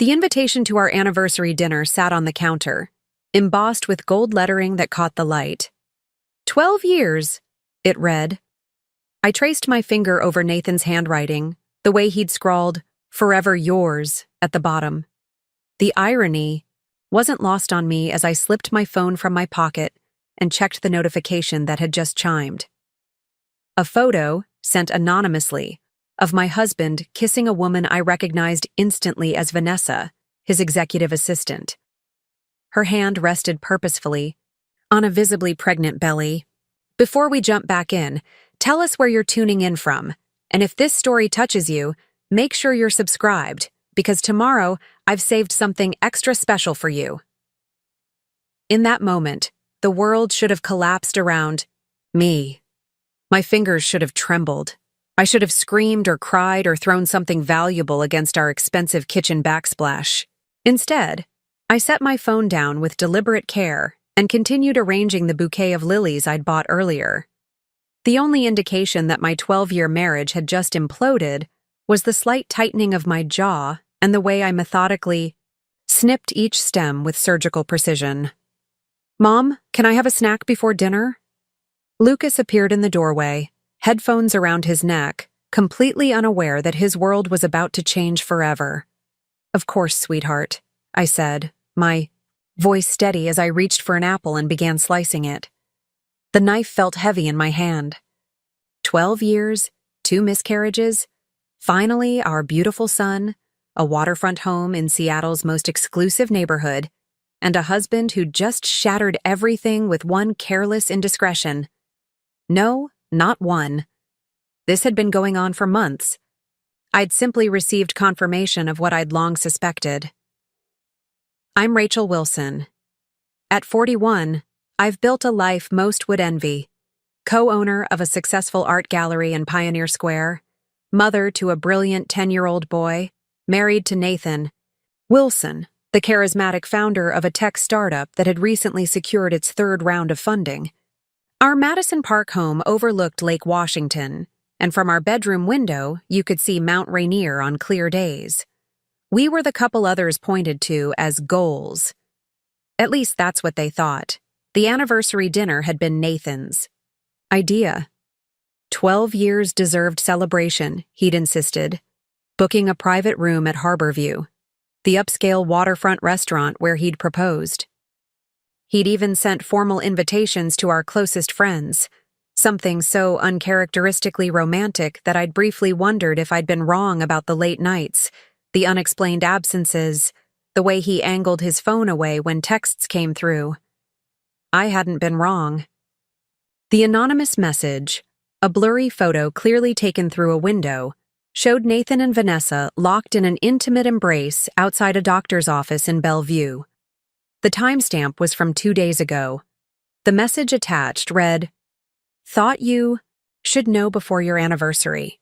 The invitation to our anniversary dinner sat on the counter, embossed with gold lettering that caught the light. 12 years, it read. I traced my finger over Nathan's handwriting, the way he'd scrawled, "Forever yours," at the bottom. The irony wasn't lost on me as I slipped my phone from my pocket and checked the notification that had just chimed. A photo, sent anonymously, of my husband kissing a woman I recognized instantly as Vanessa, his executive assistant. Her hand rested purposefully on a visibly pregnant belly. Before we jump back in, tell us where you're tuning in from, and if this story touches you, make sure you're subscribed, because tomorrow I've saved something extra special for you. In that moment, the world should have collapsed around me. My fingers should have trembled. I should have screamed or cried or thrown something valuable against our expensive kitchen backsplash. Instead, I set my phone down with deliberate care and continued arranging the bouquet of lilies I'd bought earlier. The only indication that my 12-year marriage had just imploded was the slight tightening of my jaw and the way I methodically snipped each stem with surgical precision. "Mom, can I have a snack before dinner?" Lucas appeared in the doorway, headphones around his neck, completely unaware that his world was about to change forever. "Of course, sweetheart," I said, my voice steady as I reached for an apple and began slicing it. The knife felt heavy in my hand. 12 years, 2 miscarriages, finally our beautiful son, a waterfront home in Seattle's most exclusive neighborhood, and a husband who just shattered everything with one careless indiscretion. No, not one. This had been going on for months. I'd simply received confirmation of what I'd long suspected. I'm Rachel Wilson. At 41, I've built a life most would envy. Co-owner of a successful art gallery in Pioneer Square, mother to a brilliant 10-year-old boy, married to Nathan. Wilson, the charismatic founder of a tech startup that had recently secured its 3rd round of funding. Our Madison Park home overlooked Lake Washington, and from our bedroom window, you could see Mount Rainier on clear days. We were the couple others pointed to as goals. At least that's what they thought. The anniversary dinner had been Nathan's idea. 12 years deserved celebration, he'd insisted, booking a private room at Harborview, the upscale waterfront restaurant where he'd proposed. He'd even sent formal invitations to our closest friends, something so uncharacteristically romantic that I'd briefly wondered if I'd been wrong about the late nights, the unexplained absences, the way he angled his phone away when texts came through. I hadn't been wrong. The anonymous message, a blurry photo clearly taken through a window, showed Nathan and Vanessa locked in an intimate embrace outside a doctor's office in Bellevue. The timestamp was from 2 days ago. The message attached read, "Thought you should know before your anniversary.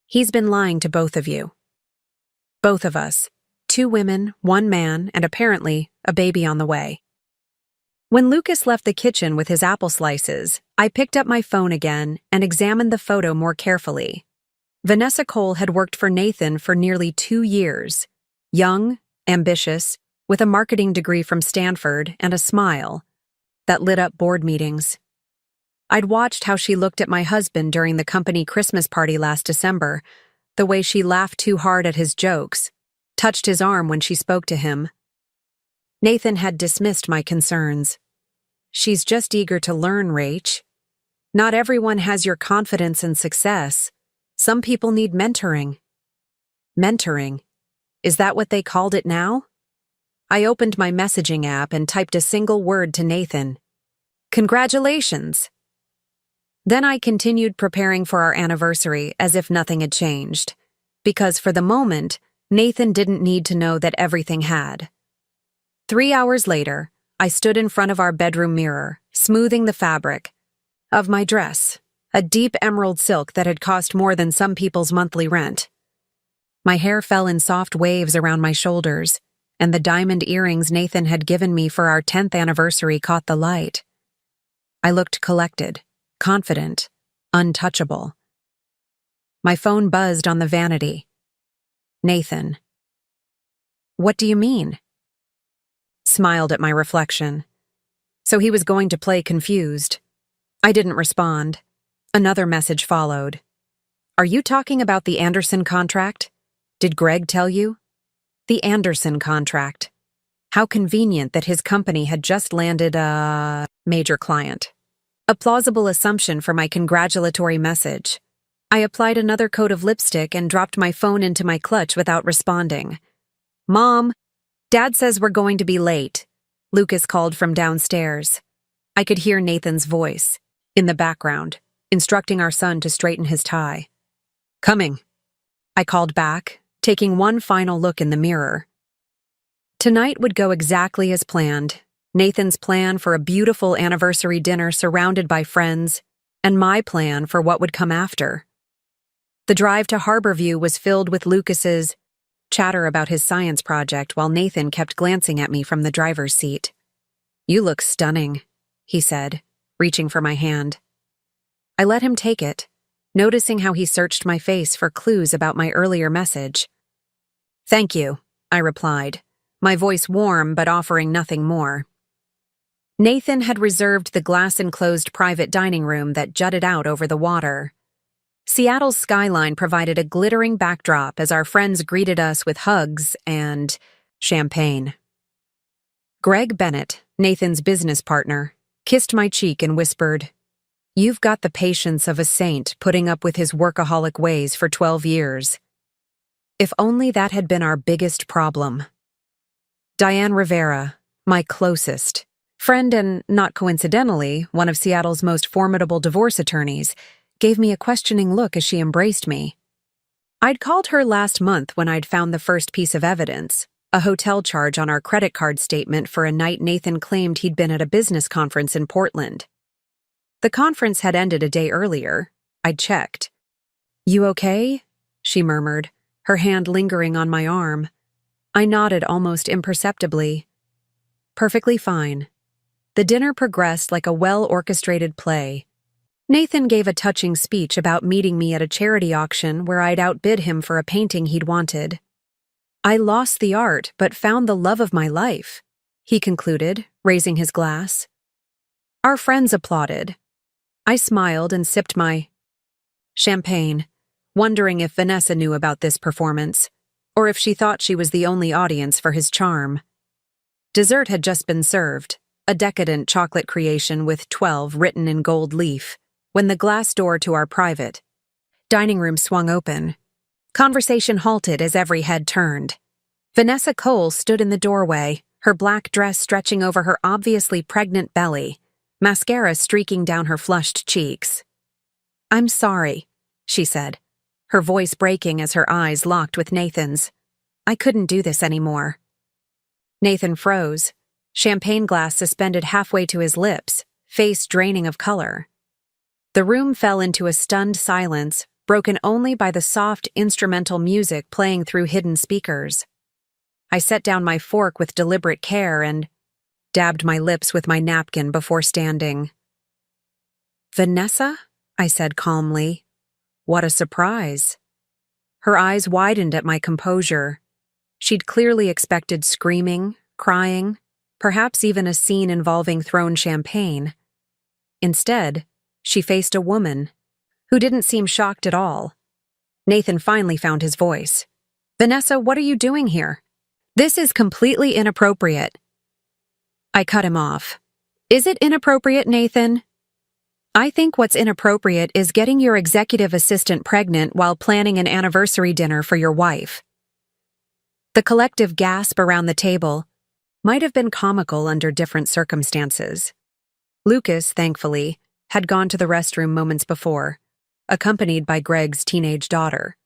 He's been lying to both of you. Both of us, 2 women, 1 man, and apparently a baby on the way." When Lucas left the kitchen with his apple slices, I picked up my phone again and examined the photo more carefully. Vanessa Cole had worked for Nathan for nearly 2 years. Young, ambitious, with a marketing degree from Stanford and a smile that lit up board meetings. I'd watched how she looked at my husband during the company Christmas party last December, the way she laughed too hard at his jokes, touched his arm when she spoke to him. Nathan had dismissed my concerns. "She's just eager to learn, Rach. Not everyone has your confidence and success. Some people need mentoring." Mentoring? Is that what they called it now? I opened my messaging app and typed a single word to Nathan. "Congratulations." Then I continued preparing for our anniversary as if nothing had changed, because for the moment, Nathan didn't need to know that everything had. 3 hours later, I stood in front of our bedroom mirror, smoothing the fabric of my dress, a deep emerald silk that had cost more than some people's monthly rent. My hair fell in soft waves around my shoulders, and the diamond earrings Nathan had given me for our 10th anniversary caught the light. I looked collected, confident, untouchable. My phone buzzed on the vanity. Nathan. What do you mean? Smiled at my reflection. So he was going to play confused. I didn't respond. Another message followed. Are you talking about the Anderson contract? Did Greg tell you? The Anderson contract. How convenient that his company had just landed a major client. A plausible assumption for my congratulatory message. I applied another coat of lipstick and dropped my phone into my clutch without responding. Mom, Dad says we're going to be late, Lucas called from downstairs. I could hear Nathan's voice, in the background, instructing our son to straighten his tie. Coming, I called back, taking one final look in the mirror. Tonight would go exactly as planned. Nathan's plan for a beautiful anniversary dinner surrounded by friends, and my plan for what would come after. The drive to Harborview was filled with Lucas's chatter about his science project while Nathan kept glancing at me from the driver's seat. You look stunning, he said, reaching for my hand. I let him take it, noticing how he searched my face for clues about my earlier message. Thank you, I replied, my voice warm but offering nothing more. Nathan had reserved the glass-enclosed private dining room that jutted out over the water. Seattle's skyline provided a glittering backdrop as our friends greeted us with hugs and champagne. Greg Bennett, Nathan's business partner, kissed my cheek and whispered, You've got the patience of a saint putting up with his workaholic ways for 12 years. If only that had been our biggest problem. Diane Rivera, my closest friend and, not coincidentally, one of Seattle's most formidable divorce attorneys, gave me a questioning look as she embraced me. I'd called her last month when I'd found the first piece of evidence, a hotel charge on our credit card statement for a night Nathan claimed he'd been at a business conference in Portland. The conference had ended a day earlier. I'd checked. You okay? She murmured, her hand lingering on my arm. I nodded almost imperceptibly. Perfectly fine. The dinner progressed like a well-orchestrated play. Nathan gave a touching speech about meeting me at a charity auction where I'd outbid him for a painting he'd wanted. I lost the art but found the love of my life, he concluded, raising his glass. Our friends applauded. I smiled and sipped my champagne, wondering if Vanessa knew about this performance, or if she thought she was the only audience for his charm. Dessert had just been served, a decadent chocolate creation with 12 written in gold leaf, when the glass door to our private dining room swung open. Conversation halted as every head turned. Vanessa Cole stood in the doorway, her black dress stretching over her obviously pregnant belly, mascara streaking down her flushed cheeks. I'm sorry, she said, her voice breaking as her eyes locked with Nathan's. I couldn't do this anymore. Nathan froze, champagne glass suspended halfway to his lips, face draining of color. The room fell into a stunned silence, broken only by the soft instrumental music playing through hidden speakers. I set down my fork with deliberate care and dabbed my lips with my napkin before standing. Vanessa? I said calmly. What a surprise. Her eyes widened at my composure. She'd clearly expected screaming, crying, perhaps even a scene involving thrown champagne. Instead, she faced a woman who didn't seem shocked at all. Nathan finally found his voice. Vanessa, what are you doing here? This is completely inappropriate. I cut him off. Is it inappropriate, Nathan? I think what's inappropriate is getting your executive assistant pregnant while planning an anniversary dinner for your wife. The collective gasp around the table might have been comical under different circumstances. Lucas, thankfully, had gone to the restroom moments before, accompanied by Greg's teenage daughter.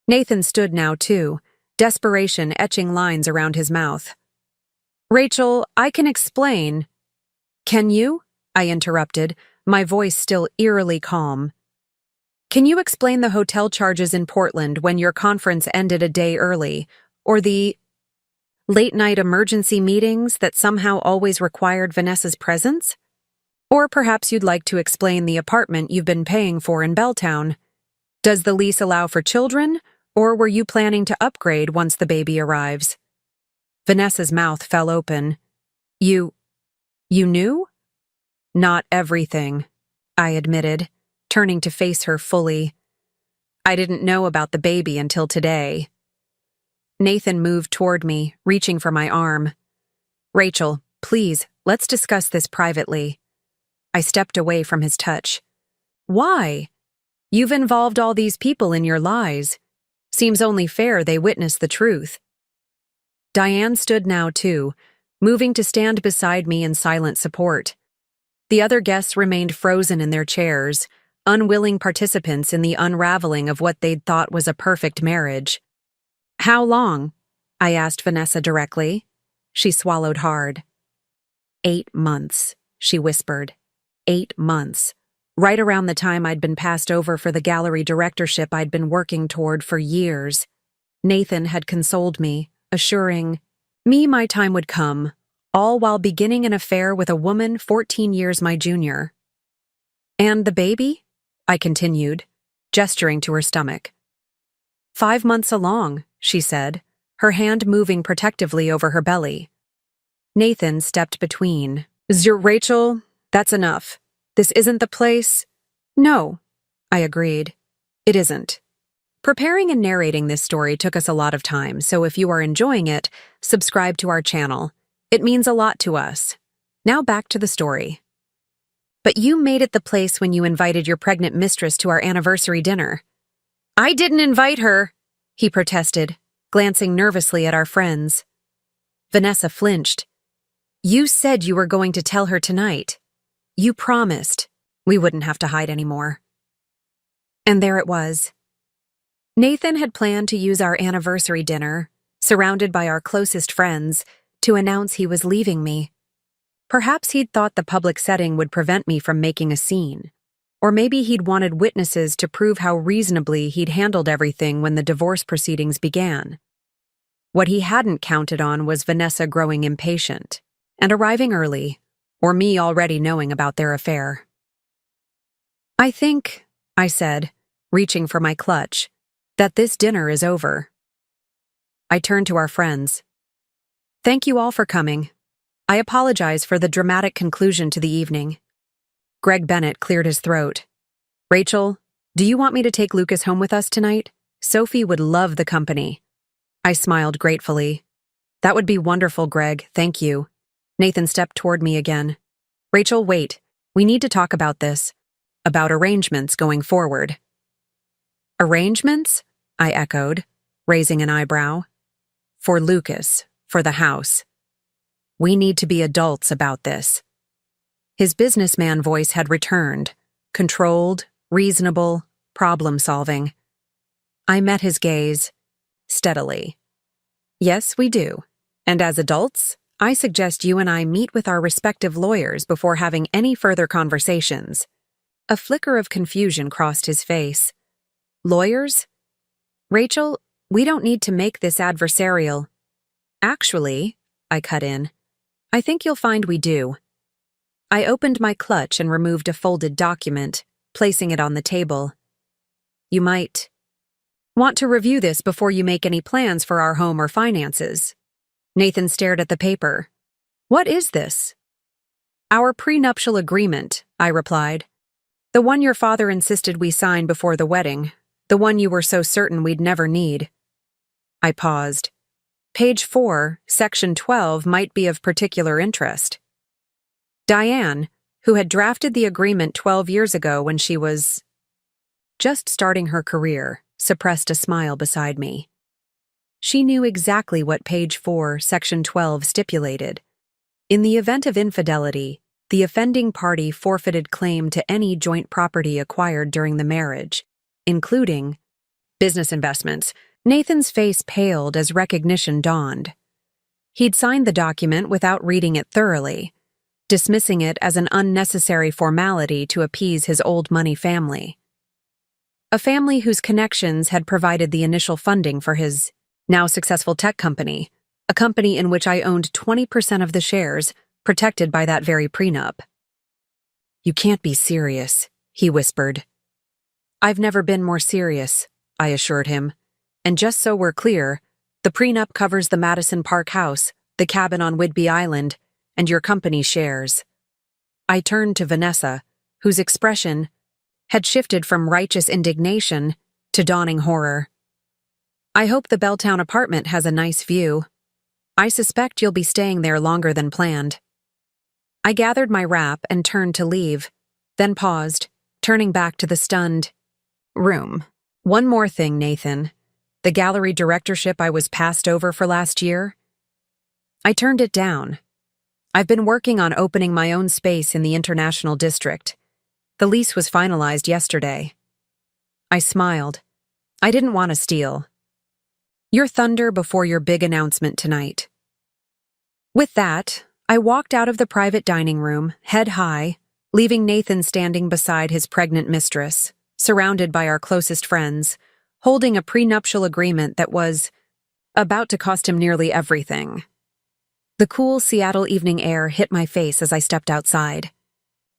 Nathan stood now, too, desperation etching lines around his mouth. Rachel, I can explain. Can you? I interrupted, my voice still eerily calm. Can you explain the hotel charges in Portland when your conference ended a day early, or the late-night emergency meetings that somehow always required Vanessa's presence? Or perhaps you'd like to explain the apartment you've been paying for in Belltown. Does the lease allow for children, or were you planning to upgrade once the baby arrives? Vanessa's mouth fell open. You knew? Not everything, I admitted, turning to face her fully. I didn't know about the baby until today. Nathan moved toward me, reaching for my arm. Rachel, please, let's discuss this privately. I stepped away from his touch. Why? You've involved all these people in your lies. Seems only fair they witness the truth. Diane stood now too, moving to stand beside me in silent support. The other guests remained frozen in their chairs, unwilling participants in the unraveling of what they'd thought was a perfect marriage. How long? I asked Vanessa directly. She swallowed hard. 8 months, she whispered. 8 months. Right around the time I'd been passed over for the gallery directorship I'd been working toward for years. Nathan had consoled me, assuring me my time would come, all while beginning an affair with a woman 14 years my junior. And the baby? I continued, gesturing to her stomach. 5 months along, she said, her hand moving protectively over her belly. Nathan stepped between. Rachel, that's enough. This isn't the place. No, I agreed. It isn't. Preparing and narrating this story took us a lot of time, so if you are enjoying it, subscribe to our channel. It means a lot to us. Now back to the story. But you made it the place when you invited your pregnant mistress to our anniversary dinner. I didn't invite her, he protested, glancing nervously at our friends. Vanessa flinched. You said you were going to tell her tonight. You promised. We wouldn't have to hide anymore. And there it was. Nathan had planned to use our anniversary dinner, surrounded by our closest friends, to announce he was leaving me. Perhaps he'd thought the public setting would prevent me from making a scene. Or maybe he'd wanted witnesses to prove how reasonably he'd handled everything when the divorce proceedings began. What he hadn't counted on was Vanessa growing impatient and arriving early, or me already knowing about their affair. I think, I said, reaching for my clutch, that this dinner is over. I turned to our friends. Thank you all for coming. I apologize for the dramatic conclusion to the evening. Greg Bennett cleared his throat. Rachel, do you want me to take Lucas home with us tonight? Sophie would love the company. I smiled gratefully. That would be wonderful, Greg, thank you. Nathan stepped toward me again. Rachel, wait. We need to talk about this. About arrangements going forward. Arrangements? I echoed, raising an eyebrow. For Lucas, for the house. We need to be adults about this. His businessman voice had returned, controlled, reasonable, problem-solving. I met his gaze, steadily. Yes, we do. And as adults, I suggest you and I meet with our respective lawyers before having any further conversations. A flicker of confusion crossed his face. Lawyers? Rachel, we don't need to make this adversarial. Actually, I cut in, I think you'll find we do. I opened my clutch and removed a folded document, placing it on the table. You might want to review this before you make any plans for our home or finances. Nathan stared at the paper. What is this? Our prenuptial agreement, I replied. The one your father insisted we sign before the wedding. The one you were so certain we'd never need. I paused. Page 4, Section 12 might be of particular interest. Diane, who had drafted the agreement 12 years ago when she was just starting her career, suppressed a smile beside me. She knew exactly what Page 4, Section 12 stipulated. In the event of infidelity, the offending party forfeited claim to any joint property acquired during the marriage, including business investments. Nathan's face paled as recognition dawned. He'd signed the document without reading it thoroughly, dismissing it as an unnecessary formality to appease his old money family. A family whose connections had provided the initial funding for his now successful tech company, a company in which I owned 20% of the shares, protected by that very prenup. You can't be serious, he whispered. I've never been more serious, I assured him. And just so we're clear, The prenup covers the Madison Park house, the cabin on Whidbey Island, and your company shares. I turned to Vanessa, whose expression had shifted from righteous indignation to dawning horror. I hope the Belltown apartment has a nice view. I suspect you'll be staying there longer than planned. I gathered my wrap and turned to leave, then paused, turning back to the stunned room. One more thing, Nathan. The gallery directorship I was passed over for last year? I turned it down. I've been working on opening my own space in the International District. The lease was finalized yesterday. I smiled. I didn't want to steal. Your thunder before your big announcement tonight. With that, I walked out of the private dining room, head high, leaving Nathan standing beside his pregnant mistress, surrounded by our closest friends, holding a prenuptial agreement that was about to cost him nearly everything. The cool Seattle evening air hit my face as I stepped outside.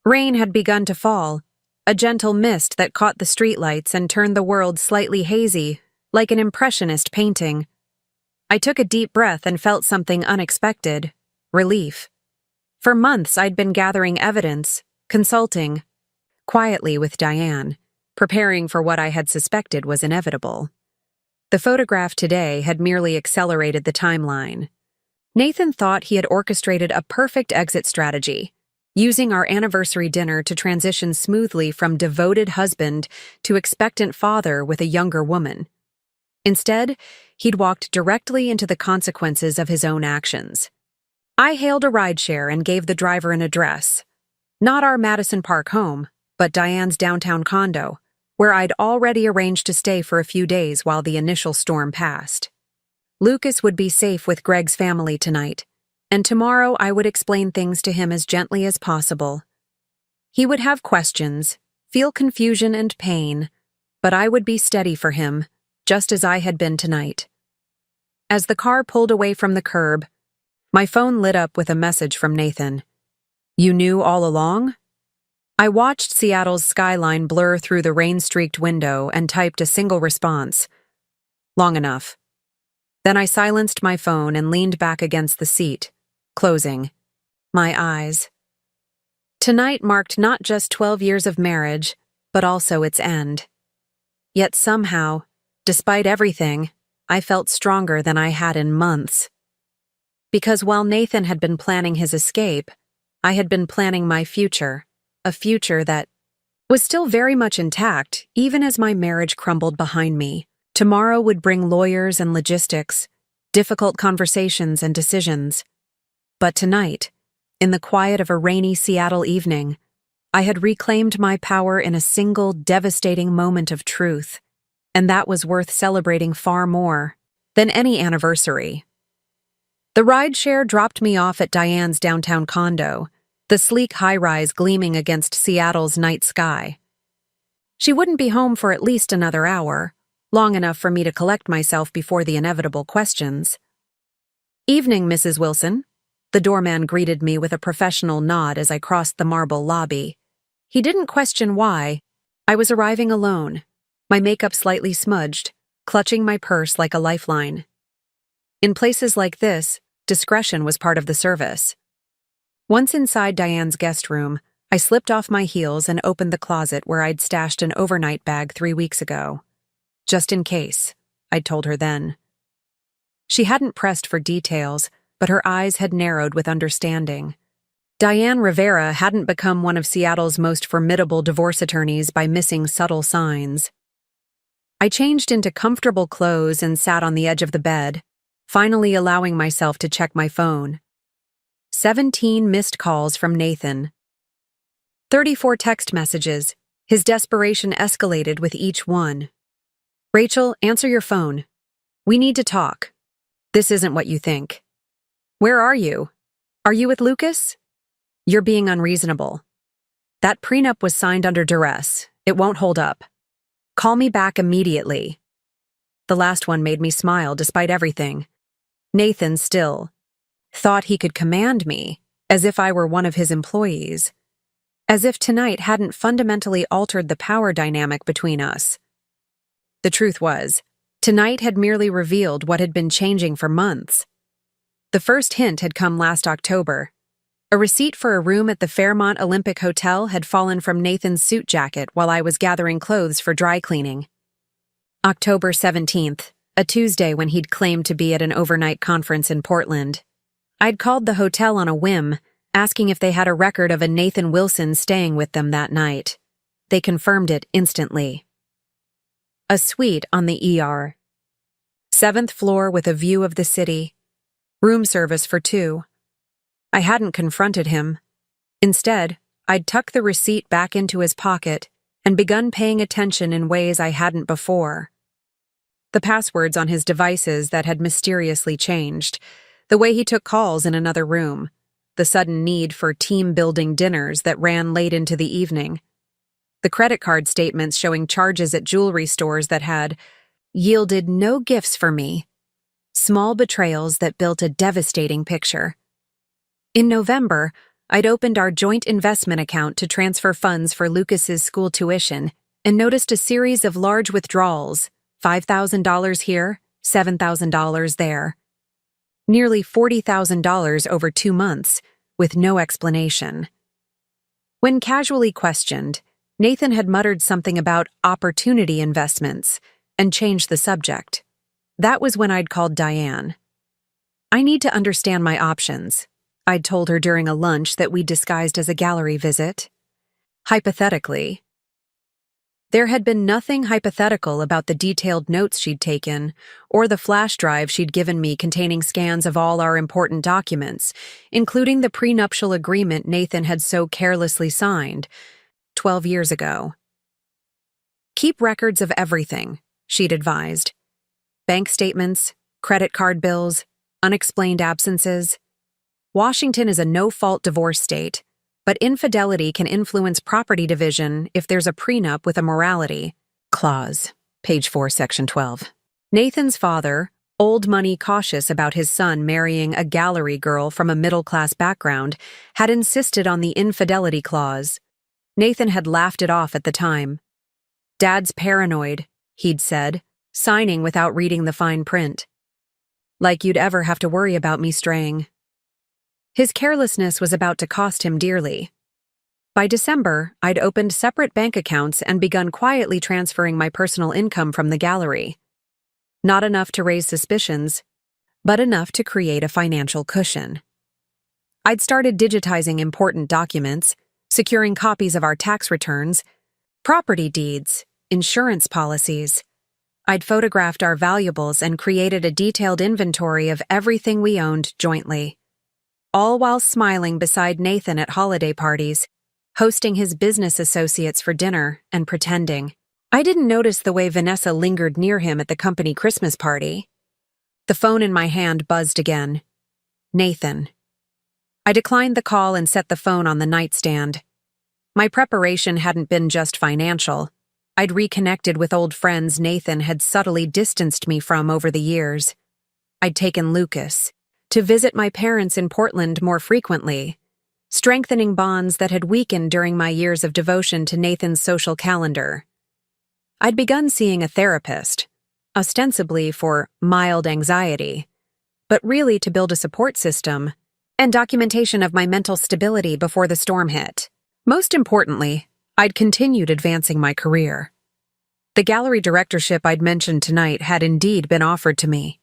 Rain had begun to fall, a gentle mist that caught the streetlights and turned the world slightly hazy, like an impressionist painting. I took a deep breath and felt something unexpected: relief. For months I'd been gathering evidence, consulting, quietly with Diane, preparing for what I had suspected was inevitable. The photograph today had merely accelerated the timeline. Nathan thought he had orchestrated a perfect exit strategy, using our anniversary dinner to transition smoothly from devoted husband to expectant father with a younger woman. Instead, he'd walked directly into the consequences of his own actions. I hailed a rideshare and gave the driver an address. Not our Madison Park home, but Diane's downtown condo, where I'd already arranged to stay for a few days while the initial storm passed. Lucas would be safe with Greg's family tonight, and tomorrow I would explain things to him as gently as possible. He would have questions, feel confusion and pain, but I would be steady for him, just as I had been tonight. As the car pulled away from the curb, my phone lit up with a message from Nathan. You knew all along? I watched Seattle's skyline blur through the rain-streaked window and typed a single response. Long enough. Then I silenced my phone and leaned back against the seat, closing my eyes. Tonight marked not just 12 years of marriage, but also its end. Yet somehow, despite everything, I felt stronger than I had in months. Because while Nathan had been planning his escape, I had been planning my future, a future that was still very much intact, even as my marriage crumbled behind me. Tomorrow would bring lawyers and logistics, difficult conversations and decisions. But tonight, in the quiet of a rainy Seattle evening, I had reclaimed my power in a single devastating moment of truth, and that was worth celebrating far more than any anniversary. The rideshare dropped me off at Diane's downtown condo, the sleek high-rise gleaming against Seattle's night sky. She wouldn't be home for at least another hour, long enough for me to collect myself before the inevitable questions. Evening, Mrs. Wilson. The doorman greeted me with a professional nod as I crossed the marble lobby. He didn't question why. I was arriving alone, my makeup slightly smudged, clutching my purse like a lifeline. In places like this, discretion was part of the service. Once inside Diane's guest room, I slipped off my heels and opened the closet where I'd stashed an overnight bag 3 weeks ago. Just in case, I'd told her then. She hadn't pressed for details, but her eyes had narrowed with understanding. Diane Rivera hadn't become one of Seattle's most formidable divorce attorneys by missing subtle signs. I changed into comfortable clothes and sat on the edge of the bed, finally allowing myself to check my phone. 17 missed calls from Nathan. 34 text messages. His desperation escalated with each one. Rachel, answer your phone. We need to talk. This isn't what you think. Where are you? Are you with Lucas? You're being unreasonable. That prenup was signed under duress. It won't hold up. Call me back immediately. The last one made me smile despite everything. Nathan still thought he could command me, as if I were one of his employees. As if tonight hadn't fundamentally altered the power dynamic between us. The truth was, Tonight had merely revealed what had been changing for months. The first hint had come last October. A receipt for a room at the Fairmont Olympic Hotel had fallen from Nathan's suit jacket while I was gathering clothes for dry cleaning. October 17th, a Tuesday when he'd claimed to be at an overnight conference in Portland. I'd called the hotel on a whim, asking if they had a record of a Nathan Wilson staying with them that night. They confirmed it instantly. A suite on the ER. 7th floor with a view of the city. Room service for 2. I hadn't confronted him. Instead, I'd tucked the receipt back into his pocket and begun paying attention in ways I hadn't before. The passwords on his devices that had mysteriously changed, the way he took calls in another room, the sudden need for team-building dinners that ran late into the evening, the credit card statements showing charges at jewelry stores that had yielded no gifts for me, small betrayals that built a devastating picture. In November, I'd opened our joint investment account to transfer funds for Lucas's school tuition and noticed a series of large withdrawals, $5,000 here, $7,000 there. Nearly $40,000 over 2 months, with no explanation. When casually questioned, Nathan had muttered something about opportunity investments and changed the subject. That was when I'd called Diane. I need to understand my options, I'd told her during a lunch that we'd disguised as a gallery visit. Hypothetically. There had been nothing hypothetical about the detailed notes she'd taken, or the flash drive she'd given me containing scans of all our important documents, including the prenuptial agreement Nathan had so carelessly signed 12 years ago. Keep records of everything, she'd advised. Bank statements, credit card bills, unexplained absences. Washington is a no-fault divorce state, but infidelity can influence property division if there's a prenup with a morality clause. Page 4, Section 12. Nathan's father, old money cautious about his son marrying a gallery girl from a middle-class background, had insisted on the infidelity clause. Nathan had laughed it off at the time. Dad's paranoid, he'd said, signing without reading the fine print. Like you'd ever have to worry about me straying. His carelessness was about to cost him dearly. By December, I'd opened separate bank accounts and begun quietly transferring my personal income from the gallery. Not enough to raise suspicions, but enough to create a financial cushion. I'd started digitizing important documents, securing copies of our tax returns, property deeds, insurance policies. I'd photographed our valuables and created a detailed inventory of everything we owned jointly. All while smiling beside Nathan at holiday parties, hosting his business associates for dinner and pretending. I didn't notice the way Vanessa lingered near him at the company Christmas party. The phone in my hand buzzed again. Nathan. I declined the call and set the phone on the nightstand. My preparation hadn't been just financial. I'd reconnected with old friends Nathan had subtly distanced me from over the years. I'd taken Lucas to visit my parents in Portland more frequently, strengthening bonds that had weakened during my years of devotion to Nathan's social calendar. I'd begun seeing a therapist, ostensibly for mild anxiety, but really to build a support system and documentation of my mental stability before the storm hit. Most importantly, I'd continued advancing my career. The gallery directorship I'd mentioned tonight had indeed been offered to me,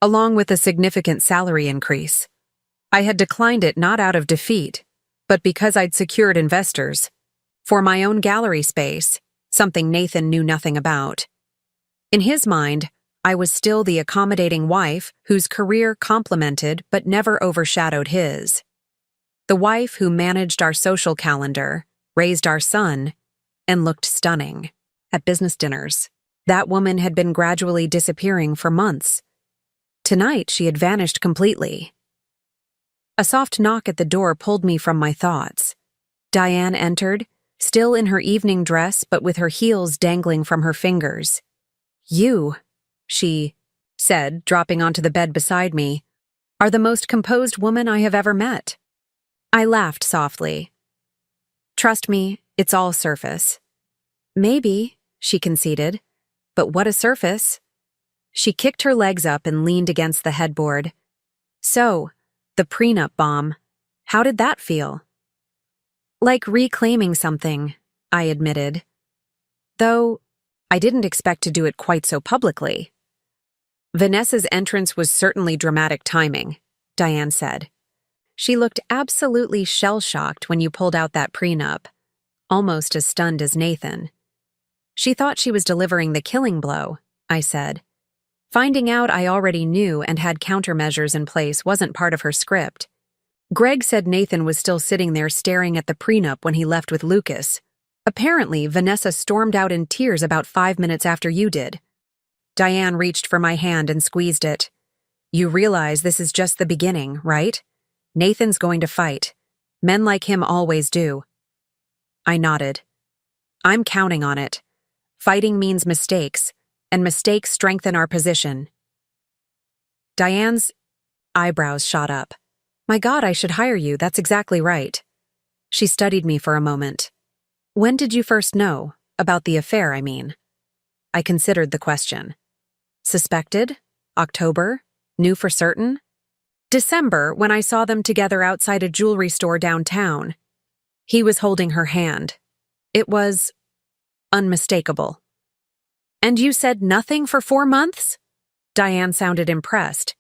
along with a significant salary increase. I had declined it not out of defeat, but because I'd secured investors for my own gallery space, something Nathan knew nothing about. In his mind, I was still the accommodating wife whose career complemented but never overshadowed his. The wife who managed our social calendar, raised our son, and looked stunning at business dinners. That woman had been gradually disappearing for months. Tonight, she had vanished completely. A soft knock at the door pulled me from my thoughts. Diane entered, still in her evening dress but with her heels dangling from her fingers. "You," she said, dropping onto the bed beside me, "are the most composed woman I have ever met." I laughed softly. "Trust me, it's all surface." "Maybe," she conceded, "but what a surface." She kicked her legs up and leaned against the headboard. So, the prenup bomb. How did that feel? Like reclaiming something, I admitted. Though, I didn't expect to do it quite so publicly. Vanessa's entrance was certainly dramatic timing, Diane said. She looked absolutely shell-shocked when you pulled out that prenup, almost as stunned as Nathan. She thought she was delivering the killing blow, I said. Finding out I already knew and had countermeasures in place wasn't part of her script. Greg said Nathan was still sitting there staring at the prenup when he left with Lucas. Apparently, Vanessa stormed out in tears about 5 minutes after you did. Diane reached for my hand and squeezed it. You realize this is just the beginning, right? Nathan's going to fight. Men like him always do. I nodded. I'm counting on it. Fighting means mistakes, and mistakes strengthen our position. Diane's eyebrows shot up. My God, I should hire you, that's exactly right. She studied me for a moment. When did you first know? About the affair, I mean. I considered the question. Suspected? October? Knew for certain? December, when I saw them together outside a jewelry store downtown. He was holding her hand. It was unmistakable. And you said nothing for 4 months? Diane sounded impressed.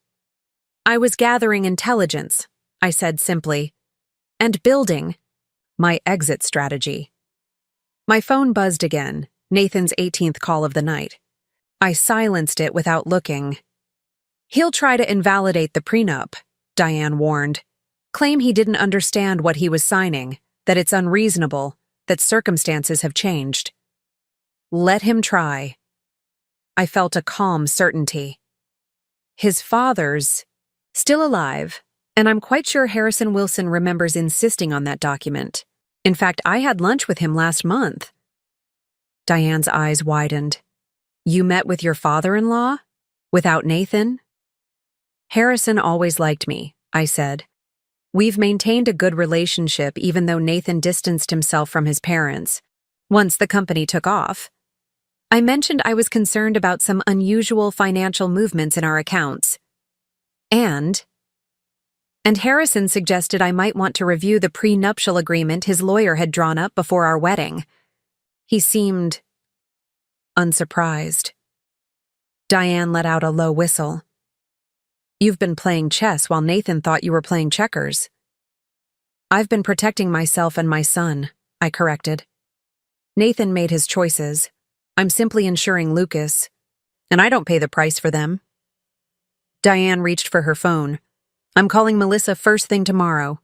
I was gathering intelligence, I said simply, and building my exit strategy. My phone buzzed again, Nathan's 18th call of the night. I silenced it without looking. He'll try to invalidate the prenup, Diane warned. Claim he didn't understand what he was signing, that it's unreasonable, that circumstances have changed. Let him try. I felt a calm certainty. His father's still alive, and I'm quite sure Harrison Wilson remembers insisting on that document. In fact, I had lunch with him last month. Diane's eyes widened. You met with your father-in-law? Without Nathan? Harrison always liked me, I said. We've maintained a good relationship even though Nathan distanced himself from his parents, once the company took off. I mentioned I was concerned about some unusual financial movements in our accounts. And Harrison suggested I might want to review the prenuptial agreement his lawyer had drawn up before our wedding. He seemed unsurprised. Diane let out a low whistle. You've been playing chess while Nathan thought you were playing checkers. I've been protecting myself and my son, I corrected. Nathan made his choices. I'm simply ensuring Lucas, and I don't pay the price for them. Diane reached for her phone. I'm calling Melissa first thing tomorrow.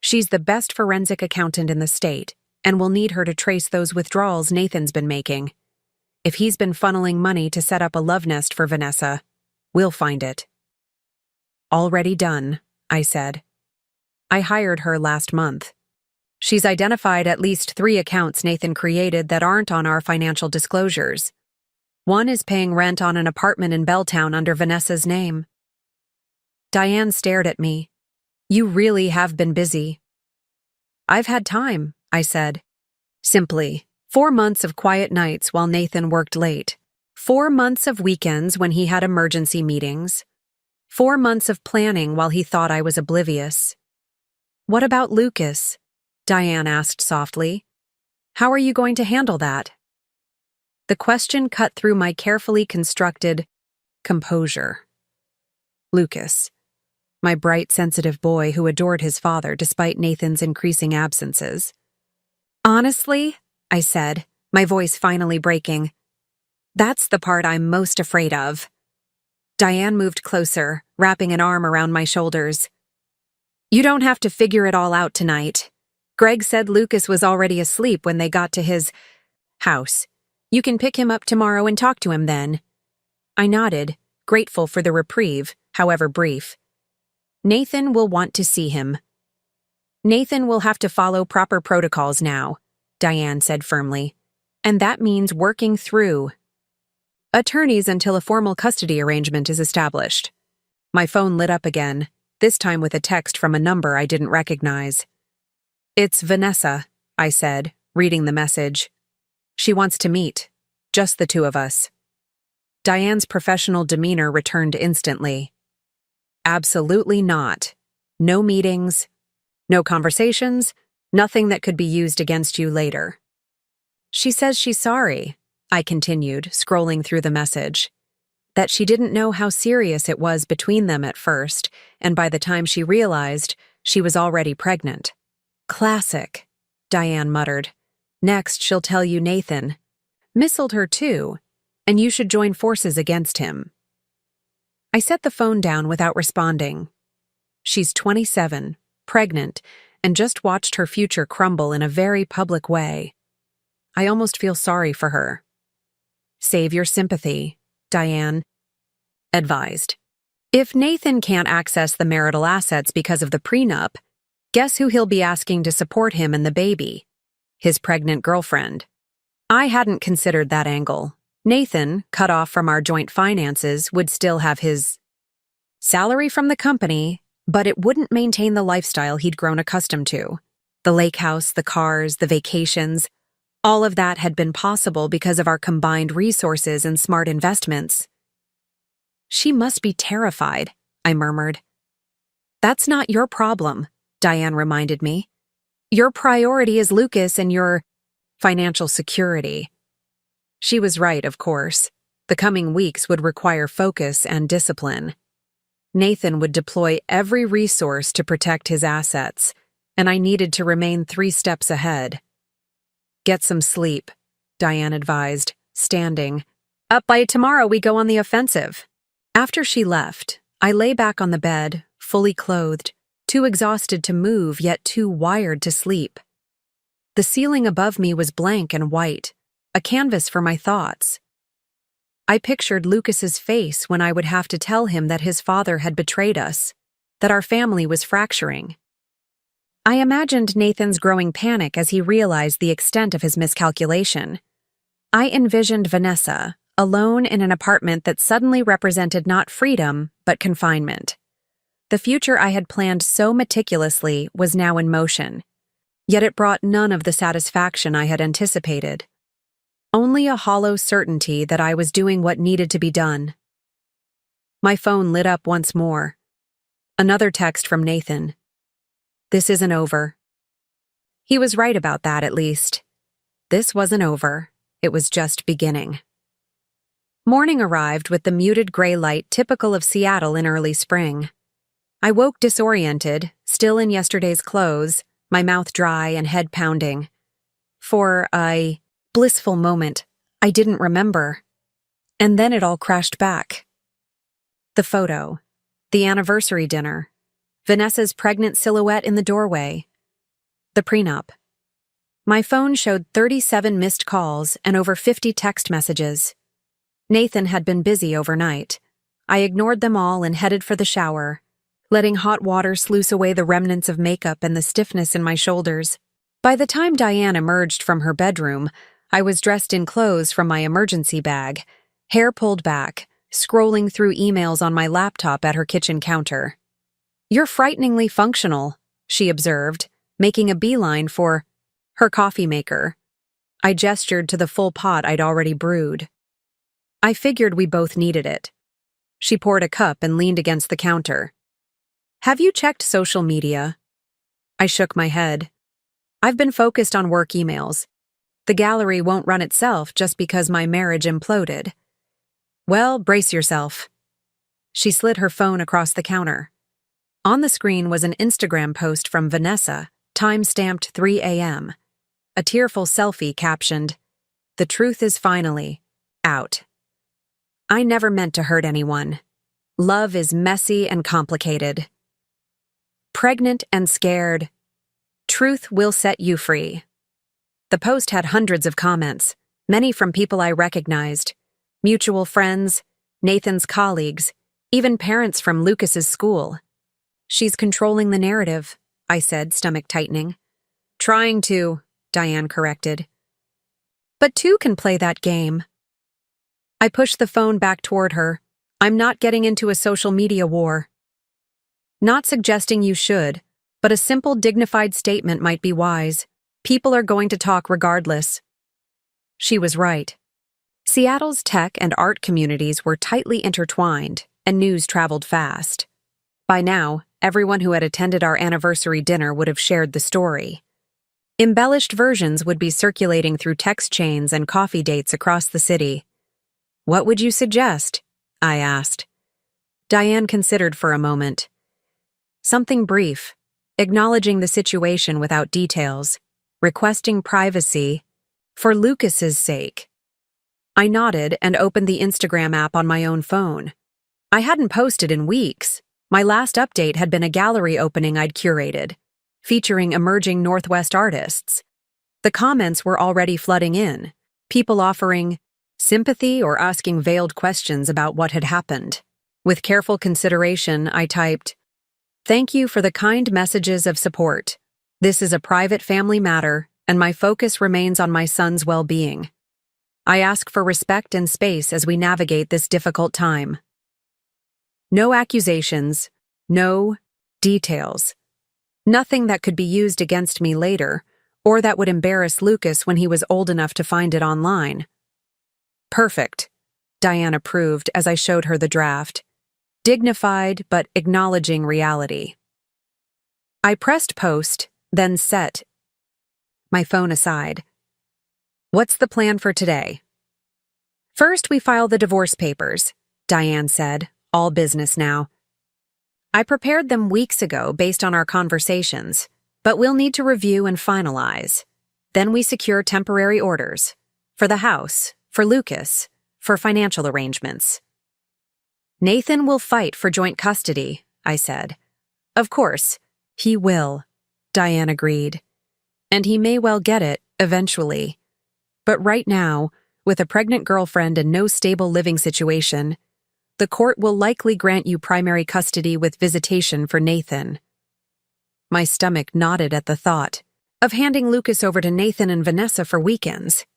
She's the best forensic accountant in the state, and we'll need her to trace those withdrawals Nathan's been making. If he's been funneling money to set up a love nest for Vanessa, we'll find it. Already done, I said. I hired her last month. She's identified at least 3 accounts Nathan created that aren't on our financial disclosures. One is paying rent on an apartment in Belltown under Vanessa's name. Diane stared at me. You really have been busy. I've had time, I said. Simply, 4 months of quiet nights while Nathan worked late. 4 months of weekends when he had emergency meetings. 4 months of planning while he thought I was oblivious. What about Lucas? Diane asked softly. How are you going to handle that? The question cut through my carefully constructed composure. Lucas, my bright, sensitive boy who adored his father despite Nathan's increasing absences. Honestly, I said, my voice finally breaking, that's the part I'm most afraid of. Diane moved closer, wrapping an arm around my shoulders. You don't have to figure it all out tonight. Greg said Lucas was already asleep when they got to his house. You can pick him up tomorrow and talk to him then. I nodded, grateful for the reprieve, however brief. Nathan will want to see him. Nathan will have to follow proper protocols now, Diane said firmly. And that means working through attorneys until a formal custody arrangement is established. My phone lit up again, this time with a text from a number I didn't recognize. It's Vanessa, I said, reading the message. She wants to meet. Just the 2 of us. Diane's professional demeanor returned instantly. Absolutely not. No meetings, no conversations, nothing that could be used against you later. She says she's sorry, I continued, scrolling through the message. That she didn't know how serious it was between them at first, and by the time she realized, she was already pregnant. Classic, Diane muttered. Next, she'll tell you Nathan missiled her too, and you should join forces against him. I set the phone down without responding. She's 27, pregnant, and just watched her future crumble in a very public way. I almost feel sorry for her. Save your sympathy, Diane advised. If Nathan can't access the marital assets because of the prenup, guess who he'll be asking to support him and the baby? His pregnant girlfriend. I hadn't considered that angle. Nathan, cut off from our joint finances, would still have his salary from the company, but it wouldn't maintain the lifestyle he'd grown accustomed to. The lake house, the cars, the vacations, all of that had been possible because of our combined resources and smart investments. She must be terrified, I murmured. That's not your problem, Diane reminded me. Your priority is Lucas and your financial security. She was right, of course. The coming weeks would require focus and discipline. Nathan would deploy every resource to protect his assets, and I needed to remain 3 steps ahead. Get some sleep, Diane advised, standing. Up by tomorrow we go on the offensive. After she left, I lay back on the bed, fully clothed, too exhausted to move yet too wired to sleep. The ceiling above me was blank and white, a canvas for my thoughts. I pictured Lucas's face when I would have to tell him that his father had betrayed us, that our family was fracturing. I imagined Nathan's growing panic as he realized the extent of his miscalculation. I envisioned Vanessa, alone in an apartment that suddenly represented not freedom, but confinement. The future I had planned so meticulously was now in motion, yet it brought none of the satisfaction I had anticipated. Only a hollow certainty that I was doing what needed to be done. My phone lit up once more. Another text from Nathan. This isn't over. He was right about that, at least. This wasn't over. It was just beginning. Morning arrived with the muted gray light typical of Seattle in early spring. I woke disoriented, still in yesterday's clothes, my mouth dry and head pounding. For a blissful moment, I didn't remember. And then it all crashed back. The photo. The anniversary dinner. Vanessa's pregnant silhouette in the doorway. The prenup. My phone showed 37 missed calls and over 50 text messages. Nathan had been busy overnight. I ignored them all and headed for the shower, letting hot water sluice away the remnants of makeup and the stiffness in my shoulders. By the time Diane emerged from her bedroom, I was dressed in clothes from my emergency bag, hair pulled back, scrolling through emails on my laptop at her kitchen counter. You're frighteningly functional, she observed, making a beeline for her coffee maker. I gestured to the full pot I'd already brewed. I figured we both needed it. She poured a cup and leaned against the counter. Have you checked social media? I shook my head. I've been focused on work emails. The gallery won't run itself just because my marriage imploded. Well, brace yourself. She slid her phone across the counter. On the screen was an Instagram post from Vanessa, time-stamped 3 a.m. A tearful selfie captioned, "The truth is finally out." I never meant to hurt anyone. Love is messy and complicated. Pregnant and scared. Truth will set you free. The post had hundreds of comments, many from people I recognized, mutual friends, Nathan's colleagues, even parents from Lucas's school. She's controlling the narrative, I said, stomach tightening. Trying to, Diane corrected. But two can play that game. I pushed the phone back toward her. I'm not getting into a social media war. Not suggesting you should, but a simple, dignified statement might be wise. People are going to talk regardless. She was right. Seattle's tech and art communities were tightly intertwined, and news traveled fast. By now, everyone who had attended our anniversary dinner would have shared the story. Embellished versions would be circulating through text chains and coffee dates across the city. "What would you suggest?" I asked. Diane considered for a moment. "Something brief, acknowledging the situation without details, requesting privacy, for Lucas's sake." I nodded and opened the Instagram app on my own phone. I hadn't posted in weeks. My last update had been a gallery opening I'd curated, featuring emerging Northwest artists. The comments were already flooding in, people offering sympathy or asking veiled questions about what had happened. With careful consideration, I typed, "Thank you for the kind messages of support. This is a private family matter, and my focus remains on my son's well-being. I ask for respect and space as we navigate this difficult time." No accusations, no details. Nothing that could be used against me later, or that would embarrass Lucas when he was old enough to find it online. "Perfect," Diane approved as I showed her the draft. Dignified but acknowledging reality. I pressed post, then set my phone aside. "What's the plan for today?" "First, we file the divorce papers," Diane said, all business now. "I prepared them weeks ago based on our conversations, but we'll need to review and finalize. Then we secure temporary orders. For the house, for Lucas, for financial arrangements." "Nathan will fight for joint custody," I said. "Of course, he will," Diane agreed. "And he may well get it, eventually. But right now, with a pregnant girlfriend and no stable living situation, the court will likely grant you primary custody with visitation for Nathan." My stomach knotted at the thought of handing Lucas over to Nathan and Vanessa for weekends.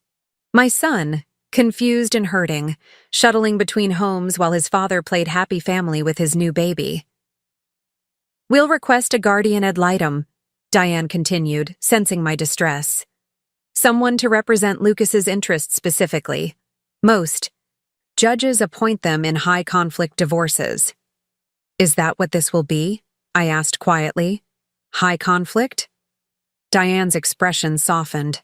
My son, confused and hurting, shuttling between homes while his father played happy family with his new baby. "We'll request a guardian ad litem," Diane continued, sensing my distress. "Someone to represent Lucas's interests specifically. Most judges appoint them in high-conflict divorces." "Is that what this will be?" I asked quietly. "High conflict?" Diane's expression softened.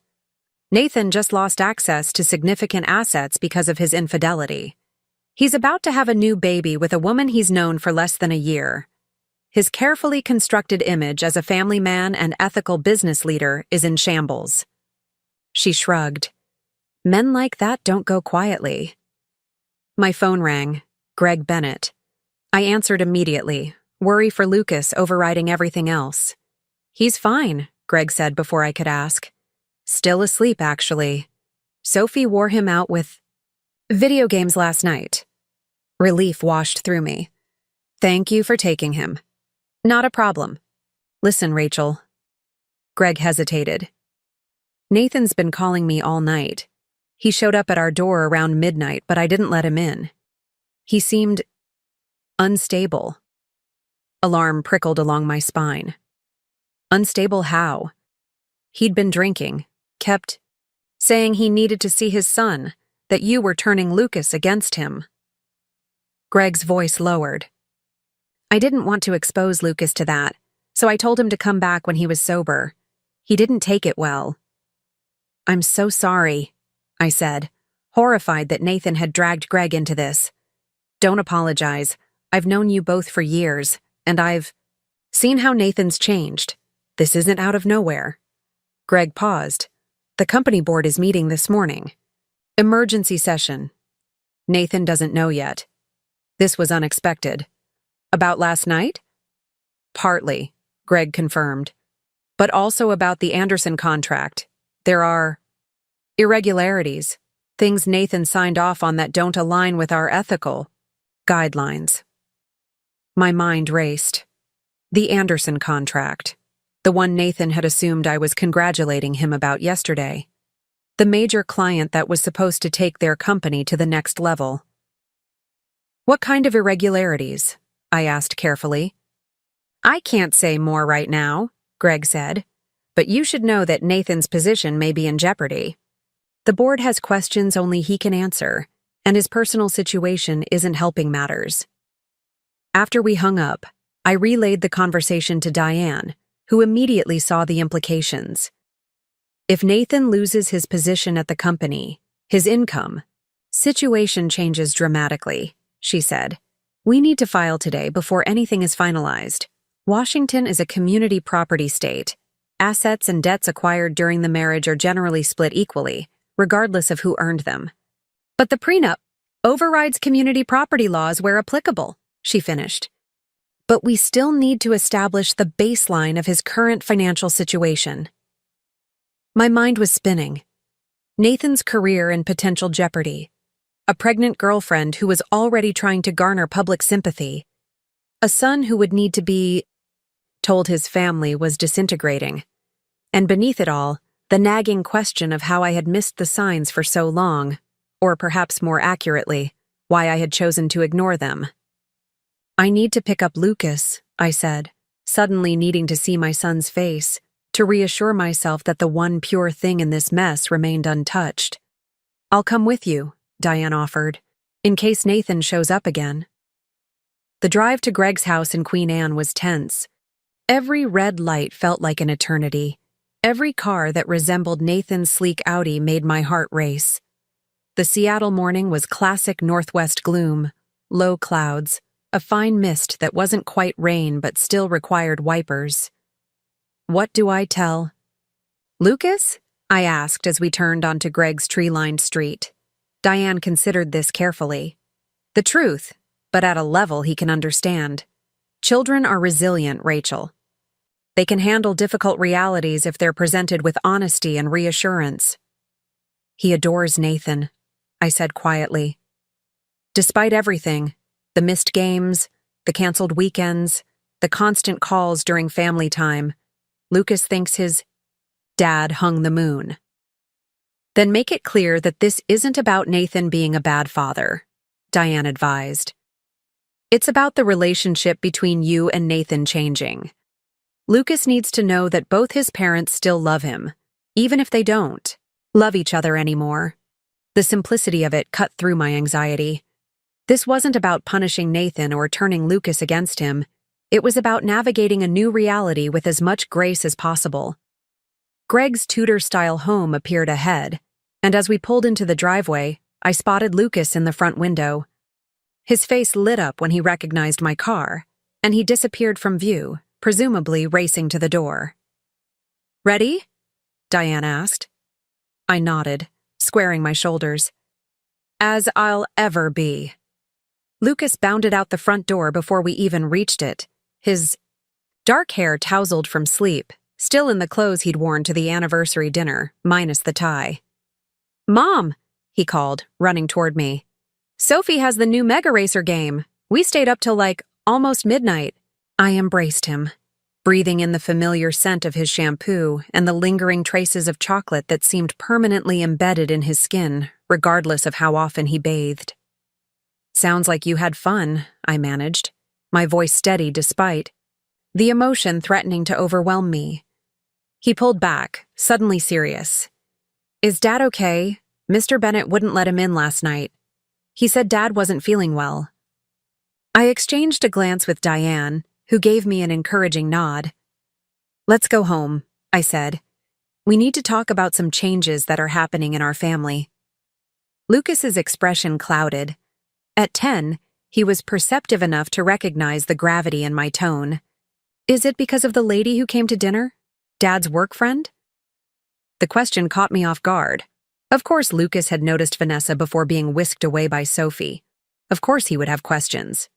"Nathan just lost access to significant assets because of his infidelity. He's about to have a new baby with a woman he's known for less than a year. His carefully constructed image as a family man and ethical business leader is in shambles." She shrugged. "Men like that don't go quietly." My phone rang. Greg Bennett. I answered immediately, worry for Lucas overriding everything else. "He's fine," Greg said before I could ask. "Still asleep, actually. Sophie wore him out with video games last night." Relief washed through me. "Thank you for taking him." "Not a problem. Listen, Rachel." Greg hesitated. "Nathan's been calling me all night. He showed up at our door around midnight, but I didn't let him in. He seemed unstable." Alarm prickled along my spine. "Unstable how?" "He'd been drinking, kept saying he needed to see his son, that you were turning Lucas against him." Greg's voice lowered. "I didn't want to expose Lucas to that, so I told him to come back when he was sober. He didn't take it well." "I'm so sorry," I said, horrified that Nathan had dragged Greg into this. "Don't apologize. I've known you both for years, and I've seen how Nathan's changed. This isn't out of nowhere." Greg paused. "The company board is meeting this morning. Emergency session. Nathan doesn't know yet." This was unexpected. "About last night?" "Partly," Greg confirmed. "But also about the Anderson contract. There are irregularities, things Nathan signed off on that don't align with our ethical guidelines." My mind raced. The Anderson contract. The one Nathan had assumed I was congratulating him about yesterday. The major client that was supposed to take their company to the next level. "What kind of irregularities?" I asked carefully. "I can't say more right now," Greg said, "but you should know that Nathan's position may be in jeopardy." The board has questions only he can answer, and his personal situation isn't helping matters. After we hung up, I relayed the conversation to Diane, who immediately saw the implications. If Nathan loses his position at the company, his income, situation changes dramatically, she said. We need to file today before anything is finalized. Washington is a community property state. Assets and debts acquired during the marriage are generally split equally, regardless of who earned them. But the prenup overrides community property laws where applicable, she finished. But we still need to establish the baseline of his current financial situation. My mind was spinning. Nathan's career in potential jeopardy. A pregnant girlfriend who was already trying to garner public sympathy. A son who would need to be told his family was disintegrating. And beneath it all, the nagging question of how I had missed the signs for so long, or perhaps more accurately, why I had chosen to ignore them. I need to pick up Lucas, I said, suddenly needing to see my son's face, to reassure myself that the one pure thing in this mess remained untouched. I'll come with you, Diane offered, in case Nathan shows up again. The drive to Greg's house in Queen Anne was tense. Every red light felt like an eternity. Every car that resembled Nathan's sleek Audi made my heart race. The Seattle morning was classic Northwest gloom, low clouds, a fine mist that wasn't quite rain but still required wipers. What do I tell Lucas? I asked as we turned onto Greg's tree-lined street. Diane considered this carefully. The truth, but at a level he can understand. Children are resilient, Rachel. They can handle difficult realities if they're presented with honesty and reassurance. He adores Nathan, I said quietly. Despite everything, the missed games, the canceled weekends, the constant calls during family time, Lucas thinks his dad hung the moon. Then make it clear that this isn't about Nathan being a bad father, Diane advised. It's about the relationship between you and Nathan changing. Lucas needs to know that both his parents still love him, even if they don't love each other anymore. The simplicity of it cut through my anxiety. This wasn't about punishing Nathan or turning Lucas against him. It was about navigating a new reality with as much grace as possible. Greg's Tudor-style home appeared ahead, and as we pulled into the driveway, I spotted Lucas in the front window. His face lit up when he recognized my car, and he disappeared from view, presumably racing to the door. "Ready?" Diane asked. I nodded, squaring my shoulders. "As I'll ever be." Lucas bounded out the front door before we even reached it, his dark hair tousled from sleep, still in the clothes he'd worn to the anniversary dinner, minus the tie. "Mom," he called, running toward me. "Sophie has the new Mega Racer game. We stayed up till almost midnight." I embraced him, breathing in the familiar scent of his shampoo and the lingering traces of chocolate that seemed permanently embedded in his skin, regardless of how often he bathed. "Sounds like you had fun," I managed, my voice steady despite the emotion threatening to overwhelm me. He pulled back, suddenly serious. "Is Dad okay? Mr. Bennett wouldn't let him in last night. He said Dad wasn't feeling well." I exchanged a glance with Diane, who gave me an encouraging nod. "Let's go home," I said. "We need to talk about some changes that are happening in our family." Lucas's expression clouded. At 10, he was perceptive enough to recognize the gravity in my tone. "Is it because of the lady who came to dinner? Dad's work friend?" The question caught me off guard. Of course Lucas had noticed Vanessa before being whisked away by Sophie. Of course he would have questions.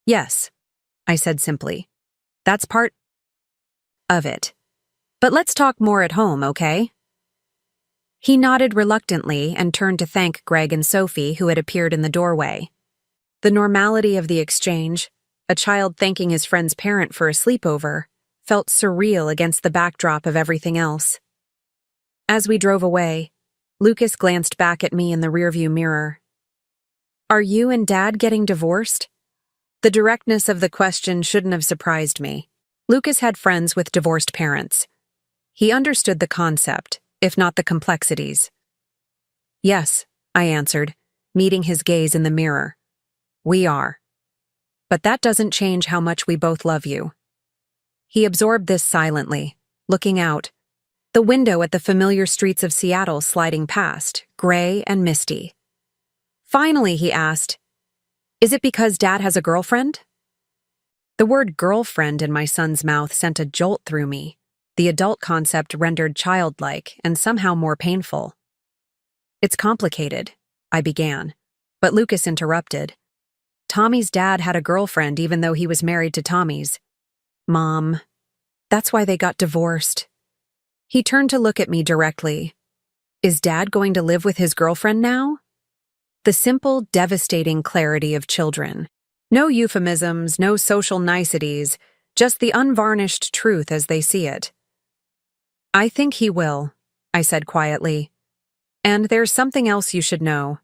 "Yes," I said simply. "That's part of it. But let's talk more at home, okay?" He nodded reluctantly and turned to thank Greg and Sophie, who had appeared in the doorway. The normality of the exchange, a child thanking his friend's parent for a sleepover, felt surreal against the backdrop of everything else. As we drove away, Lucas glanced back at me in the rearview mirror. "Are you and Dad getting divorced?" The directness of the question shouldn't have surprised me. Lucas had friends with divorced parents. He understood the concept, if not the complexities. Yes, I answered, meeting his gaze in the mirror. We are. But that doesn't change how much we both love you. He absorbed this silently, looking out, the window at the familiar streets of Seattle sliding past, gray and misty. Finally, he asked, "Is it because Dad has a girlfriend?" The word girlfriend in my son's mouth sent a jolt through me, the adult concept rendered childlike and somehow more painful. It's complicated, I began, but Lucas interrupted. Tommy's dad had a girlfriend even though he was married to Tommy's. Mom. That's why they got divorced. He turned to look at me directly. Is Dad going to live with his girlfriend now? The simple, devastating clarity of children. No euphemisms, no social niceties, just the unvarnished truth as they see it. I think he will, I said quietly. And there's something else you should know.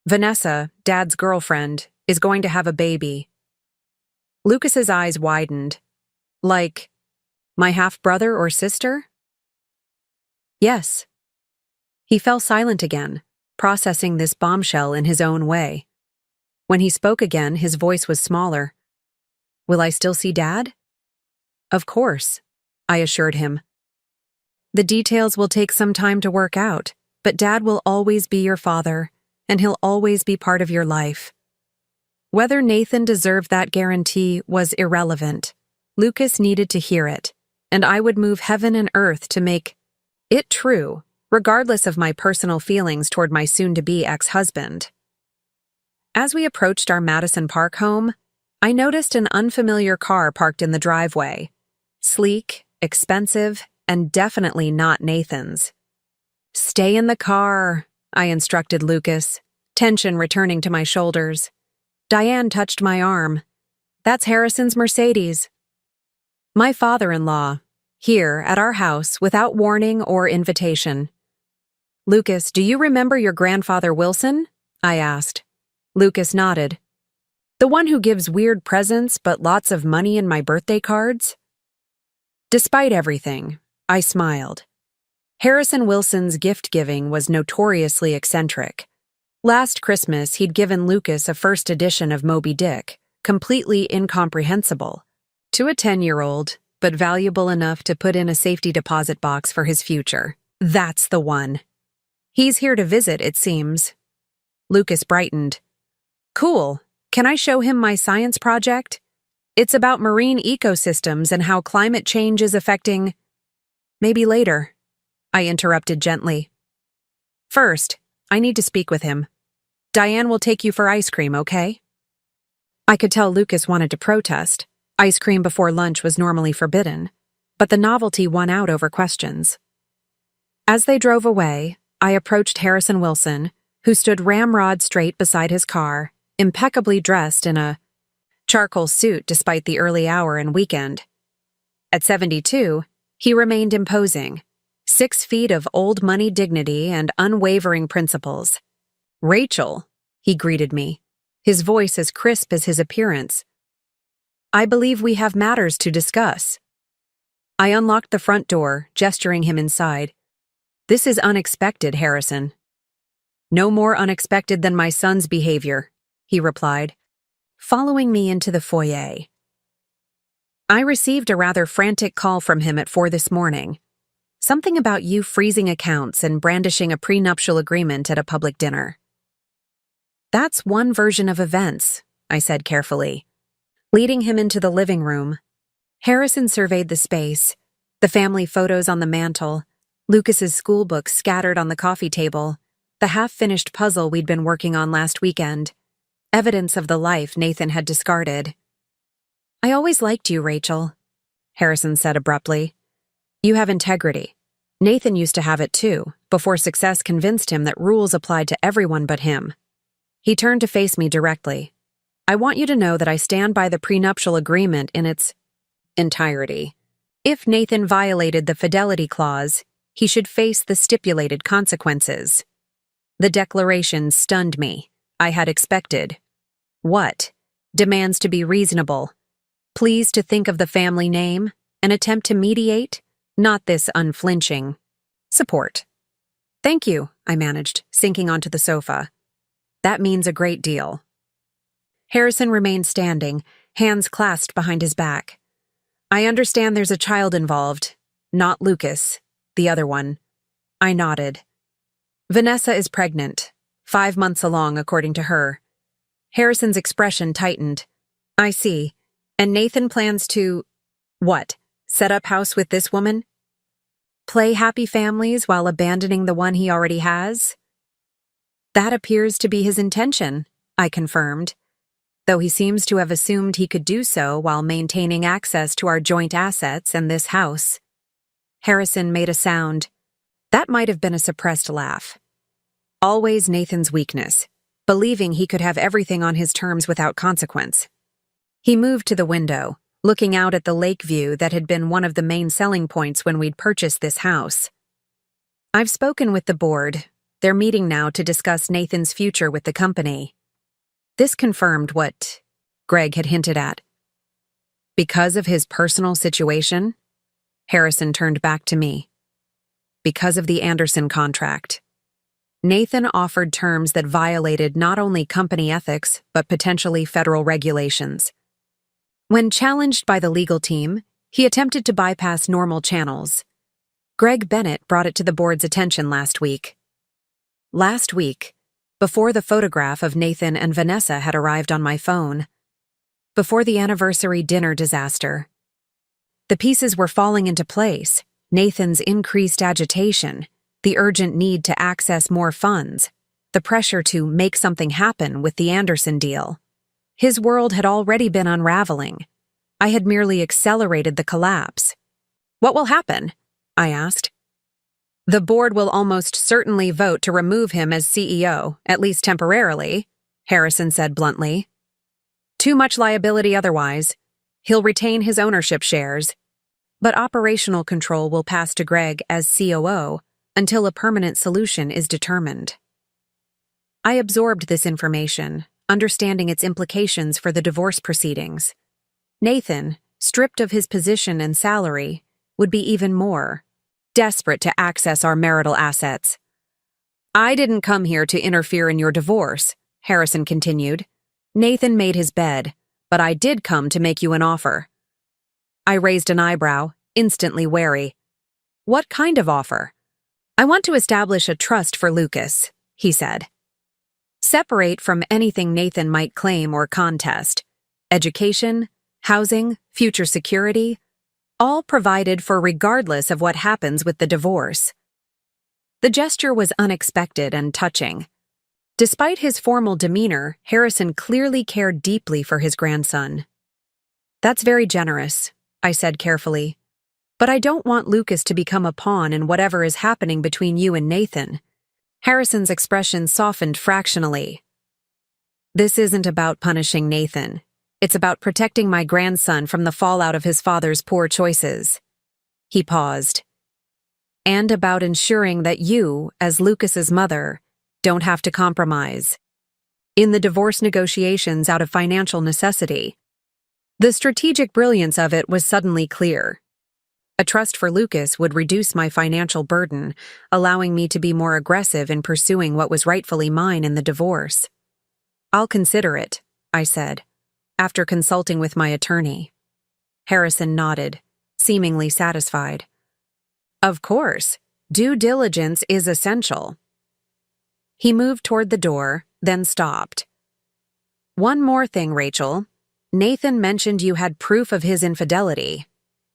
Vanessa, Dad's girlfriend, is going to have a baby. Lucas's eyes widened. Like, my half-brother or sister? Yes. He fell silent again, processing this bombshell in his own way. When he spoke again, his voice was smaller. Will I still see Dad? Of course, I assured him. The details will take some time to work out, but Dad will always be your father, and he'll always be part of your life. Whether Nathan deserved that guarantee was irrelevant. Lucas needed to hear it, and I would move heaven and earth to make it true, regardless of my personal feelings toward my soon-to-be ex-husband. As we approached our Madison Park home, I noticed an unfamiliar car parked in the driveway. Sleek, expensive, and definitely not Nathan's. Stay in the car, I instructed Lucas, tension returning to my shoulders. Diane touched my arm. That's Harrison's Mercedes. My father-in-law, here at our house without warning or invitation. Lucas, do you remember your grandfather Wilson? I asked. Lucas nodded. The one who gives weird presents but lots of money in my birthday cards? Despite everything, I smiled. Harrison Wilson's gift-giving was notoriously eccentric. Last Christmas, he'd given Lucas a first edition of Moby Dick, completely incomprehensible, to a 10-year-old, but valuable enough to put in a safety deposit box for his future. That's the one. He's here to visit, it seems. Lucas brightened. Cool. Can I show him my science project? It's about marine ecosystems and how climate change is affecting... Maybe later, I interrupted gently. First, I need to speak with him. Diane will take you for ice cream, okay? I could tell Lucas wanted to protest. Ice cream before lunch was normally forbidden, but the novelty won out over questions. As they drove away, I approached Harrison Wilson, who stood ramrod straight beside his car, impeccably dressed in a charcoal suit despite the early hour and weekend. At 72, he remained imposing, 6 feet of old-money dignity and unwavering principles. Rachel, he greeted me, his voice as crisp as his appearance. I believe we have matters to discuss. I unlocked the front door, gesturing him inside. This is unexpected, Harrison. No more unexpected than my son's behavior, he replied, following me into the foyer. I received a rather frantic call from him at 4 this morning. Something about you freezing accounts and brandishing a prenuptial agreement at a public dinner. That's one version of events, I said carefully. Leading him into the living room, Harrison surveyed the space, the family photos on the mantel, Lucas's school books scattered on the coffee table, the half-finished puzzle we'd been working on last weekend, evidence of the life Nathan had discarded. I always liked you, Rachel, Harrison said abruptly. You have integrity. Nathan used to have it too, before success convinced him that rules applied to everyone but him. He turned to face me directly. I want you to know that I stand by the prenuptial agreement in its entirety. If Nathan violated the fidelity clause, he should face the stipulated consequences. The declaration stunned me. I had expected. What? Demands to be reasonable. Please to think of the family name, an attempt to mediate, not this unflinching support. Thank you, I managed, sinking onto the sofa. That means a great deal. Harrison remained standing, hands clasped behind his back. I understand there's a child involved. Not Lucas, the other one. I nodded. Vanessa is pregnant, 5 months along, according to her. Harrison's expression tightened. I see. And Nathan plans to… what? Set up house with this woman? Play happy families while abandoning the one he already has? That appears to be his intention, I confirmed, though he seems to have assumed he could do so while maintaining access to our joint assets and this house. Harrison made a sound. That might have been a suppressed laugh. Always Nathan's weakness, believing he could have everything on his terms without consequence. He moved to the window, looking out at the lake view that had been one of the main selling points when we'd purchased this house. I've spoken with the board. They're meeting now to discuss Nathan's future with the company. This confirmed what Greg had hinted at. Because of his personal situation? Harrison turned back to me. Because of the Anderson contract. Nathan offered terms that violated not only company ethics, but potentially federal regulations. When challenged by the legal team, he attempted to bypass normal channels. Greg Bennett brought it to the board's attention last week. Last week, before the photograph of Nathan and Vanessa had arrived on my phone. Before the anniversary dinner disaster. The pieces were falling into place. Nathan's increased agitation, the urgent need to access more funds, the pressure to make something happen with the Anderson deal. His world had already been unraveling. I had merely accelerated the collapse. What will happen? I asked. The board will almost certainly vote to remove him as CEO, at least temporarily, Harrison said bluntly. Too much liability otherwise. He'll retain his ownership shares. But operational control will pass to Greg as COO until a permanent solution is determined. I absorbed this information, understanding its implications for the divorce proceedings. Nathan, stripped of his position and salary, would be even more desperate to access our marital assets. I didn't come here to interfere in your divorce, Harrison continued. Nathan made his bed, but I did come to make you an offer. I raised an eyebrow, instantly wary. What kind of offer? I want to establish a trust for Lucas, he said. Separate from anything Nathan might claim or contest. Education, housing, future security, all provided for regardless of what happens with the divorce. The gesture was unexpected and touching. Despite his formal demeanor, Harrison clearly cared deeply for his grandson. That's very generous, I said carefully. But I don't want Lucas to become a pawn in whatever is happening between you and Nathan. Harrison's expression softened fractionally. This isn't about punishing Nathan. It's about protecting my grandson from the fallout of his father's poor choices. He paused. And about ensuring that you, as Lucas's mother, don't have to compromise. In the divorce negotiations out of financial necessity. The strategic brilliance of it was suddenly clear. A trust for Lucas would reduce my financial burden, allowing me to be more aggressive in pursuing what was rightfully mine in the divorce. I'll consider it, I said, after consulting with my attorney. Harrison nodded, seemingly satisfied. Of course, due diligence is essential. He moved toward the door, then stopped. One more thing, Rachel. Nathan mentioned you had proof of his infidelity.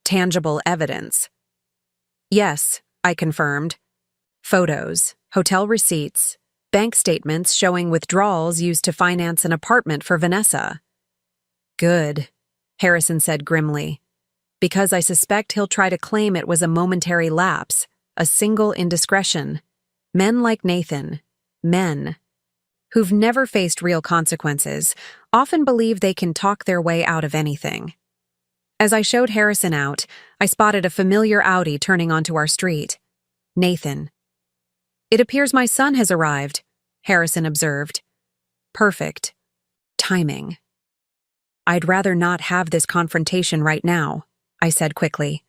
Tangible evidence. Yes, I confirmed. Photos, hotel receipts, bank statements showing withdrawals used to finance an apartment for Vanessa. Good, Harrison said grimly, because I suspect he'll try to claim it was a momentary lapse, a single indiscretion. Men like Nathan, men, who've never faced real consequences, often believe they can talk their way out of anything. As I showed Harrison out, I spotted a familiar Audi turning onto our street. Nathan. It appears my son has arrived, Harrison observed. Perfect. Timing. I'd rather not have this confrontation right now, I said quickly.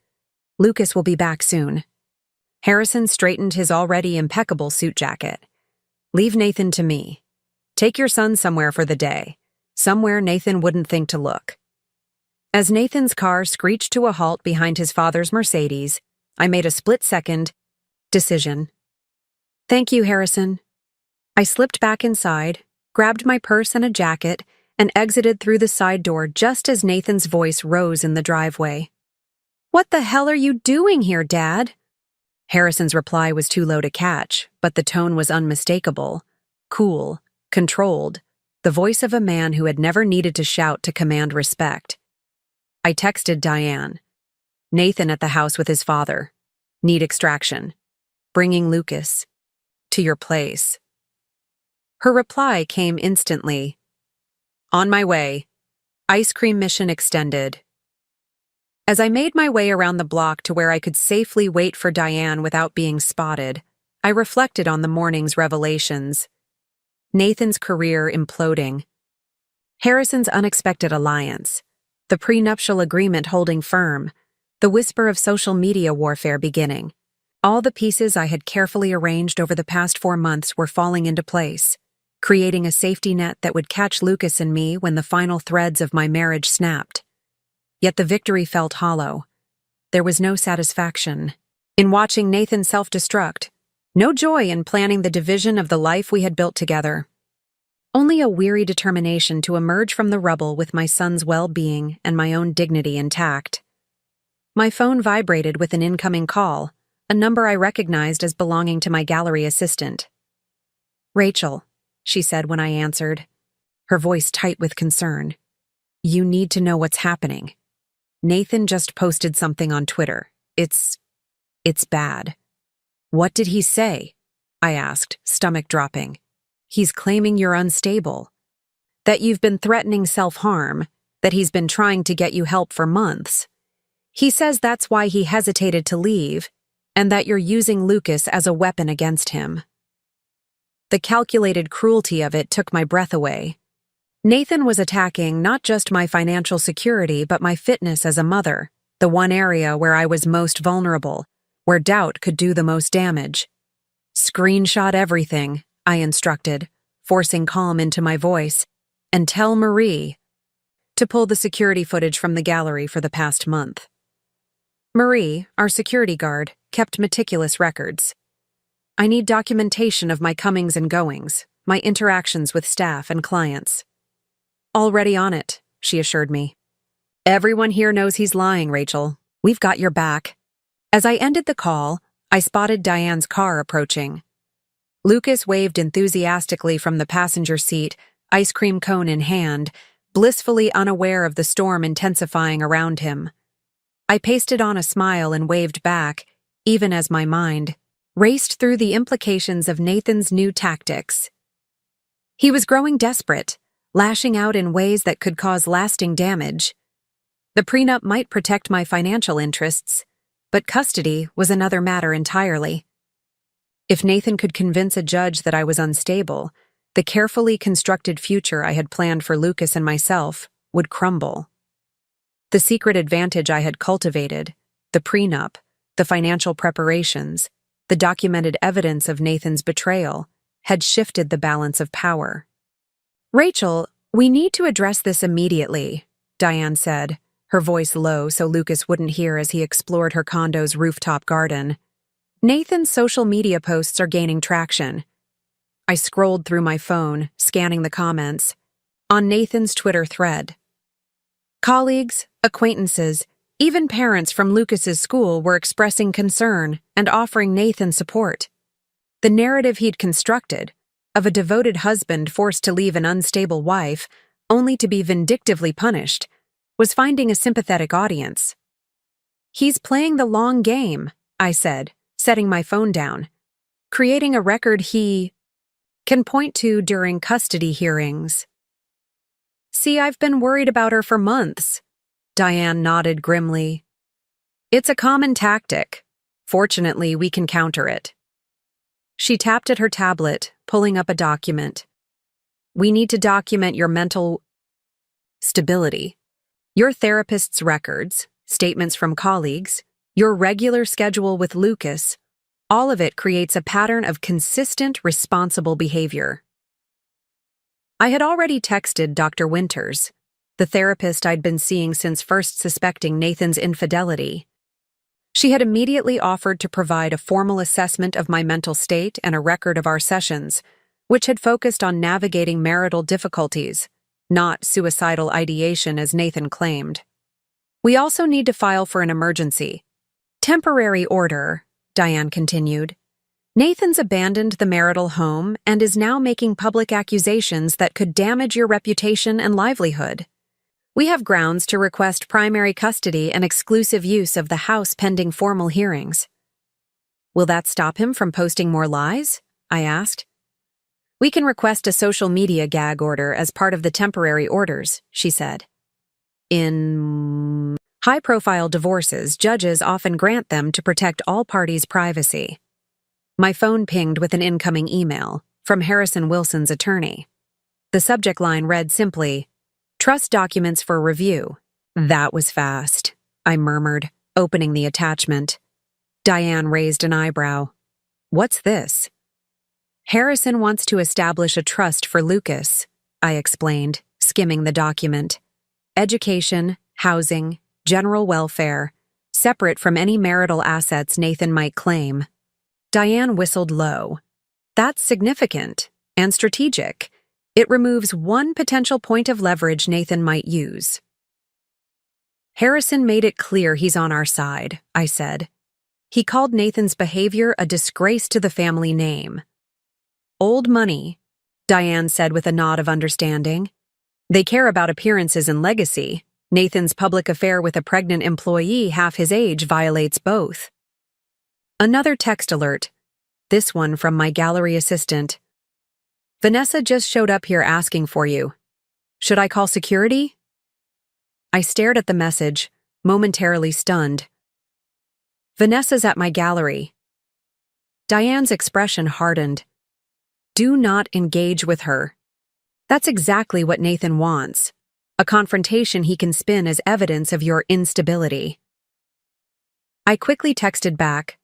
Lucas will be back soon. Harrison straightened his already impeccable suit jacket. "Leave Nathan to me. Take your son somewhere for the day. Somewhere Nathan wouldn't think to look." As Nathan's car screeched to a halt behind his father's Mercedes, I made a split-second decision. "Thank you, Harrison." I slipped back inside, grabbed my purse and a jacket, and exited through the side door just as Nathan's voice rose in the driveway. "What the hell are you doing here, Dad?" Harrison's reply was too low to catch, but the tone was unmistakable. Cool, controlled, the voice of a man who had never needed to shout to command respect. I texted Diane. "Nathan at the house with his father. Need extraction. Bringing Lucas. To your place." Her reply came instantly. "On my way. Ice cream mission extended." As I made my way around the block to where I could safely wait for Diane without being spotted, I reflected on the morning's revelations. Nathan's career imploding. Harrison's unexpected alliance. The prenuptial agreement holding firm. The whisper of social media warfare beginning. All the pieces I had carefully arranged over the past 4 months were falling into place, creating a safety net that would catch Lucas and me when the final threads of my marriage snapped. Yet the victory felt hollow. There was no satisfaction in watching Nathan self-destruct, no joy in planning the division of the life we had built together. Only a weary determination to emerge from the rubble with my son's well-being and my own dignity intact. My phone vibrated with an incoming call, a number I recognized as belonging to my gallery assistant. "Rachel," she said when I answered, her voice tight with concern. "You need to know what's happening. Nathan just posted something on Twitter. It's bad." "What did he say?" I asked, stomach dropping. "He's claiming you're unstable. That you've been threatening self-harm, that he's been trying to get you help for months. He says that's why he hesitated to leave, and that you're using Lucas as a weapon against him." The calculated cruelty of it took my breath away. Nathan was attacking not just my financial security but my fitness as a mother, the one area where I was most vulnerable, where doubt could do the most damage. "Screenshot everything," I instructed, forcing calm into my voice, "and tell Marie to pull the security footage from the gallery for the past month." Marie, our security guard, kept meticulous records. "I need documentation of my comings and goings, my interactions with staff and clients." "Already on it," she assured me. "Everyone here knows he's lying, Rachel. We've got your back." As I ended the call, I spotted Diane's car approaching. Lucas waved enthusiastically from the passenger seat, ice cream cone in hand, blissfully unaware of the storm intensifying around him. I pasted on a smile and waved back, even as my mind raced through the implications of Nathan's new tactics. He was growing desperate, lashing out in ways that could cause lasting damage. The prenup might protect my financial interests, but custody was another matter entirely. If Nathan could convince a judge that I was unstable, the carefully constructed future I had planned for Lucas and myself would crumble. The secret advantage I had cultivated, the prenup, the financial preparations, the documented evidence of Nathan's betrayal, had shifted the balance of power. "Rachel, we need to address this immediately," Diane said, her voice low so Lucas wouldn't hear as he explored her condo's rooftop garden. "Nathan's social media posts are gaining traction." I scrolled through my phone, scanning the comments. On Nathan's Twitter thread, colleagues, acquaintances, even parents from Lucas's school were expressing concern and offering Nathan support. The narrative he'd constructed, of a devoted husband forced to leave an unstable wife, only to be vindictively punished, was finding a sympathetic audience. "He's playing the long game," I said, setting my phone down, "creating a record he can point to during custody hearings." "See, I've been worried about her for months," Diane nodded grimly. "It's a common tactic. Fortunately, we can counter it." She tapped at her tablet, pulling up a document. "We need to document your mental stability, your therapist's records, statements from colleagues, your regular schedule with Lucas, All of it creates a pattern of consistent, responsible behavior. I had already texted Dr. Winters, the therapist I'd been seeing since first suspecting Nathan's infidelity. She had immediately offered to provide a formal assessment of my mental state and a record of our sessions, which had focused on navigating marital difficulties, not suicidal ideation as Nathan claimed. We also need to file for an emergency. Temporary order, Diane continued. Nathan's abandoned the marital home and is now making public accusations that could damage your reputation and livelihood. We have grounds to request primary custody and exclusive use of the house pending formal hearings. Will that stop him from posting more lies? I asked. We can request a social media gag order as part of the temporary orders, she said. In high-profile divorces, judges often grant them to protect all parties' privacy. My phone pinged with an incoming email from Harrison Wilson's attorney. The subject line read simply, "Trust documents for review." That was fast, I murmured, opening the attachment. Diane raised an eyebrow. What's this? Harrison wants to establish a trust for Lucas, I explained, skimming the document. Education, housing, general welfare, separate from any marital assets Nathan might claim. Diane whistled low. That's significant and strategic. It removes one potential point of leverage Nathan might use. Harrison made it clear he's on our side, I said. He called Nathan's behavior a disgrace to the family name. Old money, Diane said with a nod of understanding. They care about appearances and legacy. Nathan's public affair with a pregnant employee half his age violates both. Another text alert, this one from my gallery assistant. Vanessa just showed up here asking for you. Should I call security? I stared at the message, momentarily stunned. Vanessa's at my gallery. Diane's expression hardened. Do not engage with her. That's exactly what Nathan wants. A confrontation he can spin as evidence of your instability. I quickly texted back.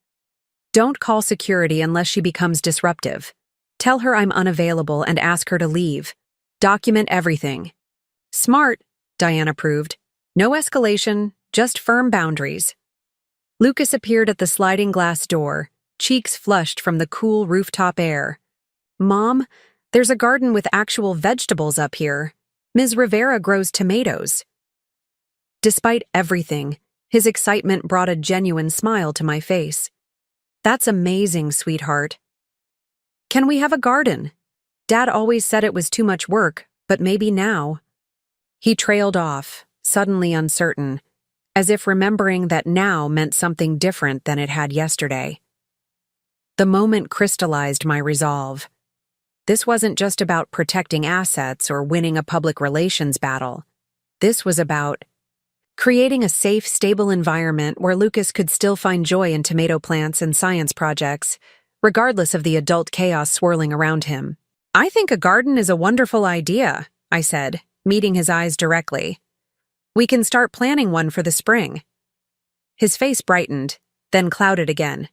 Don't call security unless she becomes disruptive. Tell her I'm unavailable and ask her to leave. Document everything. Smart, Diane approved. No escalation, just firm boundaries. Lucas appeared at the sliding glass door, cheeks flushed from the cool rooftop air. Mom, there's a garden with actual vegetables up here. Ms. Rivera grows tomatoes. Despite everything, his excitement brought a genuine smile to my face. That's amazing, sweetheart. Can we have a garden? Dad always said it was too much work, but maybe now. He trailed off, suddenly uncertain, as if remembering that now meant something different than it had yesterday. The moment crystallized my resolve. This wasn't just about protecting assets or winning a public relations battle. This was about creating a safe, stable environment where Lucas could still find joy in tomato plants and science projects, regardless of the adult chaos swirling around him. I think a garden is a wonderful idea, I said, meeting his eyes directly. We can start planning one for the spring. His face brightened, then clouded again.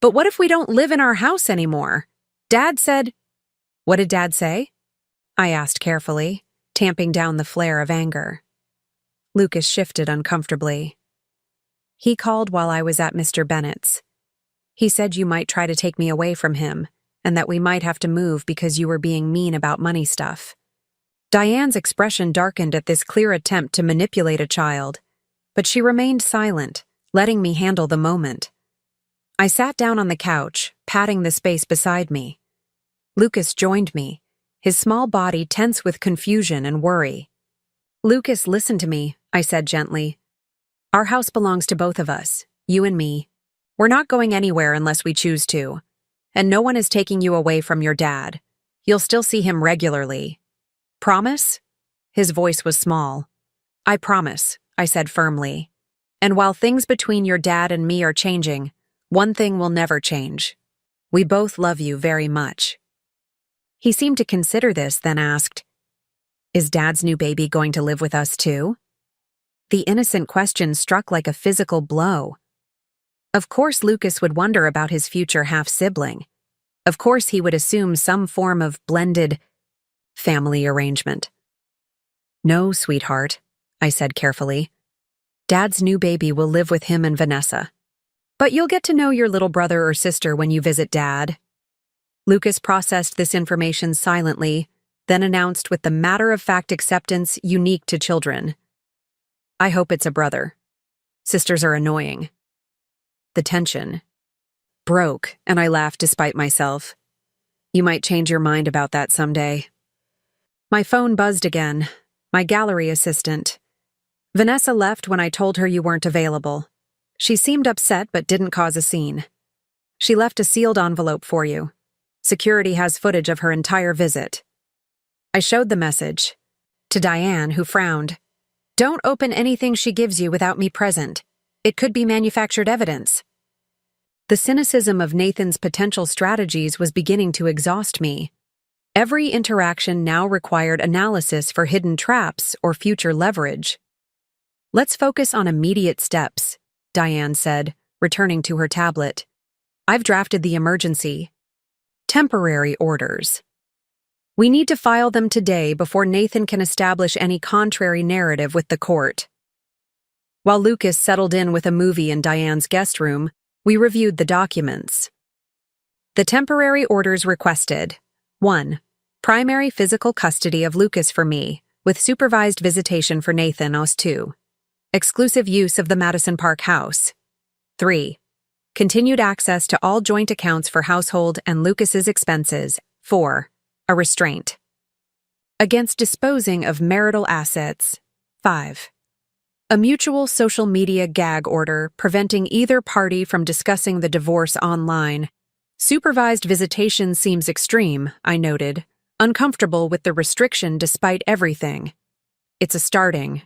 But what if we don't live in our house anymore? Dad said... What did Dad say? I asked carefully, tamping down the flare of anger. Lucas shifted uncomfortably. He called while I was at Mr. Bennett's. He said you might try to take me away from him, and that we might have to move because you were being mean about money stuff. Diane's expression darkened at this clear attempt to manipulate a child, but she remained silent, letting me handle the moment. I sat down on the couch, patting the space beside me. Lucas joined me, his small body tense with confusion and worry. Lucas, listen to me, I said gently. Our house belongs to both of us, you and me. We're not going anywhere unless we choose to. And no one is taking you away from your dad. You'll still see him regularly. Promise? His voice was small. I promise, I said firmly. And while things between your dad and me are changing, one thing will never change. We both love you very much. He seemed to consider this, then asked, Is Dad's new baby going to live with us too? The innocent question struck like a physical blow. Of course Lucas would wonder about his future half-sibling. Of course he would assume some form of blended family arrangement. "No, sweetheart," I said carefully. "Dad's new baby will live with him and Vanessa. But you'll get to know your little brother or sister when you visit Dad." Lucas processed this information silently, then announced with the matter-of-fact acceptance unique to children. "I hope it's a brother. Sisters are annoying." The tension broke, and I laughed despite myself. "You might change your mind about that someday." My phone buzzed again. My gallery assistant. "Vanessa left when I told her you weren't available. She seemed upset but didn't cause a scene. She left a sealed envelope for you. Security has footage of her entire visit." I showed the message to Diane, who frowned. "Don't open anything she gives you without me present. It could be manufactured evidence." The cynicism of Nathan's potential strategies was beginning to exhaust me. Every interaction now required analysis for hidden traps or future leverage. "Let's focus on immediate steps," Diane said, returning to her tablet. "I've drafted the emergency temporary orders. We need to file them today before Nathan can establish any contrary narrative with the court." While Lucas settled in with a movie in Diane's guest room, we reviewed the documents. The temporary orders requested: 1. Primary physical custody of Lucas for me, with supervised visitation for Nathan os 2. Exclusive use of the Madison Park house. 3. Continued access to all joint accounts for household and Lucas's expenses. 4. A restraint against disposing of marital assets. 5. A mutual social media gag order preventing either party from discussing the divorce online. Supervised visitation seems extreme, I noted, uncomfortable with the restriction despite everything. "It's a starting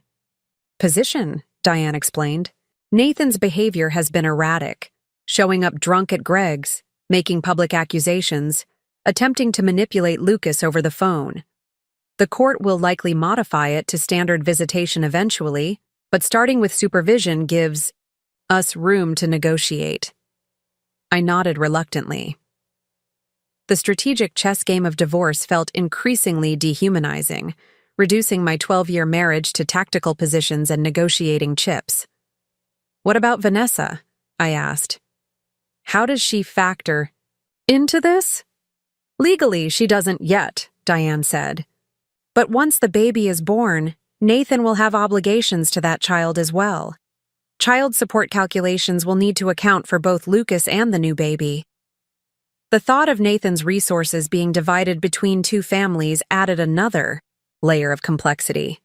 position," Diane explained. "Nathan's behavior has been erratic, showing up drunk at Greg's, making public accusations, attempting to manipulate Lucas over the phone. The court will likely modify it to standard visitation eventually, but starting with supervision gives us room to negotiate." I nodded reluctantly. The strategic chess game of divorce felt increasingly dehumanizing, reducing my 12-year marriage to tactical positions and negotiating chips. "What about Vanessa?" I asked. "How does she factor into this?" "Legally, she doesn't yet," Diane said. "But once the baby is born, Nathan will have obligations to that child as well. Child support calculations will need to account for both Lucas and the new baby." The thought of Nathan's resources being divided between two families added another layer of complexity.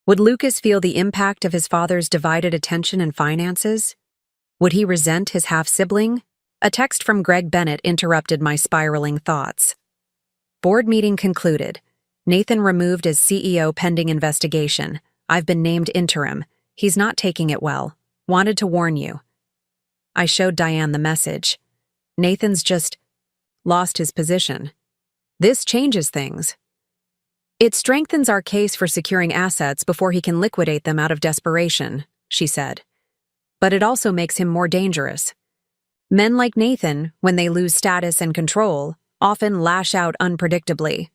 Would Lucas feel the impact of his father's divided attention and finances? Would he resent his half-sibling? A text from Greg Bennett interrupted my spiraling thoughts. Board meeting concluded. Nathan removed as CEO pending investigation. I've been named interim. He's not taking it well. Wanted to warn you. I showed Diane the message. Nathan's just lost his position. This changes things. It strengthens our case for securing assets before he can liquidate them out of desperation, she said. But it also makes him more dangerous. Men like Nathan, when they lose status and control, often lash out unpredictably.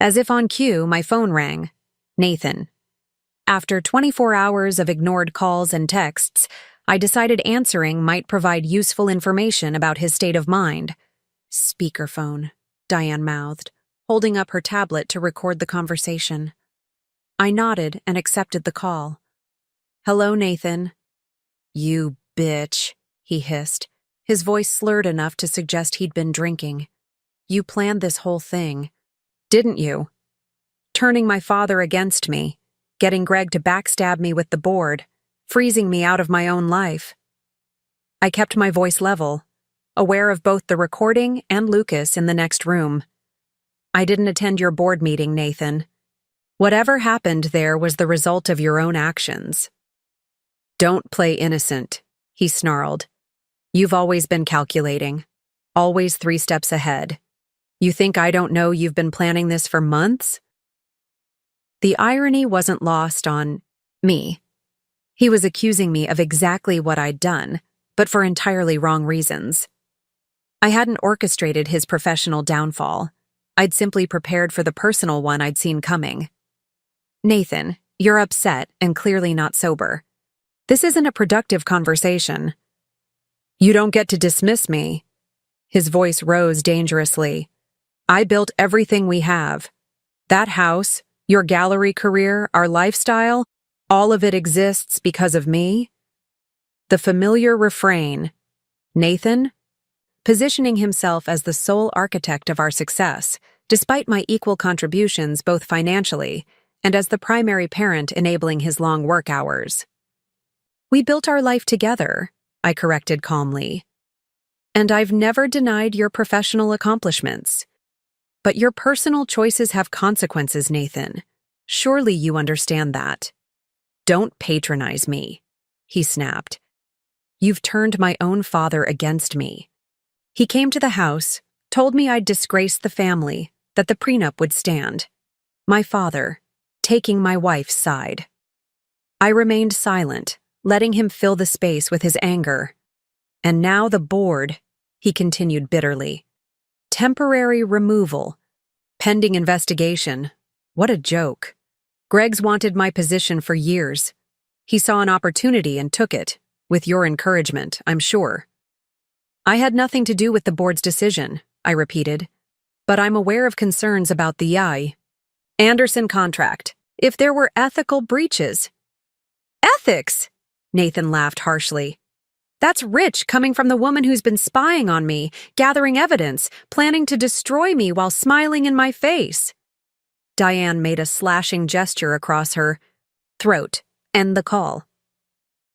As if on cue, my phone rang. Nathan. After 24 hours of ignored calls and texts, I decided answering might provide useful information about his state of mind. "Speakerphone," Diane mouthed, holding up her tablet to record the conversation. I nodded and accepted the call. "Hello, Nathan." "You bitch," he hissed, his voice slurred enough to suggest he'd been drinking. "You planned this whole thing, didn't you? Turning my father against me, getting Greg to backstab me with the board, freezing me out of my own life." I kept my voice level, aware of both the recording and Lucas in the next room. "I didn't attend your board meeting, Nathan. Whatever happened there was the result of your own actions." "Don't play innocent," he snarled. "You've always been calculating, always 3 steps ahead. You think I don't know you've been planning this for months?" The irony wasn't lost on me. He was accusing me of exactly what I'd done, but for entirely wrong reasons. I hadn't orchestrated his professional downfall. I'd simply prepared for the personal one I'd seen coming. Nathan, you're upset and clearly not sober. This isn't a productive conversation. You don't get to dismiss me. His voice rose dangerously. I built everything we have. That house, your gallery career, our lifestyle, all of it exists because of me. The familiar refrain, Nathan, positioning himself as the sole architect of our success, despite my equal contributions both financially and as the primary parent enabling his long work hours. We built our life together, I corrected calmly. And I've never denied your professional accomplishments. But your personal choices have consequences, Nathan. Surely you understand that. Don't patronize me, he snapped. You've turned my own father against me. He came to the house, told me I'd disgraced the family, that the prenup would stand. My father, taking my wife's side. I remained silent, letting him fill the space with his anger. And now the board, he continued bitterly. Temporary removal. Pending investigation. What a joke. Greg's wanted my position for years. He saw an opportunity and took it, with your encouragement, I'm sure. I had nothing to do with the board's decision, I repeated, but I'm aware of concerns about the Anderson contract. If there were ethical breaches. Ethics? Nathan laughed harshly. That's rich coming from the woman who's been spying on me, gathering evidence, planning to destroy me while smiling in my face. Diane made a slashing gesture across her throat. End the call.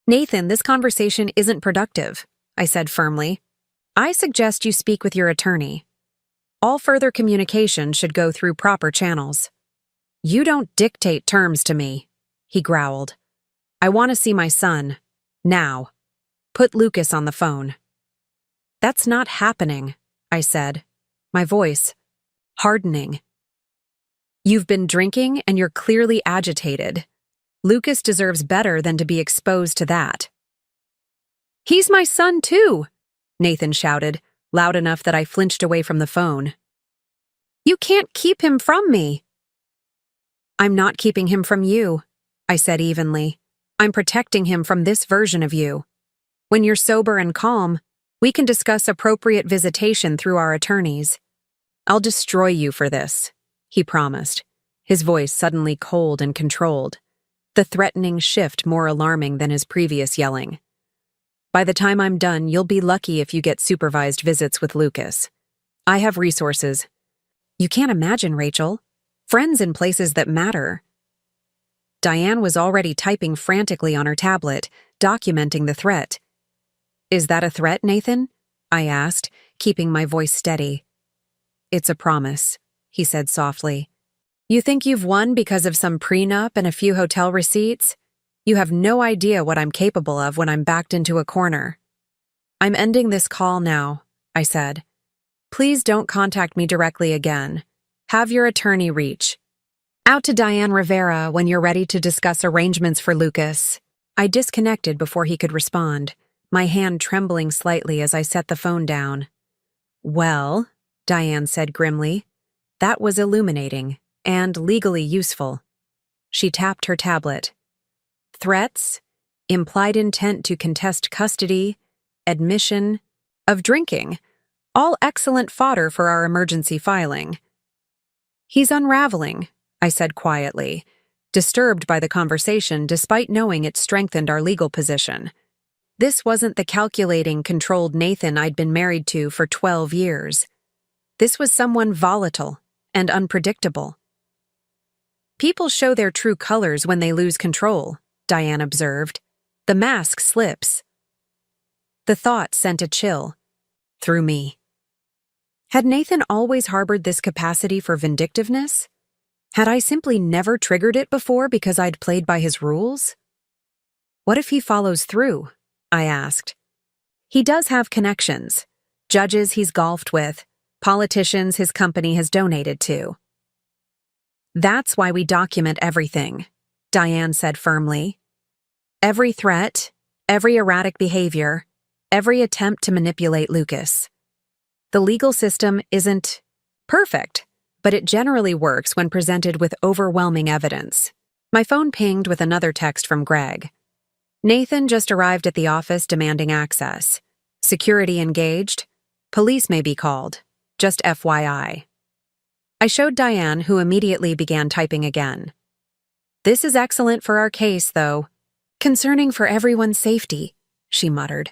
Nathan, this conversation isn't productive, I said firmly. I suggest you speak with your attorney. All further communication should go through proper channels. You don't dictate terms to me, he growled. I want to see my son. Now. Put Lucas on the phone. That's not happening, I said, my voice hardening. You've been drinking and you're clearly agitated. Lucas deserves better than to be exposed to that. He's my son too, Nathan shouted, loud enough that I flinched away from the phone. You can't keep him from me. I'm not keeping him from you, I said evenly. I'm protecting him from this version of you. When you're sober and calm, we can discuss appropriate visitation through our attorneys. I'll destroy you for this, he promised, his voice suddenly cold and controlled, the threatening shift more alarming than his previous yelling. By the time I'm done, you'll be lucky if you get supervised visits with Lucas. I have resources. You can't imagine, Rachel. Friends in places that matter. Diane was already typing frantically on her tablet, documenting the threat. Is that a threat, Nathan? I asked, keeping my voice steady. It's a promise, he said softly. You think you've won because of some prenup and a few hotel receipts? You have no idea what I'm capable of when I'm backed into a corner. I'm ending this call now, I said. Please don't contact me directly again. Have your attorney reach out to Diane Rivera when you're ready to discuss arrangements for Lucas. I disconnected before he could respond, my hand trembling slightly as I set the phone down. Well, Diane said grimly, that was illuminating and legally useful. She tapped her tablet. Threats, implied intent to contest custody, admission, of drinking, all excellent fodder for our emergency filing. He's unraveling, I said quietly, disturbed by the conversation despite knowing it strengthened our legal position. This wasn't the calculating, controlled Nathan I'd been married to for 12 years. This was someone volatile and unpredictable. People show their true colors when they lose control, Diane observed. The mask slips. The thought sent a chill through me. Had Nathan always harbored this capacity for vindictiveness? Had I simply never triggered it before because I'd played by his rules? What if he follows through? I asked. He does have connections. Judges he's golfed with, politicians his company has donated to. That's why we document everything, Diane said firmly. Every threat, every erratic behavior, every attempt to manipulate Lucas. The legal system isn't perfect, but it generally works when presented with overwhelming evidence. My phone pinged with another text from Greg. Nathan just arrived at the office demanding access. Security engaged. Police may be called. Just FYI. I showed Diane, who immediately began typing again. This is excellent for our case, though. Concerning for everyone's safety, she muttered.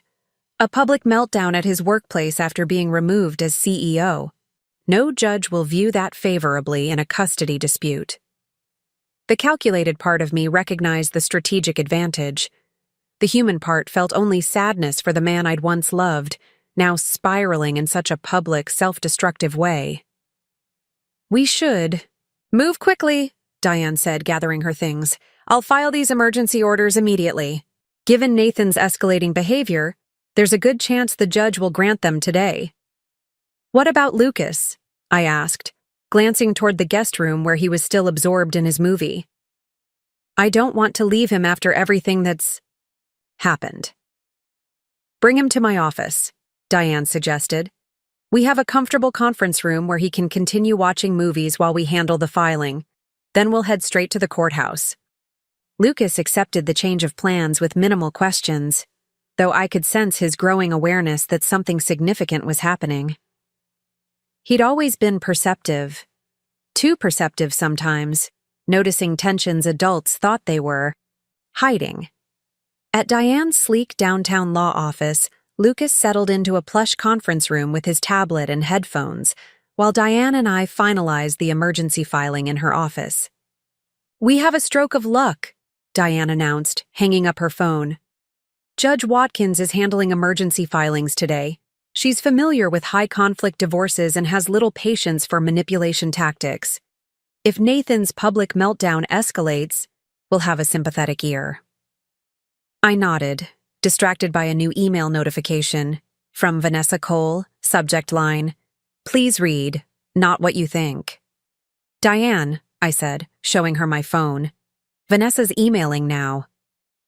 A public meltdown at his workplace after being removed as CEO. No judge will view that favorably in a custody dispute. The calculated part of me recognized the strategic advantage. The human part felt only sadness for the man I'd once loved, now spiraling in such a public, self-destructive way. We should. Move quickly, Diane said, gathering her things. I'll file these emergency orders immediately. Given Nathan's escalating behavior, there's a good chance the judge will grant them today. What about Lucas? I asked, glancing toward the guest room where he was still absorbed in his movie. I don't want to leave him after everything that's happened. Bring him to my office, Diane suggested. We have a comfortable conference room where he can continue watching movies while we handle the filing. Then we'll head straight to the courthouse. Lucas accepted the change of plans with minimal questions, though I could sense his growing awareness that something significant was happening. He'd always been perceptive. Too perceptive sometimes, noticing tensions adults thought they were hiding. At Diane's sleek downtown law office, Lucas settled into a plush conference room with his tablet and headphones, while Diane and I finalized the emergency filing in her office. We have a stroke of luck, Diane announced, hanging up her phone. Judge Watkins is handling emergency filings today. She's familiar with high-conflict divorces and has little patience for manipulation tactics. If Nathan's public meltdown escalates, we'll have a sympathetic ear. I nodded, distracted by a new email notification from Vanessa Cole, subject line, "Please read, not what you think." Diane, I said, showing her my phone. Vanessa's emailing now.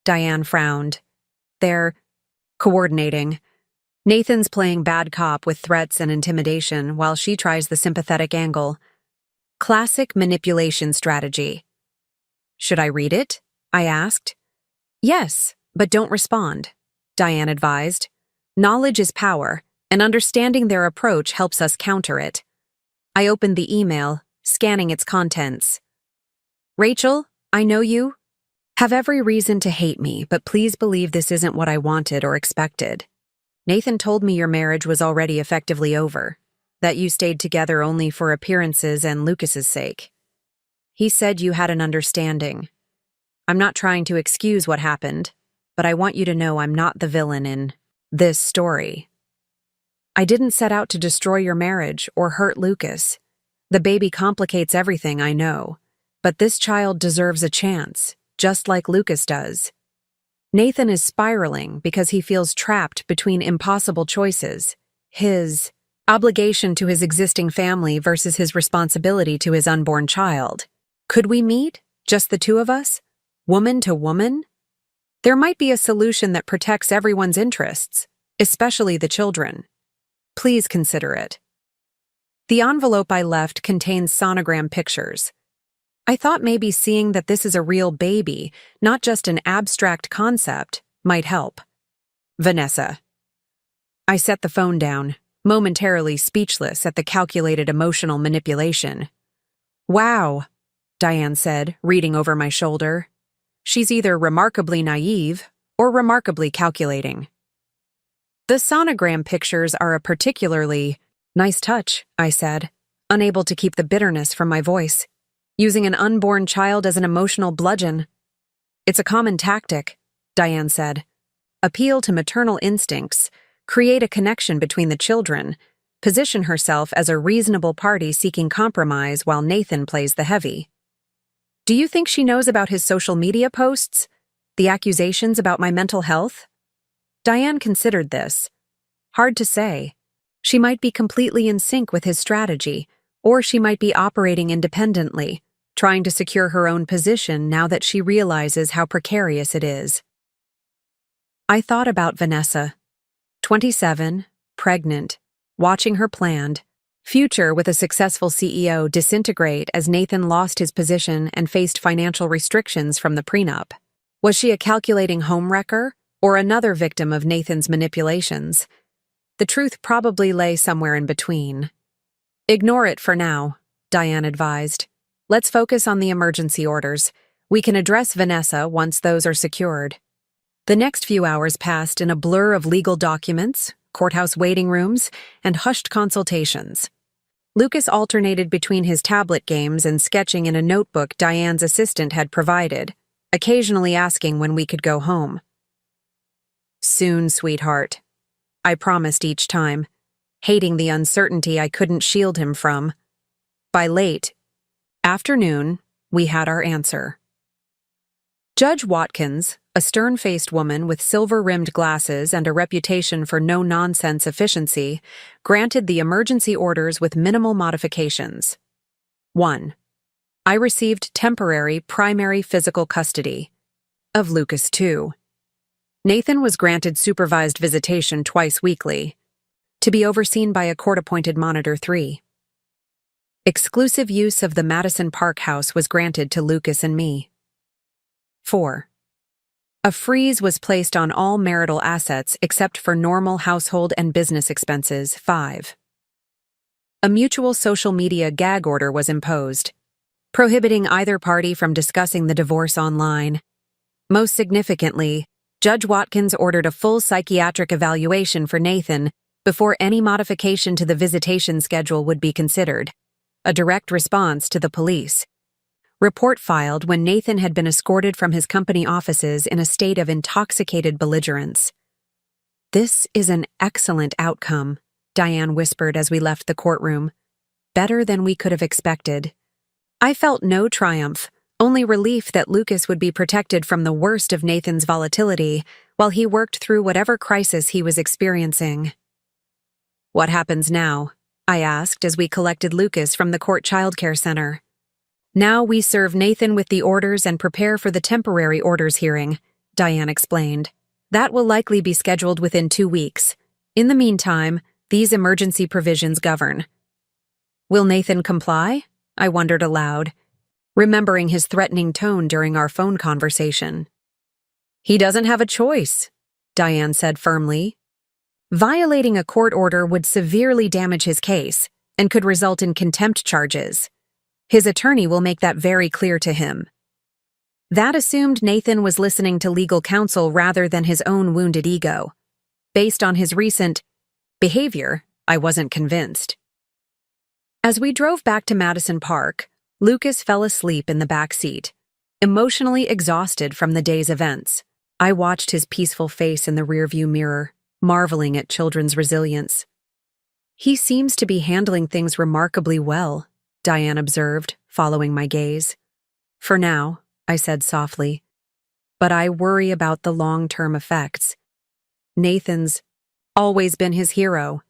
Diane frowned. They're coordinating. Nathan's playing bad cop with threats and intimidation while she tries the sympathetic angle. Classic manipulation strategy. Should I read it? I asked. Yes, but don't respond, Diane advised. Knowledge is power, and understanding their approach helps us counter it. I opened the email, scanning its contents. Rachel, I know you have every reason to hate me, but please believe this isn't what I wanted or expected. Nathan told me your marriage was already effectively over, that you stayed together only for appearances and Lucas's sake. He said you had an understanding. I'm not trying to excuse what happened, but I want you to know I'm not the villain in this story. I didn't set out to destroy your marriage or hurt Lucas. The baby complicates everything, I know, but this child deserves a chance, just like Lucas does. Nathan is spiraling because he feels trapped between impossible choices. His obligation to his existing family versus his responsibility to his unborn child. Could we meet? Just the two of us? Woman to woman? There might be a solution that protects everyone's interests, especially the children. Please consider it. The envelope I left contains sonogram pictures. I thought maybe seeing that this is a real baby, not just an abstract concept, might help. Vanessa. I set the phone down, momentarily speechless at the calculated emotional manipulation. Wow, Diane said, reading over my shoulder. She's either remarkably naive or remarkably calculating. The sonogram pictures are a particularly nice touch, I said, unable to keep the bitterness from my voice. Using an unborn child as an emotional bludgeon. It's a common tactic, Diane said. Appeal to maternal instincts, create a connection between the children, position herself as a reasonable party seeking compromise while Nathan plays the heavy. Do you think she knows about his social media posts? The accusations about my mental health? Diane considered this. Hard to say. She might be completely in sync with his strategy, or she might be operating independently, trying to secure her own position now that she realizes how precarious it is. I thought about Vanessa. 27, pregnant, watching her planned future with a successful CEO disintegrate as Nathan lost his position and faced financial restrictions from the prenup. Was she a calculating homewrecker or another victim of Nathan's manipulations? The truth probably lay somewhere in between. Ignore it for now, Diane advised. Let's focus on the emergency orders. We can address Vanessa once those are secured. The next few hours passed in a blur of legal documents, courthouse waiting rooms, and hushed consultations. Lucas alternated between his tablet games and sketching in a notebook Diane's assistant had provided, occasionally asking when we could go home. Soon, sweetheart, I promised each time, hating the uncertainty I couldn't shield him from. By late afternoon, we had our answer. Judge Watkins, a stern-faced woman with silver-rimmed glasses and a reputation for no-nonsense efficiency, granted the emergency orders with minimal modifications. 1. I received temporary primary physical custody of Lucas 2. Nathan was granted supervised visitation twice weekly, to be overseen by a court-appointed monitor 3. Exclusive use of the Madison Park house was granted to Lucas and me. 4. A freeze was placed on all marital assets except for normal household and business expenses. 5. A mutual social media gag order was imposed, prohibiting either party from discussing the divorce online. Most significantly, Judge Watkins ordered a full psychiatric evaluation for Nathan before any modification to the visitation schedule would be considered, a direct response to the police. Report filed when Nathan had been escorted from his company offices in a state of intoxicated belligerence. This is an excellent outcome, Diane whispered as we left the courtroom. Better than we could have expected. I felt no triumph, only relief that Lucas would be protected from the worst of Nathan's volatility while he worked through whatever crisis he was experiencing. What happens now? I asked as we collected Lucas from the court childcare center. Now we serve Nathan with the orders and prepare for the temporary orders hearing, Diane explained. That will likely be scheduled within 2 weeks. In the meantime, these emergency provisions govern. Will Nathan comply? I wondered aloud, remembering his threatening tone during our phone conversation. He doesn't have a choice, Diane said firmly. Violating a court order would severely damage his case and could result in contempt charges. His attorney will make that very clear to him. That assumed Nathan was listening to legal counsel rather than his own wounded ego. Based on his recent behavior, I wasn't convinced. As we drove back to Madison Park, Lucas fell asleep in the back seat, emotionally exhausted from the day's events. I watched his peaceful face in the rearview mirror, marveling at children's resilience. He seems to be handling things remarkably well, Diane observed, following my gaze. For now, I said softly, but I worry about the long-term effects. Nathan's always been his hero.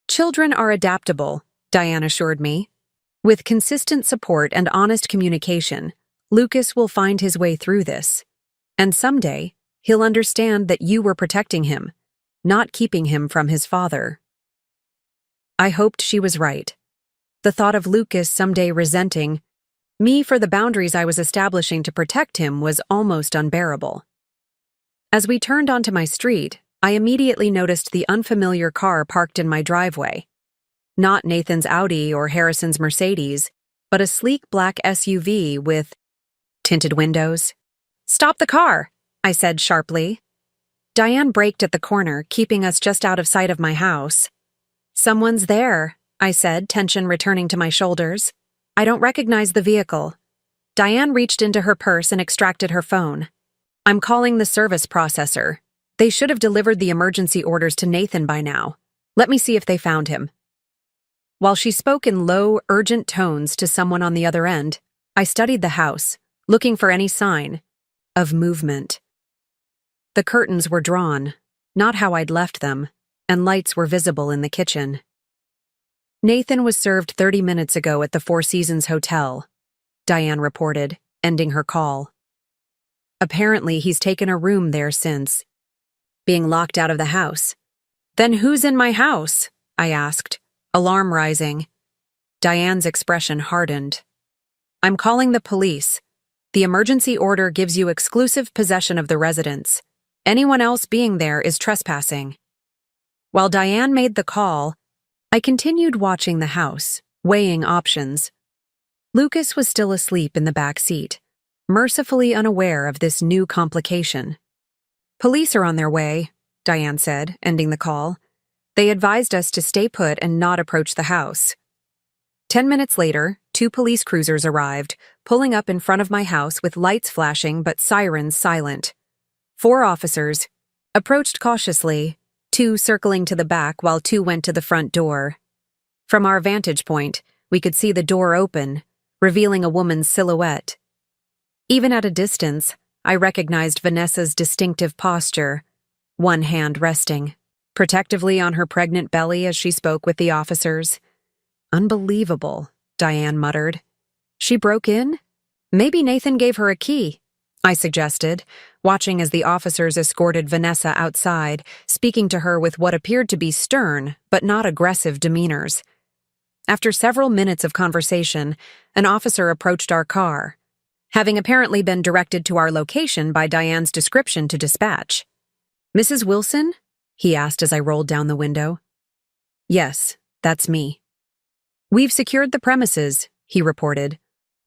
Children are adaptable, Diane assured me. With consistent support and honest communication, Lucas will find his way through this. And someday, he'll understand that you were protecting him, not keeping him from his father. I hoped she was right. The thought of Lucas someday resenting me for the boundaries I was establishing to protect him was almost unbearable. As we turned onto my street, I immediately noticed the unfamiliar car parked in my driveway. Not Nathan's Audi or Harrison's Mercedes, but a sleek black SUV with tinted windows. "Stop the car," I said sharply. Diane braked at the corner, keeping us just out of sight of my house. "Someone's there," I said, tension returning to my shoulders. "I don't recognize the vehicle." Diane reached into her purse and extracted her phone. "I'm calling the service processor. They should have delivered the emergency orders to Nathan by now. Let me see if they found him." While she spoke in low, urgent tones to someone on the other end, I studied the house, looking for any sign of movement. The curtains were drawn, not how I'd left them, and lights were visible in the kitchen. "Nathan was served 30 minutes ago at the Four Seasons Hotel," Diane reported, ending her call. "Apparently he's taken a room there since, being locked out of the house. "Then who's in my house?" I asked, alarm rising. Diane's expression hardened. "I'm calling the police. The emergency order gives you exclusive possession of the residence. Anyone else being there is trespassing." While Diane made the call, I continued watching the house, weighing options. Lucas was still asleep in the back seat, mercifully unaware of this new complication. "Police are on their way," Diane said, ending the call. "They advised us to stay put and not approach the house." 10 minutes later, 2 police cruisers arrived, pulling up in front of my house with lights flashing but sirens silent. 4 officers approached cautiously, 2 circling to the back while 2 went to the front door. From our vantage point, we could see the door open, revealing a woman's silhouette. Even at a distance, I recognized Vanessa's distinctive posture, one hand resting protectively on her pregnant belly as she spoke with the officers. "Unbelievable," Diane muttered. "She broke in? Maybe Nathan gave her a key," I suggested, watching as the officers escorted Vanessa outside, speaking to her with what appeared to be stern but not aggressive demeanors. After several minutes of conversation, an officer approached our car, having apparently been directed to our location by Diane's description to dispatch. "Mrs. Wilson?" he asked as I rolled down the window. "Yes, that's me." "We've secured the premises," he reported.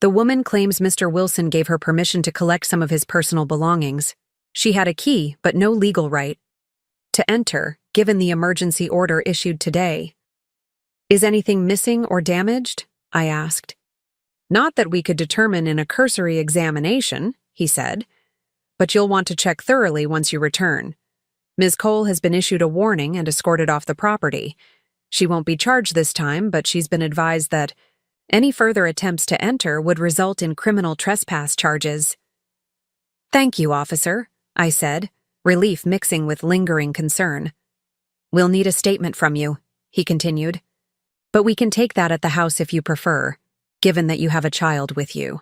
"The woman claims Mr. Wilson gave her permission to collect some of his personal belongings. She had a key, but no legal right to enter, given the emergency order issued today." "Is anything missing or damaged?" I asked. "Not that we could determine in a cursory examination," he said, "but you'll want to check thoroughly once you return. Ms. Cole has been issued a warning and escorted off the property. She won't be charged this time, but she's been advised that any further attempts to enter would result in criminal trespass charges." "Thank you, officer," I said, relief mixing with lingering concern. "We'll need a statement from you," he continued. "But we can take that at the house if you prefer, given that you have a child with you."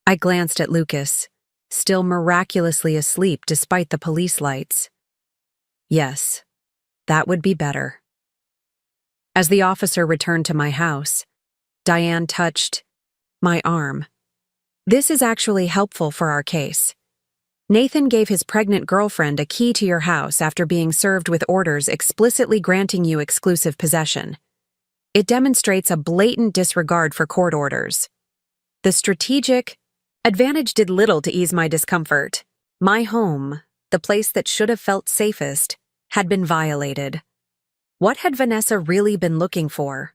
I glanced at Lucas, still miraculously asleep despite the police lights. Yes, that would be better. As the officer returned to my house, Diane touched my arm. "This is actually helpful for our case. Nathan gave his pregnant girlfriend a key to your house after being served with orders explicitly granting you exclusive possession. It demonstrates a blatant disregard for court orders. The strategic advantage did little to ease my discomfort. My home, the place that should have felt safest, had been violated. What had Vanessa really been looking for?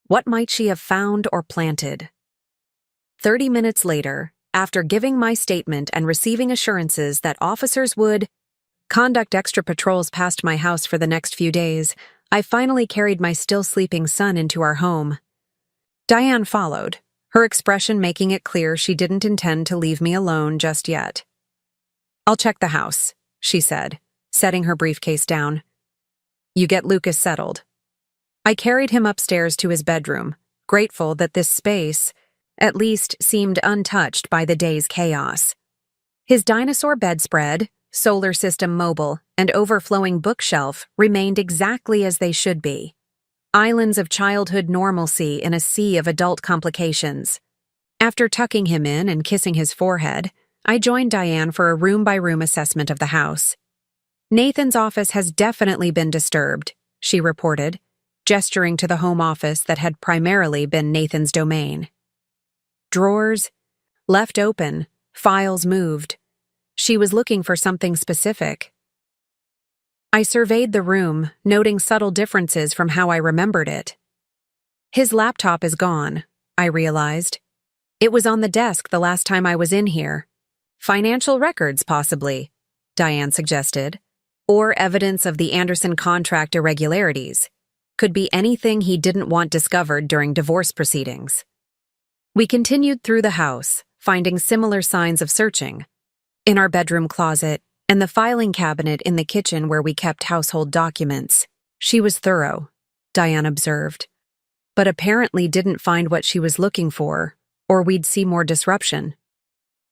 What might she have found or planted? 30 minutes later, after giving my statement and receiving assurances that officers would conduct extra patrols past my house for the next few days, I finally carried my still sleeping son into our home. Diane followed, her expression making it clear she didn't intend to leave me alone just yet. "I'll check the house," she said, setting her briefcase down. "You get Lucas settled." I carried him upstairs to his bedroom, grateful that this space, at least, seemed untouched by the day's chaos. His dinosaur bedspread, solar system mobile, and overflowing bookshelf remained exactly as they should be. Islands of childhood normalcy in a sea of adult complications. After tucking him in and kissing his forehead, I joined Diane for a room-by-room assessment of the house. "Nathan's office has definitely been disturbed," she reported, gesturing to the home office that had primarily been Nathan's domain. Drawers left open, files moved. She was looking for something specific. I surveyed the room, noting subtle differences from how I remembered it. "His laptop is gone," I realized. "It was on the desk the last time I was in here." "Financial records, possibly," Diane suggested. "Or evidence of the Anderson contract irregularities. Could be anything he didn't want discovered during divorce proceedings." We continued through the house, finding similar signs of searching. In our bedroom closet, and the filing cabinet in the kitchen where we kept household documents. She was thorough, Diane observed, but apparently didn't find what she was looking for, or we'd see more disruption.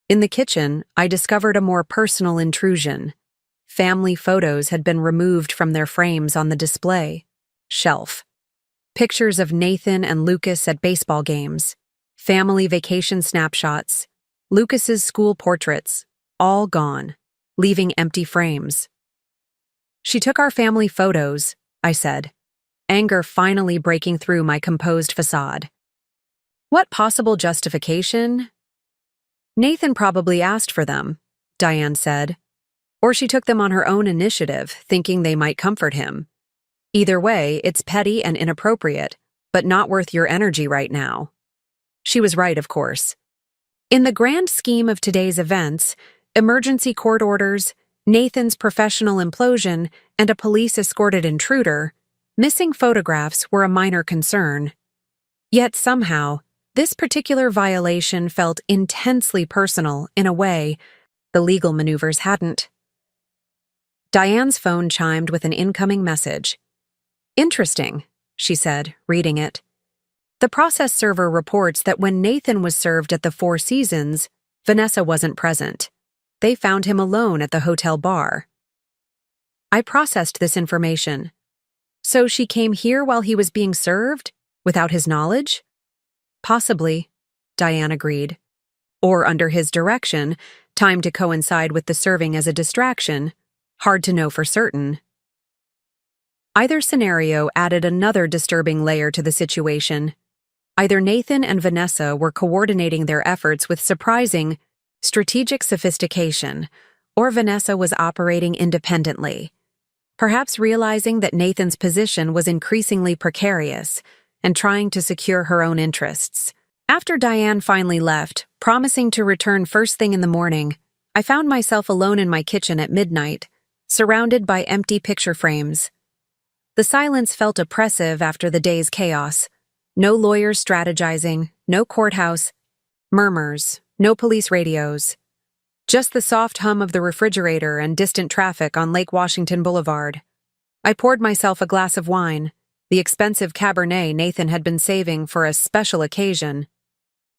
In the kitchen, I discovered a more personal intrusion. family photos had been removed from their frames on the display shelf. Pictures of Nathan and Lucas at baseball games, family vacation snapshots, Lucas's school portraits, all gone, leaving empty frames. "She took our family photos," I said, anger finally breaking through my composed facade. "What possible justification?" "Nathan probably asked for them," Diane said. "Or she took them on her own initiative, thinking they might comfort him. Either way, it's petty and inappropriate, but not worth your energy right now." She was right, of course. In the grand scheme of today's events, emergency court orders, Nathan's professional implosion, and a police-escorted intruder, missing photographs were a minor concern. Yet somehow, this particular violation felt intensely personal in a way the legal maneuvers hadn't. Diane's phone chimed with an incoming message. "Interesting," she said, reading it. "The process server reports that when Nathan was served at the Four Seasons, Vanessa wasn't present. They found him alone at the hotel bar." I processed this information. So she came here while he was being served, without his knowledge? Possibly, Diane agreed. Or under his direction, timed to coincide with the serving as a distraction. Hard to know for certain. Either scenario added another disturbing layer to the situation. Either Nathan and Vanessa were coordinating their efforts with surprising, strategic sophistication, or Vanessa was operating independently, perhaps realizing that Nathan's position was increasingly precarious and trying to secure her own interests. After Diane finally left, promising to return first thing in the morning, I found myself alone in my kitchen at midnight, surrounded by empty picture frames. The silence felt oppressive after the day's chaos. No lawyers strategizing, no courthouse, murmurs, no police radios. Just the soft hum of the refrigerator and distant traffic on Lake Washington Boulevard. I poured myself a glass of wine, the expensive Cabernet Nathan had been saving for a special occasion,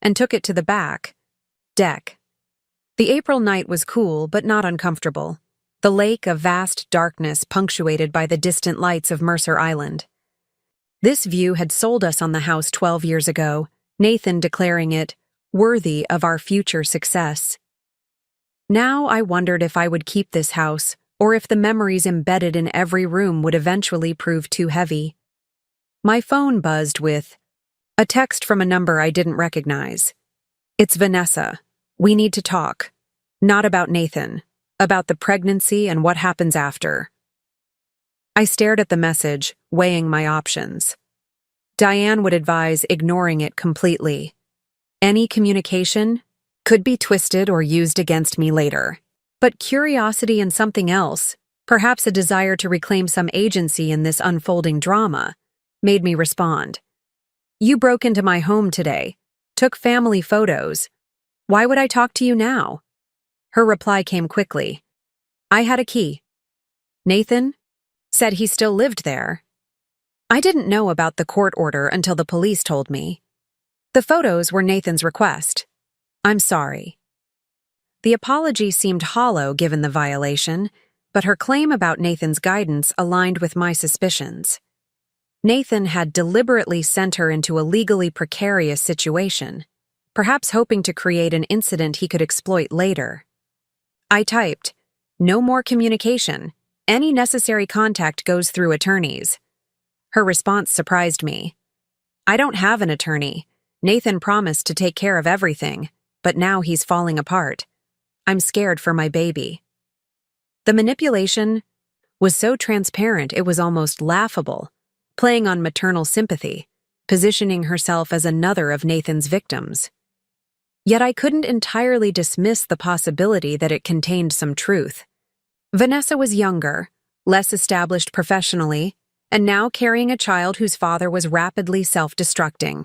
and took it to the back deck. The April night was cool but not uncomfortable. The lake a vast darkness punctuated by the distant lights of Mercer Island. This view had sold us on the house 12 years ago, Nathan declaring it worthy of our future success. Now I wondered if I would keep this house, or if the memories embedded in every room would eventually prove too heavy. My phone buzzed with a text from a number I didn't recognize. "It's Vanessa. We need to talk. Not about Nathan. About the pregnancy and what happens after." I stared at the message, weighing my options. Diane would advise ignoring it completely. Any communication could be twisted or used against me later. But curiosity and something else, perhaps a desire to reclaim some agency in this unfolding drama, made me respond. "You broke into my home today, took family photos. Why would I talk to you now?" Her reply came quickly. "I had a key. Nathan said he still lived there." I didn't know about the court order until the police told me. The photos were Nathan's request. "I'm sorry." The apology seemed hollow given the violation, but her claim about Nathan's guidance aligned with my suspicions. Nathan had deliberately sent her into a legally precarious situation, perhaps hoping to create an incident he could exploit later. I typed, "No more communication. Any necessary contact goes through attorneys." Her response surprised me. "I don't have an attorney. Nathan promised to take care of everything, but now he's falling apart. I'm scared for my baby." The manipulation was so transparent it was almost laughable, playing on maternal sympathy, positioning herself as another of Nathan's victims. Yet I couldn't entirely dismiss the possibility that it contained some truth. Vanessa was younger, less established professionally, and now carrying a child whose father was rapidly self-destructing.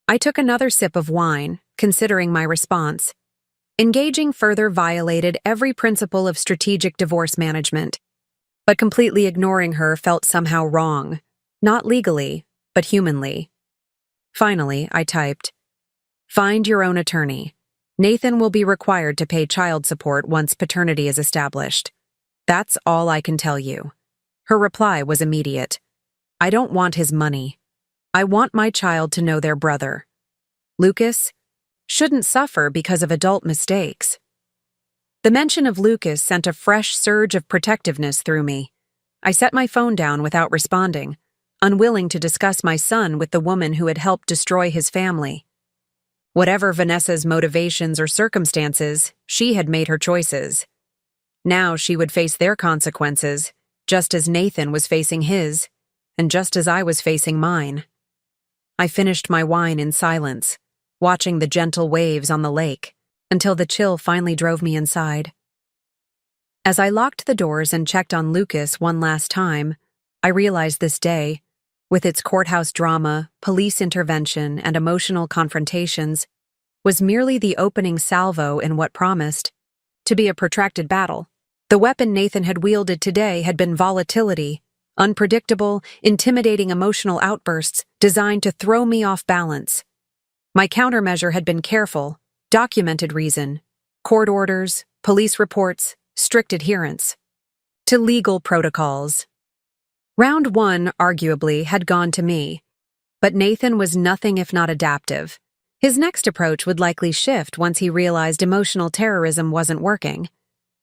I took another sip of wine, considering my response. Engaging further violated every principle of strategic divorce management, but completely ignoring her felt somehow wrong, not legally, but humanly. Finally, I typed, "Find your own attorney. Nathan will be required to pay child support once paternity is established. That's all I can tell you. Her reply was immediate. I don't want his money. I want my child to know their brother. Lucas shouldn't suffer because of adult mistakes. The mention of Lucas sent a fresh surge of protectiveness through me. I set my phone down without responding, unwilling to discuss my son with the woman who had helped destroy his family. Whatever Vanessa's motivations or circumstances, she had made her choices. Now she would face their consequences, just as Nathan was facing his, and just as I was facing mine. I finished my wine in silence, watching the gentle waves on the lake, until the chill finally drove me inside. As I locked the doors and checked on Lucas one last time, I realized this day, with its courthouse drama, police intervention, and emotional confrontations, was merely the opening salvo in what promised to be a protracted battle. The weapon Nathan had wielded today had been volatility, unpredictable, intimidating emotional outbursts designed to throw me off balance. My countermeasure had been careful, documented reason, court orders, police reports, strict adherence to legal protocols. Round 1, arguably, had gone to me, but Nathan was nothing if not adaptive. His next approach would likely shift once he realized emotional terrorism wasn't working.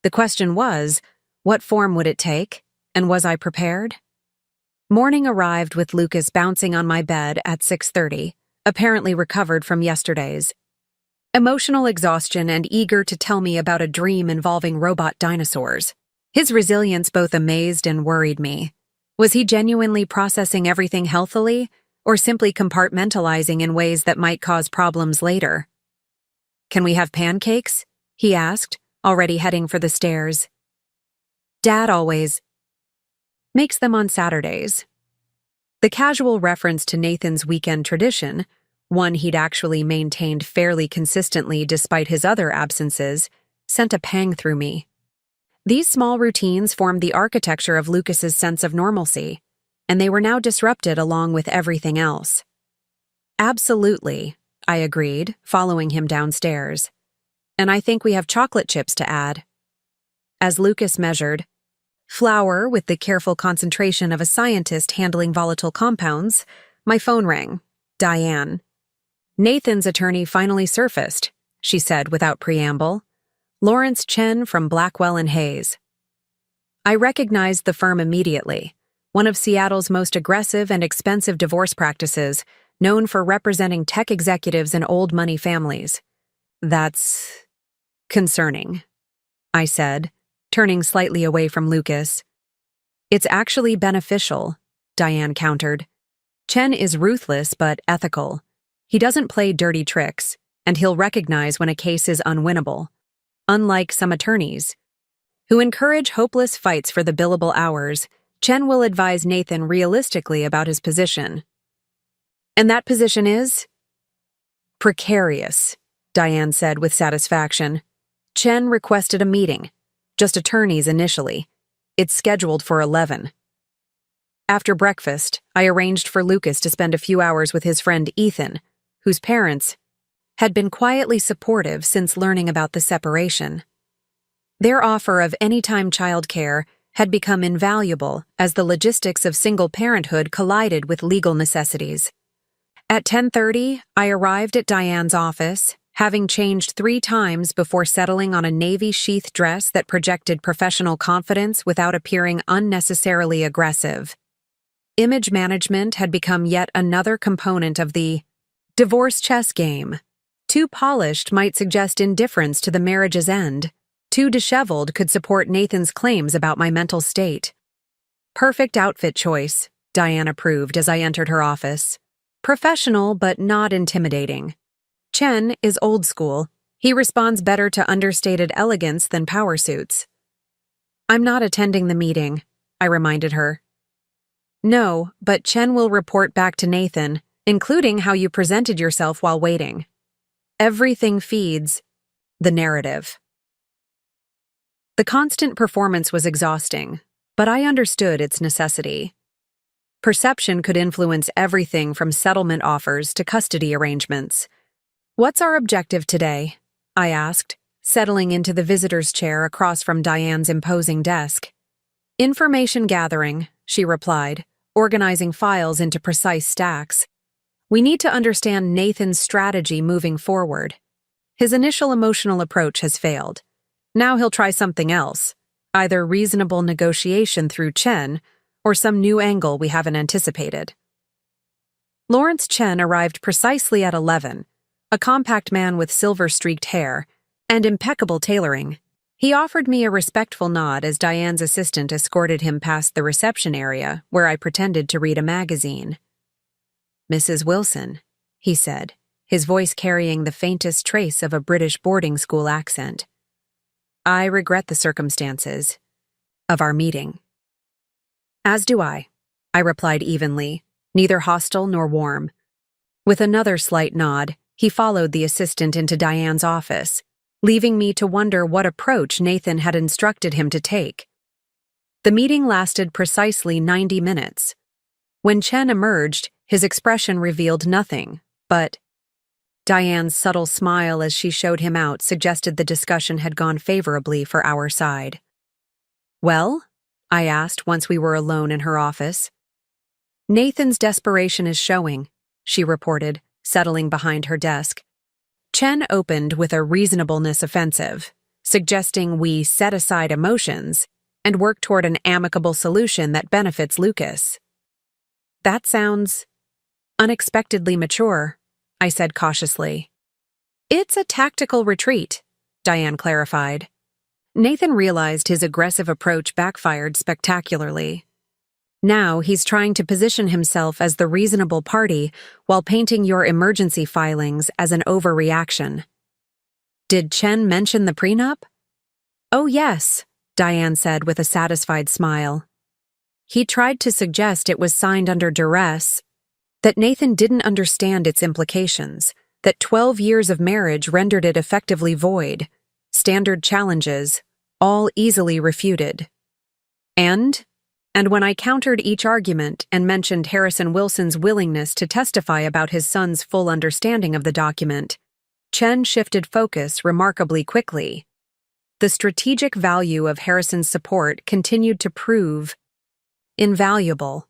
The question was, what form would it take, and was I prepared? Morning arrived with Lucas bouncing on my bed at 6:30, apparently recovered from yesterday's emotional exhaustion and eager to tell me about a dream involving robot dinosaurs. His resilience both amazed and worried me. Was he genuinely processing everything healthily, or simply compartmentalizing in ways that might cause problems later? Can we have pancakes? He asked, already heading for the stairs. Dad always makes them on Saturdays. The casual reference to Nathan's weekend tradition, one he'd actually maintained fairly consistently despite his other absences, sent a pang through me. These small routines formed the architecture of Lucas's sense of normalcy, and they were now disrupted along with everything else. Absolutely, I agreed, following him downstairs. And I think we have chocolate chips to add. As Lucas measured, flour with the careful concentration of a scientist handling volatile compounds, my phone rang. Diane. Nathan's attorney finally surfaced, she said without preamble. Lawrence Chen from Blackwell and Hayes. I recognized the firm immediately, one of Seattle's most aggressive and expensive divorce practices, known for representing tech executives and old money families. That's concerning, I said, turning slightly away from Lucas. It's actually beneficial, Diane countered. Chen is ruthless but ethical. He doesn't play dirty tricks, and he'll recognize when a case is unwinnable. Unlike some attorneys, who encourage hopeless fights for the billable hours, Chen will advise Nathan realistically about his position. And that position is? Precarious, Diane said with satisfaction. Chen requested a meeting, just attorneys initially. It's scheduled for 11. After breakfast, I arranged for Lucas to spend a few hours with his friend Ethan, whose parents had been quietly supportive since learning about the separation. Their offer of anytime childcare had become invaluable as the logistics of single parenthood collided with legal necessities. At 10:30, I arrived at Diane's office, having changed 3 times before settling on a navy sheath dress that projected professional confidence without appearing unnecessarily aggressive. Image management had become yet another component of the divorce chess game. Too polished might suggest indifference to the marriage's end. Too disheveled could support Nathan's claims about my mental state. Perfect outfit choice, Diane approved as I entered her office. Professional but not intimidating. Chen is old school. He responds better to understated elegance than power suits. I'm not attending the meeting, I reminded her. No, but Chen will report back to Nathan, including how you presented yourself while waiting. Everything feeds the narrative. The constant performance was exhausting, but I understood its necessity. Perception could influence everything from settlement offers to custody arrangements. What's our objective today? I asked, settling into the visitor's chair across from Diane's imposing desk. Information gathering, she replied, organizing files into precise stacks. We need to understand Nathan's strategy moving forward. His initial emotional approach has failed. Now he'll try something else, either reasonable negotiation through Chen or some new angle we haven't anticipated. Lawrence Chen arrived precisely at 11, a compact man with silver-streaked hair and impeccable tailoring. He offered me a respectful nod as Diane's assistant escorted him past the reception area, where I pretended to read a magazine. "Mrs. Wilson," he said, his voice carrying the faintest trace of a British boarding school accent. "I regret the circumstances of our meeting." "As do I," I replied evenly, neither hostile nor warm. With another slight nod, he followed the assistant into Diane's office, leaving me to wonder what approach Nathan had instructed him to take. The meeting lasted precisely 90 minutes. When Chen emerged, his expression revealed nothing, but Diane's subtle smile as she showed him out suggested the discussion had gone favorably for our side. "Well?" I asked once we were alone in her office. "Nathan's desperation is showing," she reported, settling behind her desk. Chen opened with a reasonableness offensive, suggesting we set aside emotions and work toward an amicable solution that benefits Lucas. "That sounds unexpectedly mature," I said cautiously. "It's a tactical retreat," Diane clarified. Nathan realized his aggressive approach backfired spectacularly. Now he's trying to position himself as the reasonable party while painting your emergency filings as an overreaction. "Did Chen mention the prenup?" "Oh yes," Diane said with a satisfied smile. "He tried to suggest it was signed under duress, that Nathan didn't understand its implications, that 12 years of marriage rendered it effectively void, standard challenges, all easily refuted. And when I countered each argument and mentioned Harrison Wilson's willingness to testify about his son's full understanding of the document, Chen shifted focus remarkably quickly. The strategic value of Harrison's support continued to prove invaluable.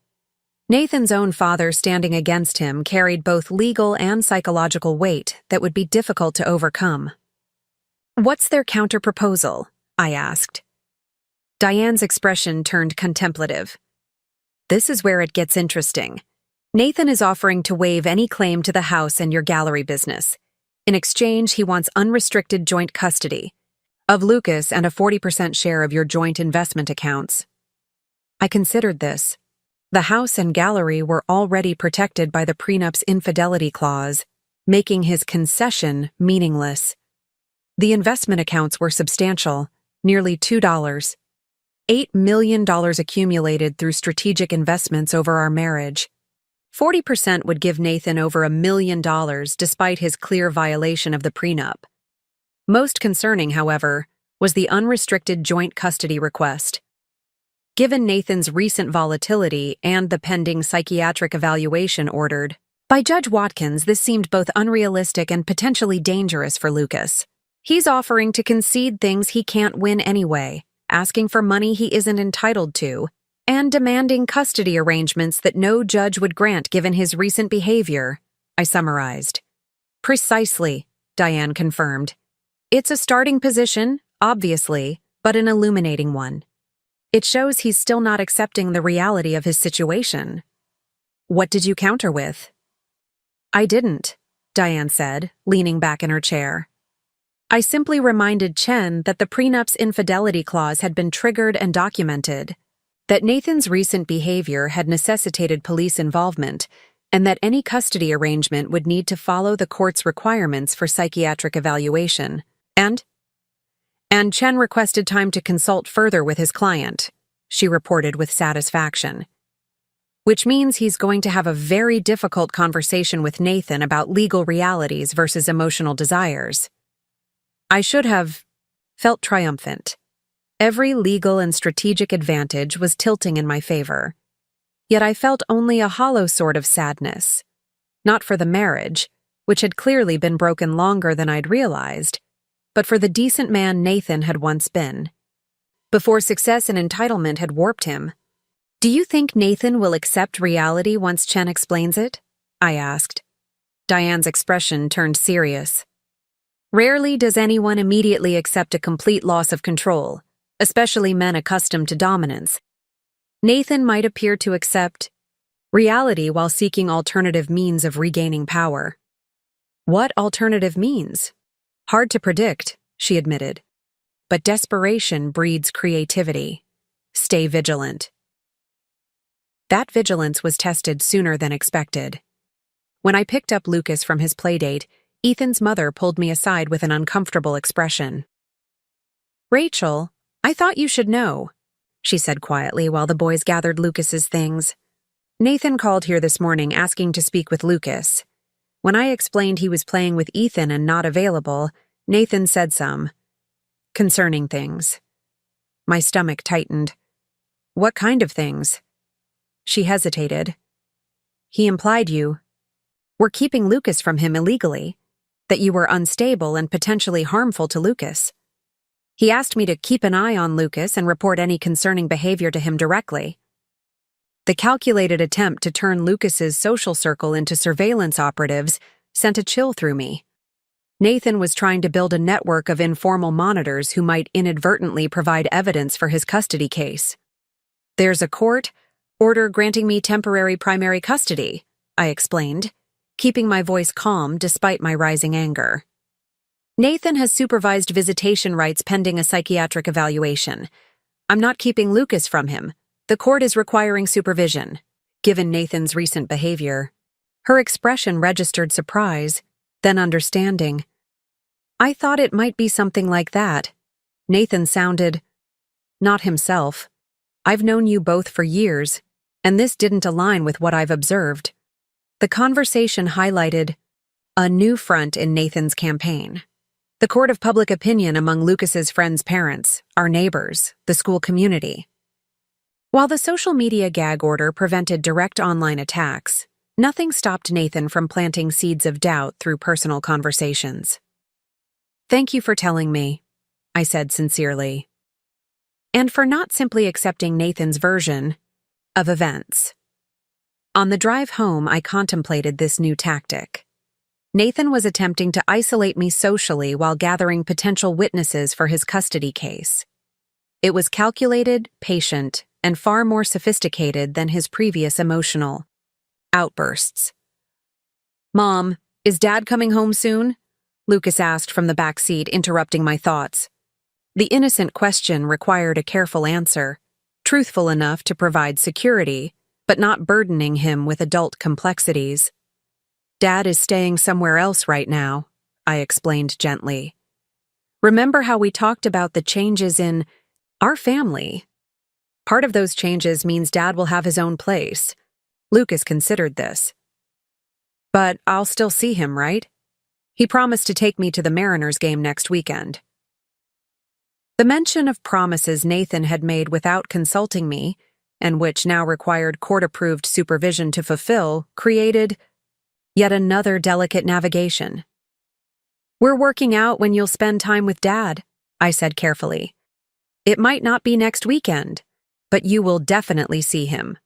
Nathan's own father standing against him carried both legal and psychological weight that would be difficult to overcome. "What's their counterproposal?" I asked. Diane's expression turned contemplative. "This is where it gets interesting. Nathan is offering to waive any claim to the house and your gallery business. In exchange, he wants unrestricted joint custody of Lucas and a 40% share of your joint investment accounts." I considered this. The house and gallery were already protected by the prenup's infidelity clause, making his concession meaningless. The investment accounts were substantial, nearly $2. $8 million accumulated through strategic investments over our marriage. 40% would give Nathan over $1 million despite his clear violation of the prenup. Most concerning, however, was the unrestricted joint custody request. Given Nathan's recent volatility and the pending psychiatric evaluation ordered by Judge Watkins, this seemed both unrealistic and potentially dangerous for Lucas. He's offering to concede things he can't win anyway, asking for money he isn't entitled to, and demanding custody arrangements that no judge would grant given his recent behavior, I summarized. "Precisely," Diane confirmed. "It's a starting position, obviously, but an illuminating one. It shows he's still not accepting the reality of his situation." "What did you counter with?" "I didn't," Diane said, leaning back in her chair. "I simply reminded Chen that the prenup's infidelity clause had been triggered and documented, that Nathan's recent behavior had necessitated police involvement, and that any custody arrangement would need to follow the court's requirements for psychiatric evaluation. And Chen requested time to consult further with his client," she reported with satisfaction. "Which means he's going to have a very difficult conversation with Nathan about legal realities versus emotional desires." I should have felt triumphant. Every legal and strategic advantage was tilting in my favor. Yet I felt only a hollow sort of sadness. Not for the marriage, which had clearly been broken longer than I'd realized, but for the decent man Nathan had once been. before success and entitlement had warped him. "Do you think Nathan will accept reality once Chen explains it?" I asked. Diane's expression turned serious. "Rarely does anyone immediately accept a complete loss of control, especially men accustomed to dominance. Nathan might appear to accept reality while seeking alternative means of regaining power." "What alternative means?" "Hard to predict," she admitted. "But desperation breeds creativity. Stay vigilant." That vigilance was tested sooner than expected. When I picked up Lucas from his playdate, Ethan's mother pulled me aside with an uncomfortable expression. "Rachel, I thought you should know," she said quietly while the boys gathered Lucas's things. "Nathan called here this morning asking to speak with Lucas. When I explained he was playing with Ethan and not available, Nathan said some concerning things." My stomach tightened. "What kind of things?" She hesitated. "He implied you were keeping Lucas from him illegally, that you were unstable and potentially harmful to Lucas. He asked me to keep an eye on Lucas and report any concerning behavior to him directly." The calculated attempt to turn Lucas's social circle into surveillance operatives sent a chill through me. Nathan was trying to build a network of informal monitors who might inadvertently provide evidence for his custody case. "There's a court order granting me temporary primary custody," I explained, keeping my voice calm despite my rising anger. "Nathan has supervised visitation rights pending a psychiatric evaluation. I'm not keeping Lucas from him. The court is requiring supervision." Given Nathan's recent behavior, her expression registered surprise, then understanding. "I thought it might be something like that." Nathan sounded not himself. "I've known you both for years, and this didn't align with what I've observed." The conversation highlighted a new front in Nathan's campaign. The court of public opinion among Lucas's friends' parents, our neighbors, the school community. While the social media gag order prevented direct online attacks, nothing stopped Nathan from planting seeds of doubt through personal conversations. "Thank you for telling me," I said sincerely. And for not simply accepting Nathan's version of events. On the drive home, I contemplated this new tactic. Nathan was attempting to isolate me socially while gathering potential witnesses for his custody case. It was calculated, patient, and far more sophisticated than his previous emotional outbursts. "Mom, is Dad coming home soon?" Lucas asked from the back seat, interrupting my thoughts. The innocent question required a careful answer, truthful enough to provide security, but not burdening him with adult complexities. "Dad is staying somewhere else right now," I explained gently. "Remember how we talked about the changes in our family? Part of those changes means Dad will have his own place." Lucas considered this. "But I'll still see him, right? He promised to take me to the Mariners game next weekend." The mention of promises Nathan had made without consulting me, and which now required court-approved supervision to fulfill, created yet another delicate navigation. "We're working out when you'll spend time with Dad," I said carefully. "It might not be next weekend, but you will definitely see him."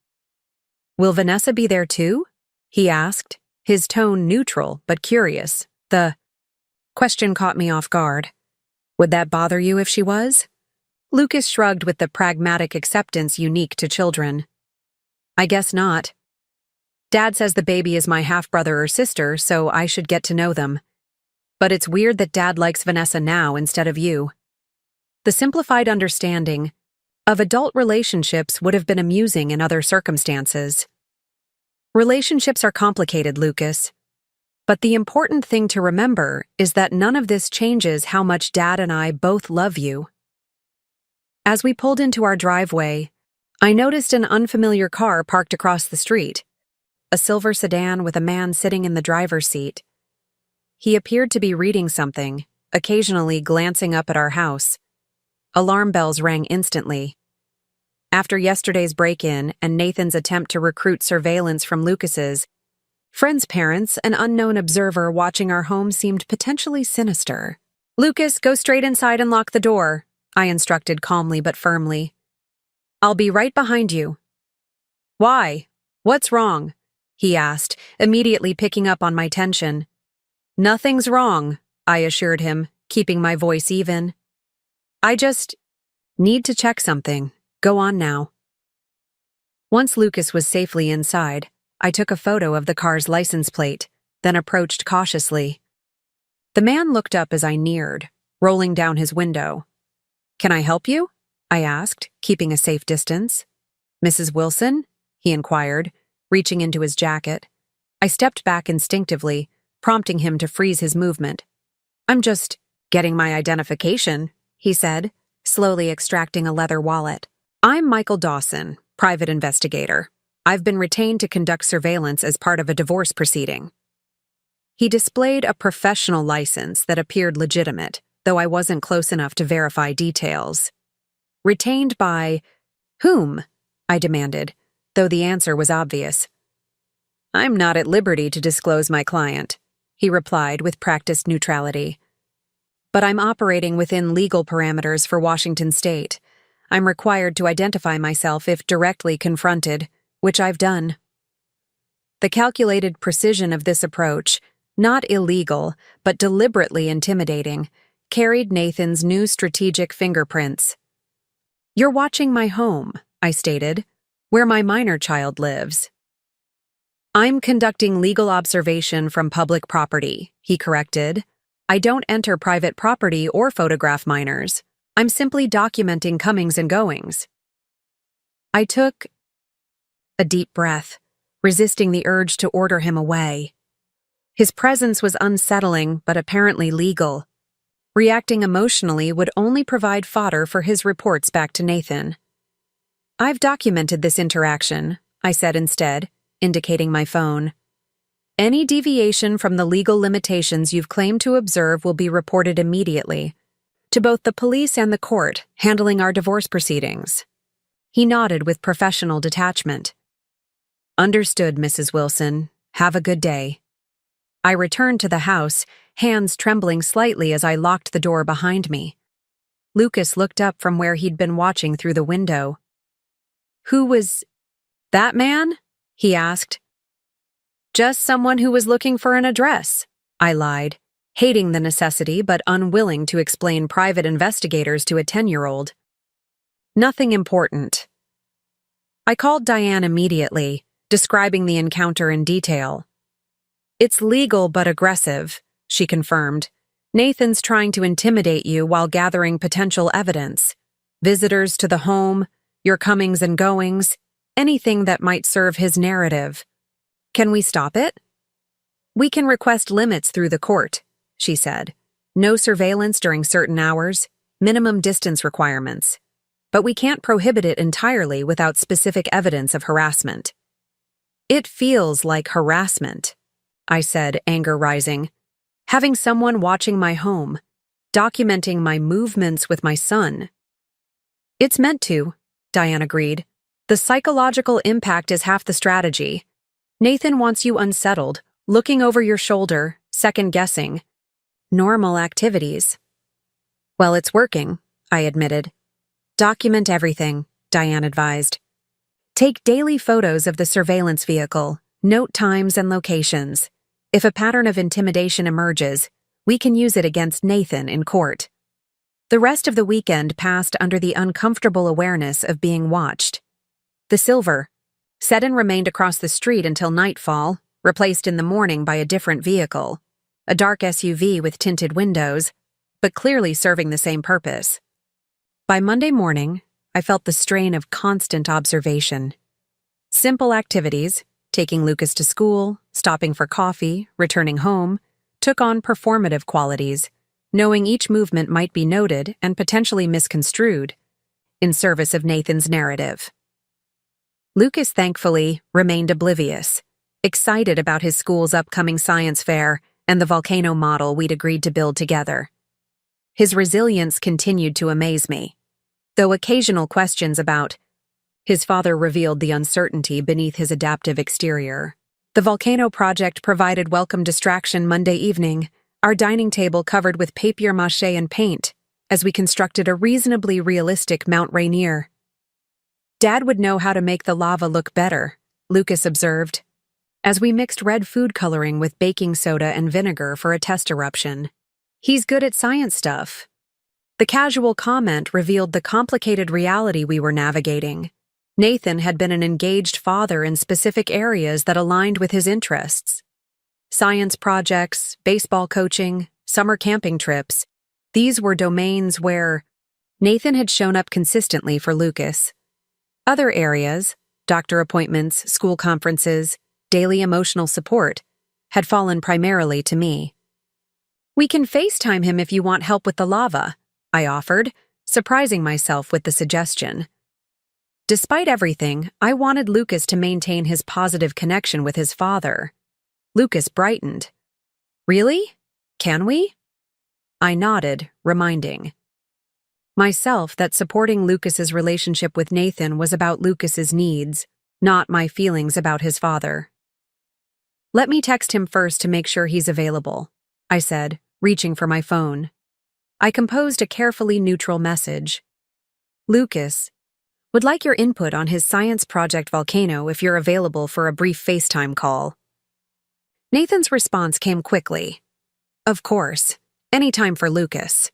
"Will Vanessa be there too?" he asked, his tone neutral but curious. The question caught me off guard. "Would that bother you if she was?" Lucas shrugged with the pragmatic acceptance unique to children. "I guess not. Dad says the baby is my half-brother or sister, so I should get to know them. But it's weird that Dad likes Vanessa now instead of you." The simplified understanding of adult relationships would have been amusing in other circumstances. Relationships are complicated, Lucas. But the important thing to remember is that none of this changes how much Dad and I both love you. As we pulled into our driveway, I noticed an unfamiliar car parked across the street, a silver sedan with a man sitting in the driver's seat. He appeared to be reading something, occasionally glancing up at our house. Alarm bells rang instantly. After yesterday's break-in and Nathan's attempt to recruit surveillance from Lucas's friends' parents, an unknown observer watching our home seemed potentially sinister. "Lucas, go straight inside and lock the door," I instructed calmly but firmly. I'll be right behind you. Why? What's wrong? He asked, immediately picking up on my tension. Nothing's wrong, I assured him, keeping my voice even. I just need to check something. Go on now. Once Lucas was safely inside, I took a photo of the car's license plate, then approached cautiously. The man looked up as I neared, rolling down his window. Can I help you? I asked, keeping a safe distance. Mrs. Wilson? He inquired, reaching into his jacket. I stepped back instinctively, prompting him to freeze his movement. I'm just getting my identification, he said, slowly extracting a leather wallet. I'm Michael Dawson, private investigator. I've been retained to conduct surveillance as part of a divorce proceeding. He displayed a professional license that appeared legitimate, though I wasn't close enough to verify details. Retained by whom? I demanded, though the answer was obvious. I'm not at liberty to disclose my client, he replied with practiced neutrality. But I'm operating within legal parameters for Washington State. I'm required to identify myself if directly confronted, which I've done. The calculated precision of this approach, not illegal, but deliberately intimidating, carried Nathan's new strategic fingerprints. You're watching my home, I stated, where my minor child lives. I'm conducting legal observation from public property, he corrected. I don't enter private property or photograph minors. I'm simply documenting comings and goings. I took a deep breath, resisting the urge to order him away. His presence was unsettling but apparently legal. Reacting emotionally would only provide fodder for his reports back to Nathan. I've documented this interaction, I said instead, indicating my phone. Any deviation from the legal limitations you've claimed to observe will be reported immediately to both the police and the court handling our divorce proceedings. He nodded with professional detachment. Understood, Mrs. Wilson. Have a good day. I returned to the house, hands trembling slightly as I locked the door behind me. Lucas looked up from where he'd been watching through the window. Who was that man? He asked. Just someone who was looking for an address, I lied, hating the necessity but unwilling to explain private investigators to a 10-year-old. Nothing important. I called Diane immediately, describing the encounter in detail. It's legal but aggressive, she confirmed. Nathan's trying to intimidate you while gathering potential evidence. Visitors to the home, your comings and goings, anything that might serve his narrative. Can we stop it? We can request limits through the court, she said. No surveillance during certain hours, minimum distance requirements. But we can't prohibit it entirely without specific evidence of harassment. It feels like harassment, I said, anger rising. Having someone watching my home, documenting my movements with my son. It's meant to, Diane agreed. The psychological impact is half the strategy. Nathan wants you unsettled, looking over your shoulder, second-guessing. Normal activities. Well, it's working, I admitted. Document everything, Diane advised. Take daily photos of the surveillance vehicle, note times and locations. If a pattern of intimidation emerges, we can use it against Nathan in court. The rest of the weekend passed under the uncomfortable awareness of being watched. The silver sedan remained across the street until nightfall, replaced in the morning by a different vehicle, a dark SUV with tinted windows, but clearly serving the same purpose. By Monday morning, I felt the strain of constant observation. Simple activities, taking Lucas to school, stopping for coffee, returning home, took on performative qualities, knowing each movement might be noted and potentially misconstrued, in service of Nathan's narrative. Lucas, thankfully, remained oblivious, excited about his school's upcoming science fair and the volcano model we'd agreed to build together. His resilience continued to amaze me, though occasional questions about his father revealed the uncertainty beneath his adaptive exterior. The volcano project provided welcome distraction Monday evening, our dining table covered with papier-mâché and paint, as we constructed a reasonably realistic Mount Rainier. Dad would know how to make the lava look better, Lucas observed, as we mixed red food coloring with baking soda and vinegar for a test eruption. He's good at science stuff. The casual comment revealed the complicated reality we were navigating. Nathan had been an engaged father in specific areas that aligned with his interests. Science projects, baseball coaching, summer camping trips. These were domains where Nathan had shown up consistently for Lucas. Other areas, doctor appointments, school conferences, daily emotional support, had fallen primarily to me. "We can FaceTime him if you want help with the lava," I offered, surprising myself with the suggestion. Despite everything, I wanted Lucas to maintain his positive connection with his father. Lucas brightened. "Really? Can we?" I nodded, reminding myself that supporting Lucas's relationship with Nathan was about Lucas's needs, not my feelings about his father. "Let me text him first to make sure he's available," I said, reaching for my phone. I composed a carefully neutral message. "Lucas, would like your input on his science project Volcano if you're available for a brief FaceTime call." Nathan's response came quickly. "Of course, any time for Lucas."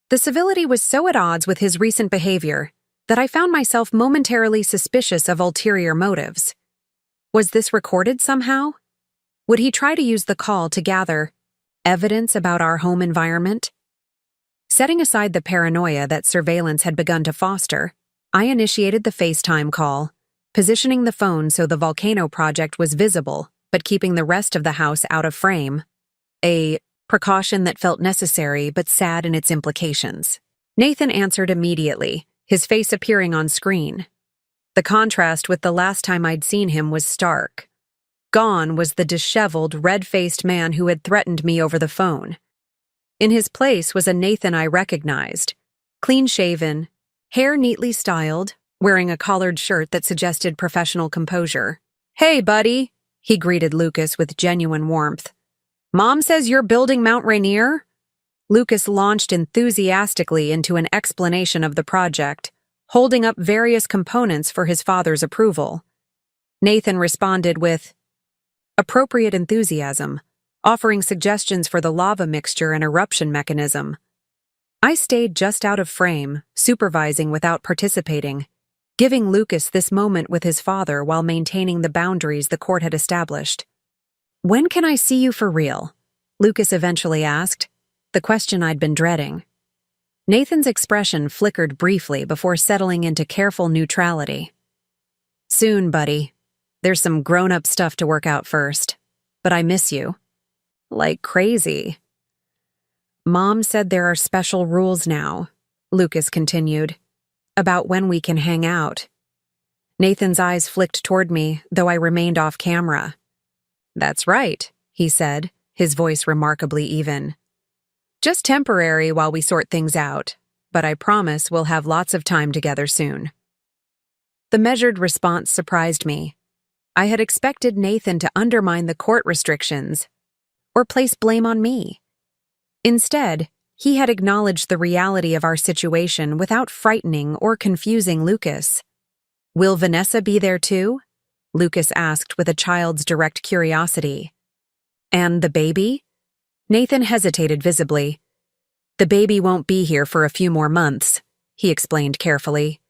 The civility was so at odds with his recent behavior that I found myself momentarily suspicious of ulterior motives. Was this recorded somehow? Would he try to use the call to gather evidence about our home environment? Setting aside the paranoia that surveillance had begun to foster, I initiated the FaceTime call, positioning the phone so the volcano project was visible but keeping the rest of the house out of frame. A precaution that felt necessary but sad in its implications. Nathan answered immediately, his face appearing on screen. The contrast with the last time I'd seen him was stark. Gone was the disheveled, red-faced man who had threatened me over the phone. In his place was a Nathan I recognized, clean-shaven, hair neatly styled, wearing a collared shirt that suggested professional composure. "Hey, buddy," he greeted Lucas with genuine warmth. "Mom says you're building Mount Rainier?" Lucas launched enthusiastically into an explanation of the project, holding up various components for his father's approval. Nathan responded with appropriate enthusiasm, offering suggestions for the lava mixture and eruption mechanism. I stayed just out of frame, supervising without participating, giving Lucas this moment with his father while maintaining the boundaries the court had established. "When can I see you for real?" Lucas eventually asked, the question I'd been dreading. Nathan's expression flickered briefly before settling into careful neutrality. "Soon, buddy. There's some grown-up stuff to work out first. But I miss you. Like crazy." "Mom said there are special rules now," Lucas continued, "about when we can hang out." Nathan's eyes flicked toward me, though I remained off camera. "That's right," he said, his voice remarkably even. "Just temporary while we sort things out, but I promise we'll have lots of time together soon." The measured response surprised me. I had expected Nathan to undermine the court restrictions or place blame on me. Instead, he had acknowledged the reality of our situation without frightening or confusing Lucas. "Will Vanessa be there too?" Lucas asked with a child's direct curiosity. "And the baby?" Nathan hesitated visibly. "The baby won't be here for a few more months," he explained carefully.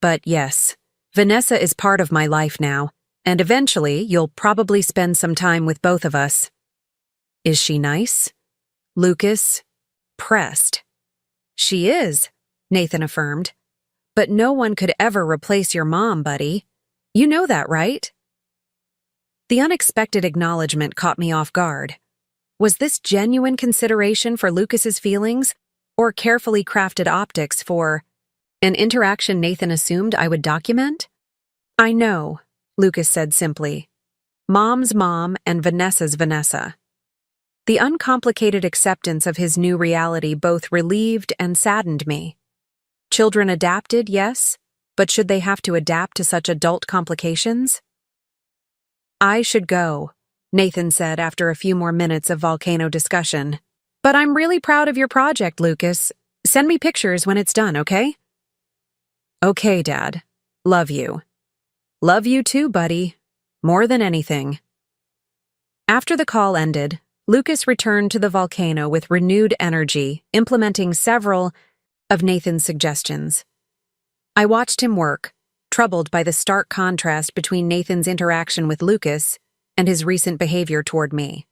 "But yes, Vanessa is part of my life now, and eventually you'll probably spend some time with both of us." "Is she nice?" Lucas pressed. "She is," Nathan affirmed. "But no one could ever replace your mom, buddy. You know that, right?" The unexpected acknowledgement caught me off guard. Was this genuine consideration for Lucas's feelings, or carefully crafted optics for an interaction Nathan assumed I would document? "I know," Lucas said simply. "Mom's mom and Vanessa's Vanessa." The uncomplicated acceptance of his new reality both relieved and saddened me. Children adapted, yes, but should they have to adapt to such adult complications? "I should go," Nathan said after a few more minutes of volcano discussion. "But I'm really proud of your project, Lucas. Send me pictures when it's done, okay? Okay, Dad. Love you. Love you too, buddy. More than anything. After the call ended, Lucas returned to the volcano with renewed energy, implementing several of Nathan's suggestions. I watched him work, troubled by the stark contrast between Nathan's interaction with Lucas and his recent behavior toward me.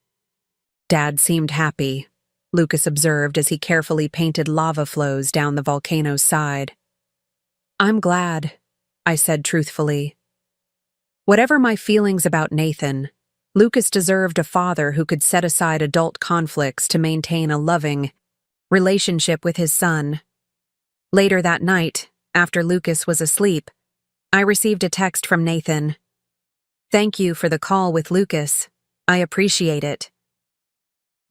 Dad seemed happy, Lucas observed as he carefully painted lava flows down the volcano's side. I'm glad, I said truthfully. Whatever my feelings about Nathan, Lucas deserved a father who could set aside adult conflicts to maintain a loving relationship with his son. Later that night, after Lucas was asleep, I received a text from Nathan. Thank you for the call with Lucas. I appreciate it.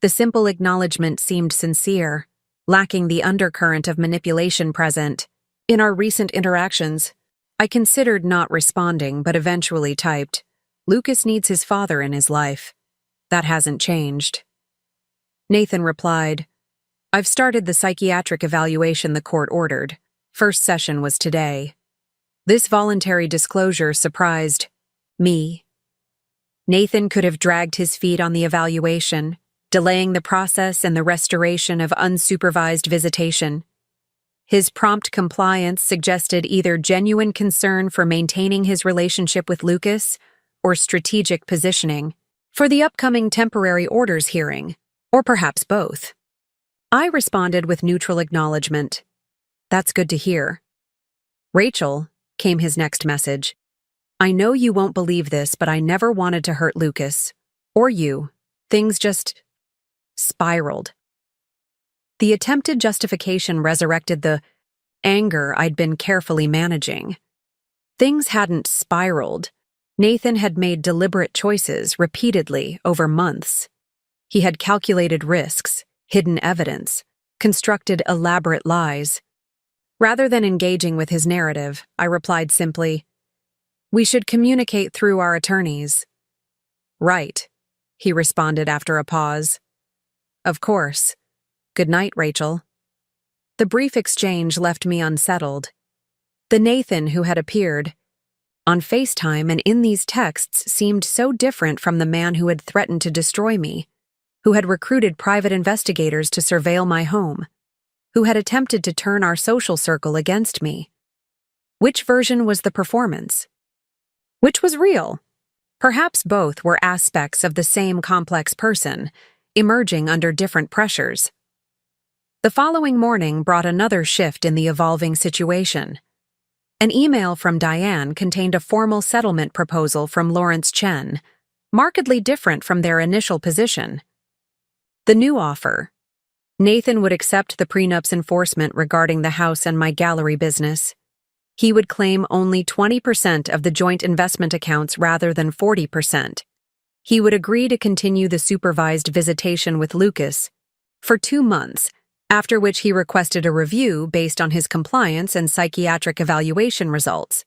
The simple acknowledgement seemed sincere, lacking the undercurrent of manipulation present. In our recent interactions, I considered not responding but eventually typed, Lucas needs his father in his life. That hasn't changed. Nathan replied, I've started the psychiatric evaluation the court ordered. First session was today. This voluntary disclosure surprised me. Nathan could have dragged his feet on the evaluation, delaying the process and the restoration of unsupervised visitation. His prompt compliance suggested either genuine concern for maintaining his relationship with Lucas or strategic positioning for the upcoming temporary orders hearing, or perhaps both. I responded with neutral acknowledgement. That's good to hear. Rachel, came his next message. I know you won't believe this, but I never wanted to hurt Lucas. Or you. Things just spiraled. The attempted justification resurrected the anger I'd been carefully managing. Things hadn't spiraled. Nathan had made deliberate choices repeatedly over months. He had calculated risks, hidden evidence, constructed elaborate lies. Rather than engaging with his narrative, I replied simply, We should communicate through our attorneys. Right, he responded after a pause. Of course. Good night, Rachel. The brief exchange left me unsettled. The Nathan who had appeared on FaceTime and in these texts seemed so different from the man who had threatened to destroy me, who had recruited private investigators to surveil my home, who had attempted to turn our social circle against me. Which version was the performance? Which was real? Perhaps both were aspects of the same complex person, emerging under different pressures. The following morning brought another shift in the evolving situation. An email from Diane contained a formal settlement proposal from Lawrence Chen, markedly different from their initial position. The new offer. Nathan would accept the prenup's enforcement regarding the house and my gallery business. He would claim only 20% of the joint investment accounts rather than 40%. He would agree to continue the supervised visitation with Lucas for 2 months, after which he requested a review based on his compliance and psychiatric evaluation results.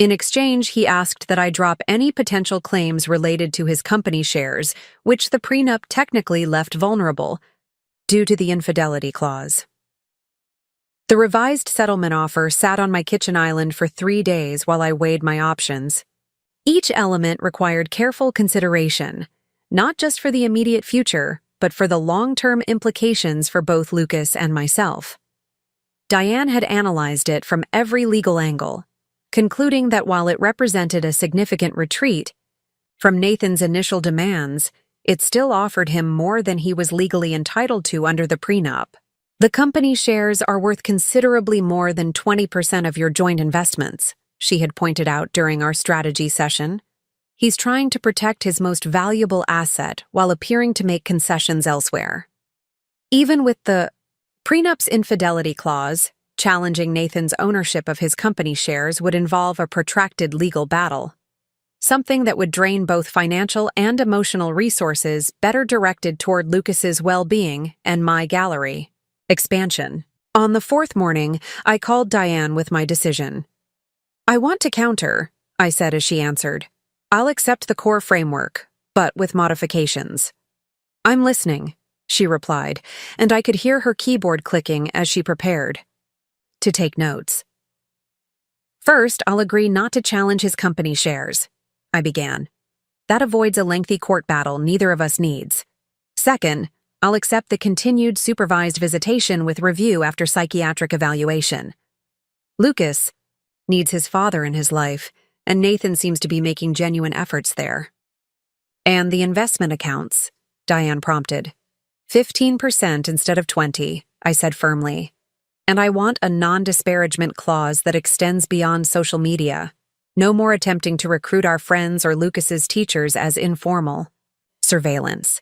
In exchange, he asked that I drop any potential claims related to his company shares, which the prenup technically left vulnerable, due to the infidelity clause. The revised settlement offer sat on my kitchen island for 3 days while I weighed my options. Each element required careful consideration, not just for the immediate future, but for the long-term implications for both Lucas and myself. Diane had analyzed it from every legal angle, concluding that while it represented a significant retreat from Nathan's initial demands, it still offered him more than he was legally entitled to under the prenup. The company shares are worth considerably more than 20% of your joint investments, she had pointed out during our strategy session. He's trying to protect his most valuable asset while appearing to make concessions elsewhere. Even with the prenup's infidelity clause, challenging Nathan's ownership of his company shares would involve a protracted legal battle, something that would drain both financial and emotional resources better directed toward Lucas's well-being and my gallery expansion. On the 4th morning, I called Diane with my decision. I want to counter, I said as she answered. I'll accept the core framework, but with modifications. I'm listening, she replied, and I could hear her keyboard clicking as she prepared to take notes. First, I'll agree not to challenge his company shares, I began. That avoids a lengthy court battle neither of us needs. Second, I'll accept the continued supervised visitation with review after psychiatric evaluation. Lucas needs his father in his life, and Nathan seems to be making genuine efforts there. And the investment accounts, Diane prompted. 15% instead of 20, I said firmly. And I want a non-disparagement clause that extends beyond social media. No more attempting to recruit our friends or Lucas's teachers as informal surveillance.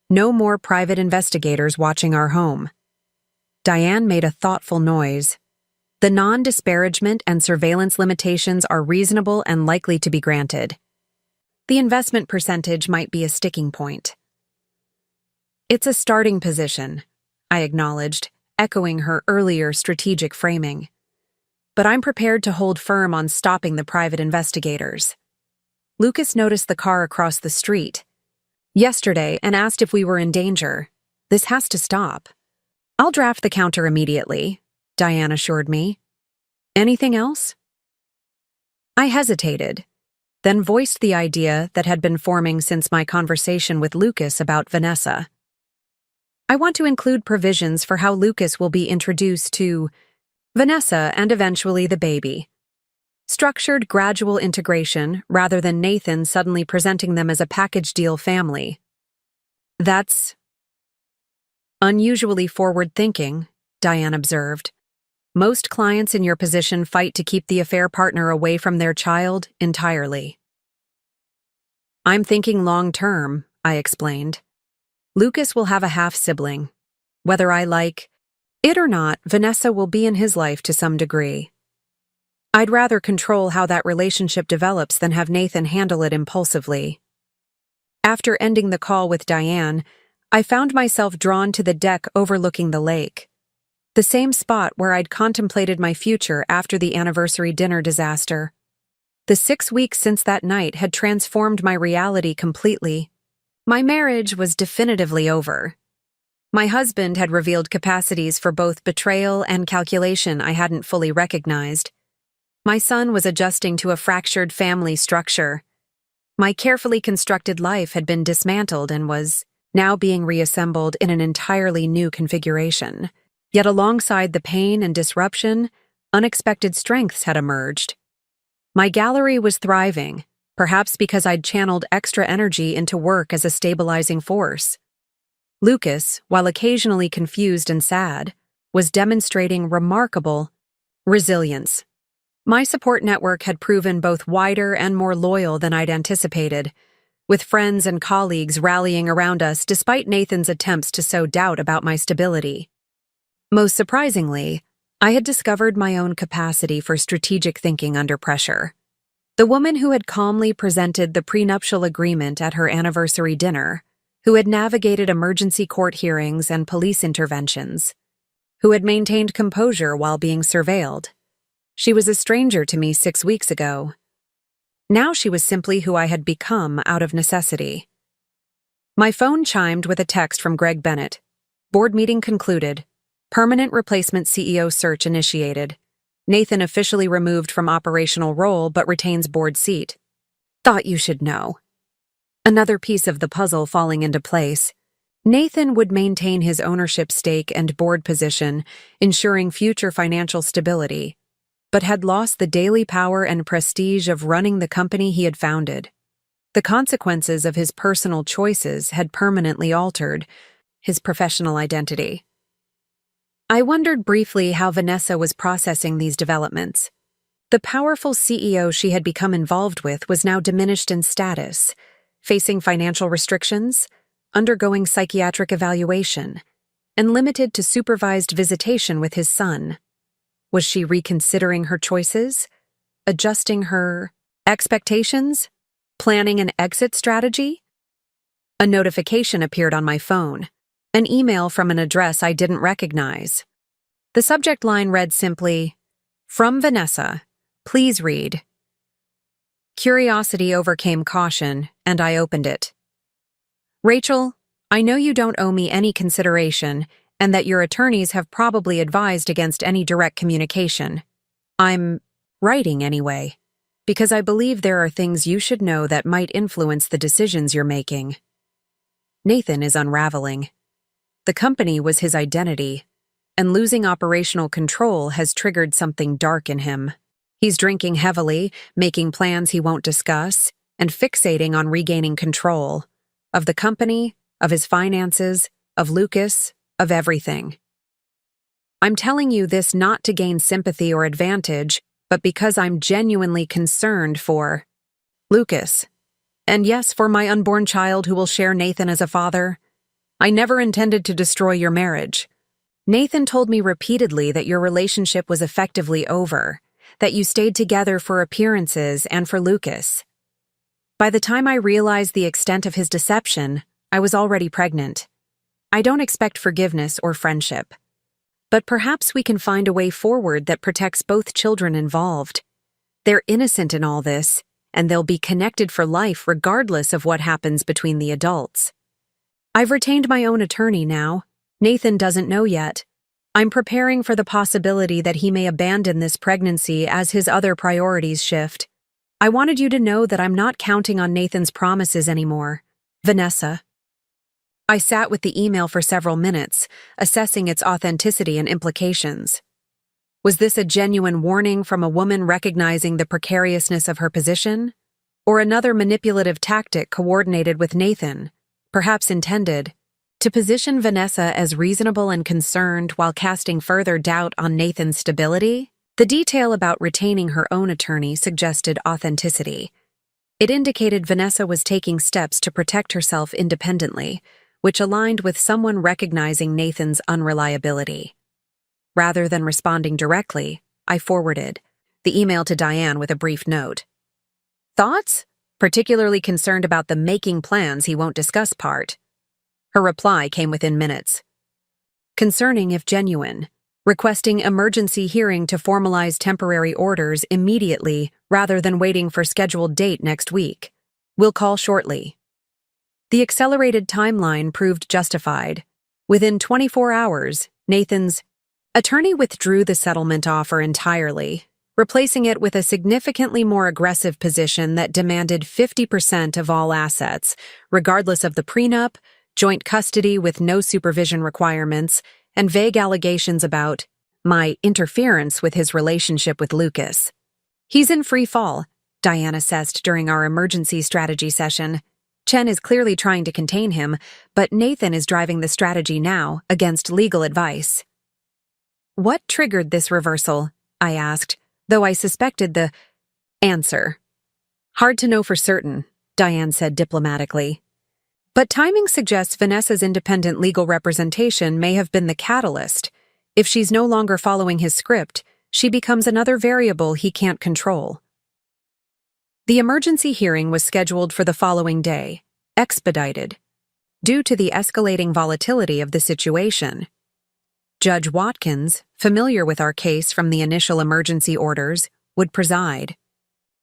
No more private investigators watching our home. Diane made a thoughtful noise. The non-disparagement and surveillance limitations are reasonable and likely to be granted. The investment percentage might be a sticking point. It's a starting position, I acknowledged, echoing her earlier strategic framing. But I'm prepared to hold firm on stopping the private investigators. Lucas noticed the car across the street yesterday and asked if we were in danger. This has to stop. I'll draft the counter immediately, Diane assured me. Anything else? I hesitated, then voiced the idea that had been forming since my conversation with Lucas about Vanessa. I want to include provisions for how Lucas will be introduced to Vanessa and eventually the baby. Structured gradual integration rather than Nathan suddenly presenting them as a package deal family. That's unusually forward-thinking, Diane observed. Most clients in your position fight to keep the affair partner away from their child entirely. I'm thinking long-term, I explained. Lucas will have a half-sibling. Whether I like it or not, Vanessa will be in his life to some degree. I'd rather control how that relationship develops than have Nathan handle it impulsively. After ending the call with Diane, I found myself drawn to the deck overlooking the lake. The same spot where I'd contemplated my future after the anniversary dinner disaster. The 6 weeks since that night had transformed my reality completely. My marriage was definitively over. My husband had revealed capacities for both betrayal and calculation I hadn't fully recognized. My son was adjusting to a fractured family structure. My carefully constructed life had been dismantled and was now being reassembled in an entirely new configuration. Yet alongside the pain and disruption, unexpected strengths had emerged. My gallery was thriving, perhaps because I'd channeled extra energy into work as a stabilizing force. Lucas, while occasionally confused and sad, was demonstrating remarkable resilience. My support network had proven both wider and more loyal than I'd anticipated, with friends and colleagues rallying around us despite Nathan's attempts to sow doubt about my stability. Most surprisingly, I had discovered my own capacity for strategic thinking under pressure. The woman who had calmly presented the prenuptial agreement at her anniversary dinner, who had navigated emergency court hearings and police interventions, who had maintained composure while being surveilled. She was a stranger to me 6 weeks ago. Now she was simply who I had become out of necessity. My phone chimed with a text from Greg Bennett. Board meeting concluded. Permanent replacement CEO search initiated. Nathan officially removed from operational role but retains board seat. Thought you should know. Another piece of the puzzle falling into place. Nathan would maintain his ownership stake and board position, ensuring future financial stability, but had lost the daily power and prestige of running the company he had founded. The consequences of his personal choices had permanently altered his professional identity. I wondered briefly how Vanessa was processing these developments. The powerful CEO she had become involved with was now diminished in status, facing financial restrictions, undergoing psychiatric evaluation, and limited to supervised visitation with his son. Was she reconsidering her choices, adjusting her expectations, planning an exit strategy? A notification appeared on my phone, an email from an address I didn't recognize. The subject line read simply, "From Vanessa, please read." Curiosity overcame caution, and I opened it. "Rachel, I know you don't owe me any consideration, and that your attorneys have probably advised against any direct communication. I'm writing anyway, because I believe there are things you should know that might influence the decisions you're making. Nathan is unraveling. The company was his identity, and losing operational control has triggered something dark in him. He's drinking heavily, making plans he won't discuss, and fixating on regaining control of the company, of his finances, of Lucas, of everything. I'm telling you this not to gain sympathy or advantage, but because I'm genuinely concerned for Lucas. And yes, for my unborn child who will share Nathan as a father. I never intended to destroy your marriage. Nathan told me repeatedly that your relationship was effectively over, that you stayed together for appearances and for Lucas. By the time I realized the extent of his deception, I was already pregnant. I don't expect forgiveness or friendship. But perhaps we can find a way forward that protects both children involved. They're innocent in all this, and they'll be connected for life regardless of what happens between the adults. I've retained my own attorney now. Nathan doesn't know yet. I'm preparing for the possibility that he may abandon this pregnancy as his other priorities shift. I wanted you to know that I'm not counting on Nathan's promises anymore. Vanessa. I sat with the email for several minutes, assessing its authenticity and implications. Was this a genuine warning from a woman recognizing the precariousness of her position? Or another manipulative tactic coordinated with Nathan, perhaps intended, to position Vanessa as reasonable and concerned while casting further doubt on Nathan's stability? The detail about retaining her own attorney suggested authenticity. It indicated Vanessa was taking steps to protect herself independently, which aligned with someone recognizing Nathan's unreliability. Rather than responding directly, I forwarded the email to Diane with a brief note. Thoughts? Particularly concerned about the making plans he won't discuss part. Her reply came within minutes. Concerning if genuine, requesting emergency hearing to formalize temporary orders immediately rather than waiting for scheduled date next week. We'll call shortly. The accelerated timeline proved justified. Within 24 hours, Nathan's attorney withdrew the settlement offer entirely, replacing it with a significantly more aggressive position that demanded 50% of all assets, regardless of the prenup, joint custody with no supervision requirements, and vague allegations about my interference with his relationship with Lucas. He's in free fall, Diane assessed during our emergency strategy session. Chen is clearly trying to contain him, but Nathan is driving the strategy now against legal advice. What triggered this reversal? I asked, though I suspected the answer. Hard to know for certain, Diane said diplomatically. But timing suggests Vanessa's independent legal representation may have been the catalyst. If she's no longer following his script, she becomes another variable he can't control. The emergency hearing was scheduled for the following day, expedited, due to the escalating volatility of the situation. Judge Watkins, familiar with our case from the initial emergency orders, would preside.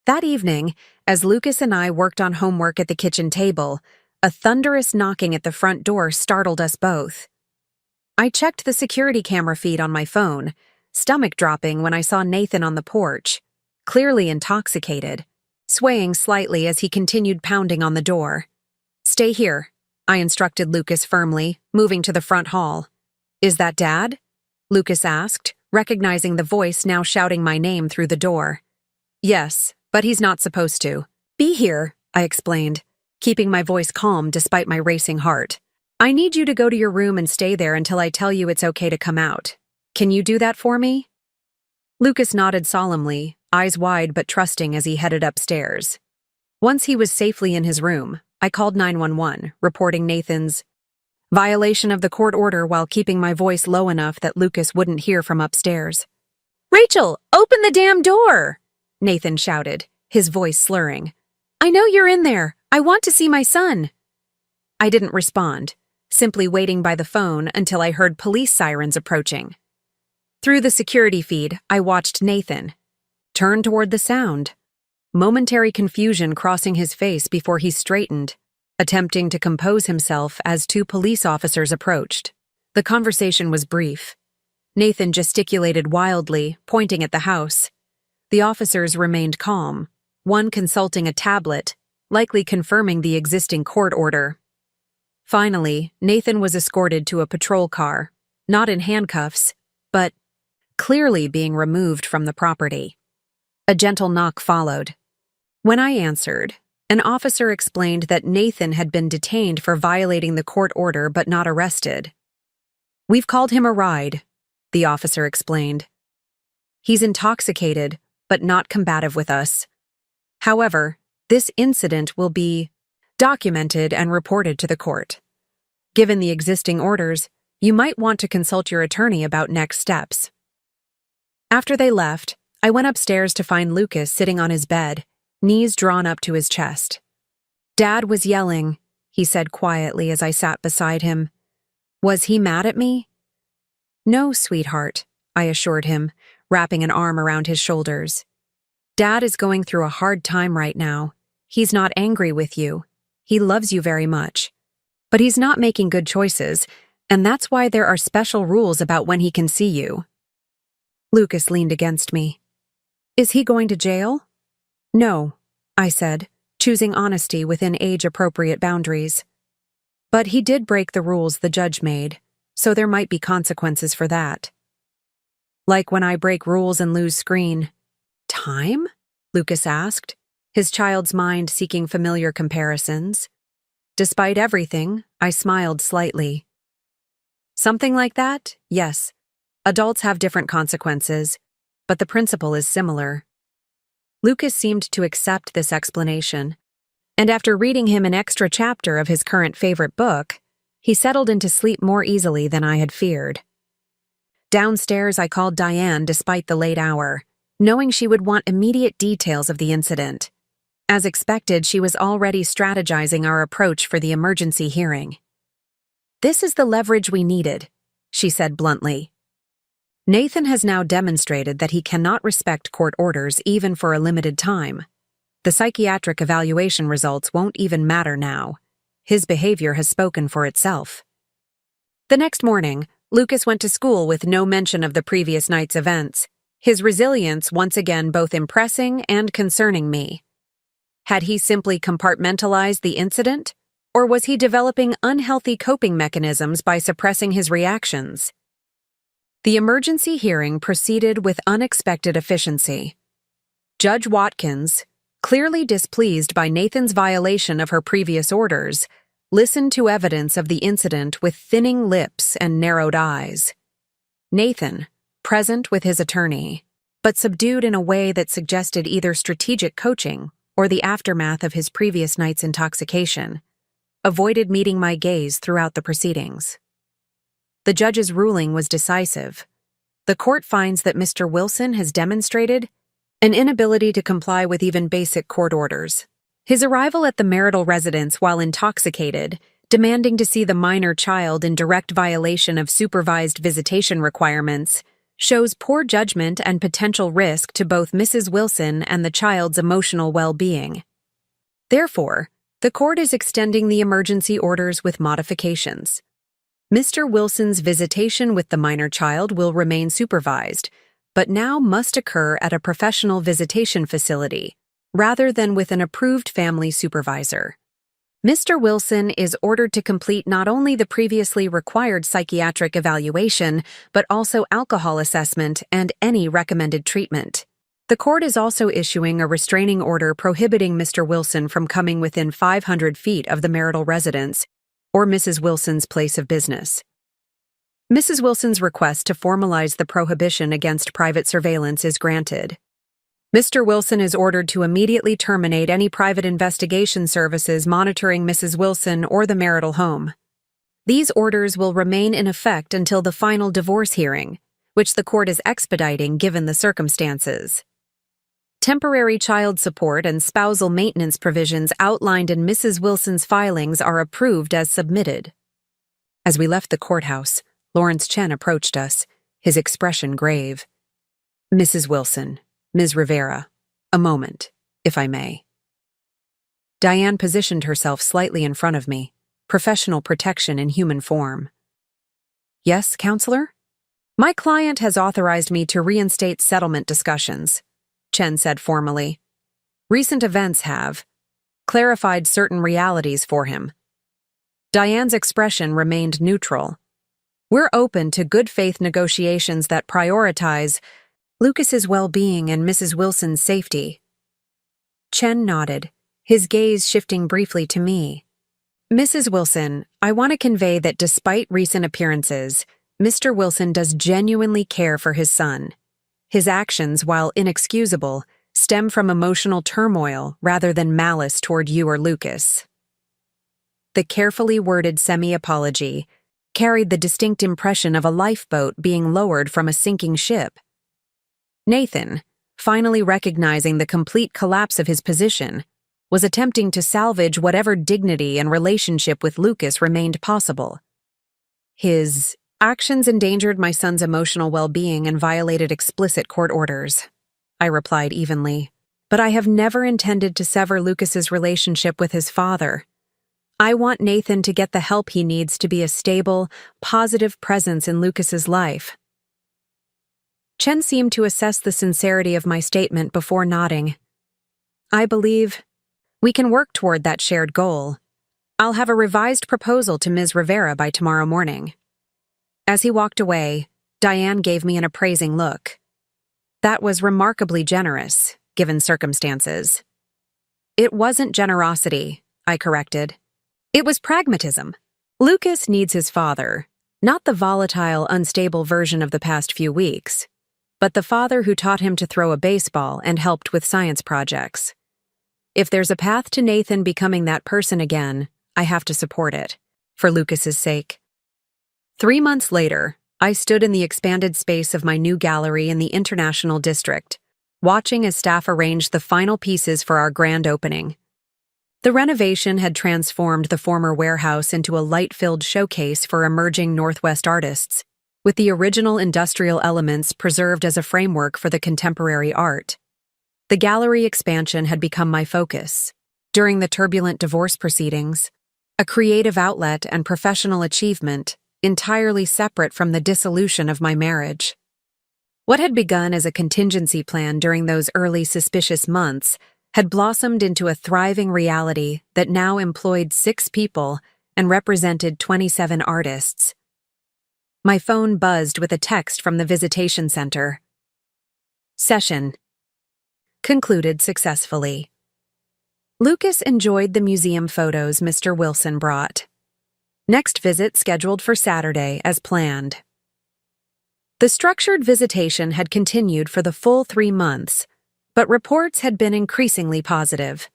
That evening, as Lucas and I worked on homework at the kitchen table, a thunderous knocking at the front door startled us both. I checked the security camera feed on my phone, stomach dropping when I saw Nathan on the porch, clearly intoxicated, swaying slightly as he continued pounding on the door. Stay here, I instructed Lucas firmly, moving to the front hall. Is that Dad? Lucas asked, recognizing the voice now shouting my name through the door. Yes, but he's not supposed to. Be here, I explained, keeping my voice calm despite my racing heart. I need you to go to your room and stay there until I tell you it's okay to come out. Can you do that for me? Lucas nodded solemnly, eyes wide but trusting as he headed upstairs. Once he was safely in his room, I called 911, reporting Nathan's violation of the court order while keeping my voice low enough that Lucas wouldn't hear from upstairs. Rachel, open the damn door! Nathan shouted, his voice slurring. I know you're in there. I want to see my son. I didn't respond, simply waiting by the phone until I heard police sirens approaching. Through the security feed, I watched Nathan turn toward the sound, momentary confusion crossing his face before he straightened, attempting to compose himself as two police officers approached. The conversation was brief. Nathan gesticulated wildly, pointing at the house. The officers remained calm, one consulting a tablet, likely confirming the existing court order. Finally, Nathan was escorted to a patrol car, not in handcuffs, but clearly being removed from the property. A gentle knock followed. When I answered, an officer explained that Nathan had been detained for violating the court order but not arrested. "We've called him a ride," the officer explained. "He's intoxicated, but not combative with us. However, this incident will be documented and reported to the court. Given the existing orders, you might want to consult your attorney about next steps." After they left, I went upstairs to find Lucas sitting on his bed, knees drawn up to his chest. "Dad was yelling," he said quietly as I sat beside him. "Was he mad at me?" "No, sweetheart," I assured him, wrapping an arm around his shoulders. "Dad is going through a hard time right now. He's not angry with you. He loves you very much. But he's not making good choices, and that's why there are special rules about when he can see you." Lucas leaned against me. "Is he going to jail?" "No," I said, choosing honesty within age-appropriate boundaries. "But he did break the rules the judge made, so there might be consequences for that." "Like when I break rules and lose screen time?" Lucas asked, his child's mind seeking familiar comparisons. Despite everything, I smiled slightly. "Something like that? Yes. Adults have different consequences, but the principle is similar." Lucas seemed to accept this explanation, and after reading him an extra chapter of his current favorite book, he settled into sleep more easily than I had feared. Downstairs, I called Diane despite the late hour, knowing she would want immediate details of the incident. As expected, she was already strategizing our approach for the emergency hearing. "This is the leverage we needed," she said bluntly. "Nathan has now demonstrated that he cannot respect court orders even for a limited time. The psychiatric evaluation results won't even matter now. His behavior has spoken for itself." The next morning, Lucas went to school with no mention of the previous night's events, his resilience once again both impressing and concerning me. Had he simply compartmentalized the incident, or was he developing unhealthy coping mechanisms by suppressing his reactions? The emergency hearing proceeded with unexpected efficiency. Judge Watkins, clearly displeased by Nathan's violation of her previous orders, listened to evidence of the incident with thinning lips and narrowed eyes. Nathan, present with his attorney, but subdued in a way that suggested either strategic coaching or the aftermath of his previous night's intoxication, avoided meeting my gaze throughout the proceedings. The judge's ruling was decisive. The court finds that Mr. Wilson has demonstrated an inability to comply with even basic court orders. His arrival at the marital residence while intoxicated, demanding to see the minor child in direct violation of supervised visitation requirements, shows poor judgment and potential risk to both Mrs. Wilson and the child's emotional well-being. Therefore, the court is extending the emergency orders with modifications. Mr. Wilson's visitation with the minor child will remain supervised, but now must occur at a professional visitation facility, rather than with an approved family supervisor. Mr. Wilson is ordered to complete not only the previously required psychiatric evaluation, but also alcohol assessment and any recommended treatment. The court is also issuing a restraining order prohibiting Mr. Wilson from coming within 500 feet of the marital residence or Mrs. Wilson's place of business. Mrs. Wilson's request to formalize the prohibition against private surveillance is granted. Mr. Wilson is ordered to immediately terminate any private investigation services monitoring Mrs. Wilson or the marital home. These orders will remain in effect until the final divorce hearing, which the court is expediting given the circumstances. Temporary child support and spousal maintenance provisions outlined in Mrs. Wilson's filings are approved as submitted. As we left the courthouse, Lawrence Chen approached us, his expression grave. "Mrs. Wilson, Ms. Rivera, a moment, if I may." Diane positioned herself slightly in front of me, professional protection in human form. Yes, counselor? My client has authorized me to reinstate settlement discussions, Chen said formally. Recent events have clarified certain realities for him. Diane's expression remained neutral. We're open to good faith negotiations that prioritize Lucas's well-being and Mrs. Wilson's safety. Chen nodded, his gaze shifting briefly to me. Mrs. Wilson, I want to convey that despite recent appearances, Mr. Wilson does genuinely care for his son. His actions, while inexcusable, stem from emotional turmoil rather than malice toward you or Lucas. The carefully worded semi-apology carried the distinct impression of a lifeboat being lowered from a sinking ship. Nathan, finally recognizing the complete collapse of his position, was attempting to salvage whatever dignity and relationship with Lucas remained possible. His actions endangered my son's emotional well-being and violated explicit court orders, I replied evenly, but I have never intended to sever Lucas's relationship with his father. I want Nathan to get the help he needs to be a stable, positive presence in Lucas's life. Chen seemed to assess the sincerity of my statement before nodding. I believe we can work toward that shared goal. I'll have a revised proposal to Ms. Rivera by tomorrow morning. As he walked away, Diane gave me an appraising look. That was remarkably generous, given circumstances. It wasn't generosity, I corrected. It was pragmatism. Lucas needs his father, not the volatile, unstable version of the past few weeks, but the father who taught him to throw a baseball and helped with science projects. If there's a path to Nathan becoming that person again, I have to support it, for Lucas's sake. 3 months later, I stood in the expanded space of my new gallery in the International District, watching as staff arranged the final pieces for our grand opening. The renovation had transformed the former warehouse into a light-filled showcase for emerging Northwest artists, with the original industrial elements preserved as a framework for the contemporary art. The gallery expansion had become my focus. During the turbulent divorce proceedings, a creative outlet and professional achievement entirely separate from the dissolution of my marriage. What had begun as a contingency plan during those early suspicious months had blossomed into a thriving reality that now employed 6 people and represented 27 artists. My phone buzzed with a text from the visitation center. Session concluded successfully. Lucas enjoyed the museum photos Mr. Wilson brought. Next visit scheduled for Saturday as planned. The structured visitation had continued for the full 3 months, but reports had been increasingly positive.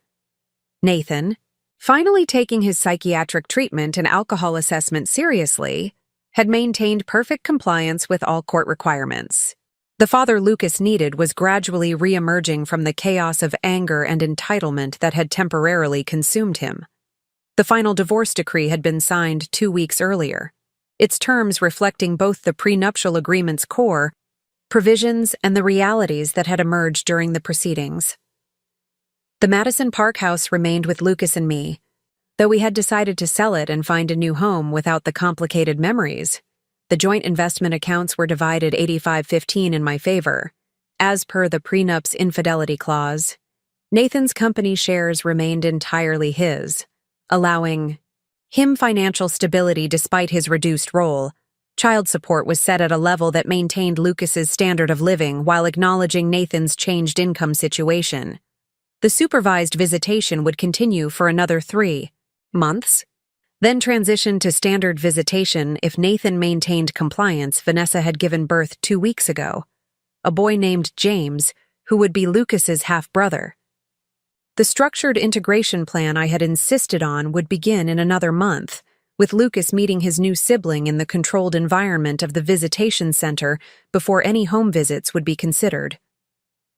Nathan, finally taking his psychiatric treatment and alcohol assessment seriously, had maintained perfect compliance with all court requirements. The father Lucas needed was gradually re-emerging from the chaos of anger and entitlement that had temporarily consumed him. The final divorce decree had been signed 2 weeks earlier, its terms reflecting both the prenuptial agreement's core provisions and the realities that had emerged during the proceedings. The Madison Park house remained with Lucas and me, though we had decided to sell it and find a new home without the complicated memories. The joint investment accounts were divided 85-15 in my favor. As per the prenup's infidelity clause, Nathan's company shares remained entirely his, allowing him financial stability despite his reduced role. Child support was set at a level that maintained Lucas's standard of living while acknowledging Nathan's changed income situation. The supervised visitation would continue for another 3 months, then transition to standard visitation if Nathan maintained compliance. Vanessa had given birth 2 weeks ago, a boy named James, who would be Lucas's half-brother. The structured integration plan I had insisted on would begin in another month, with Lucas meeting his new sibling in the controlled environment of the visitation center before any home visits would be considered.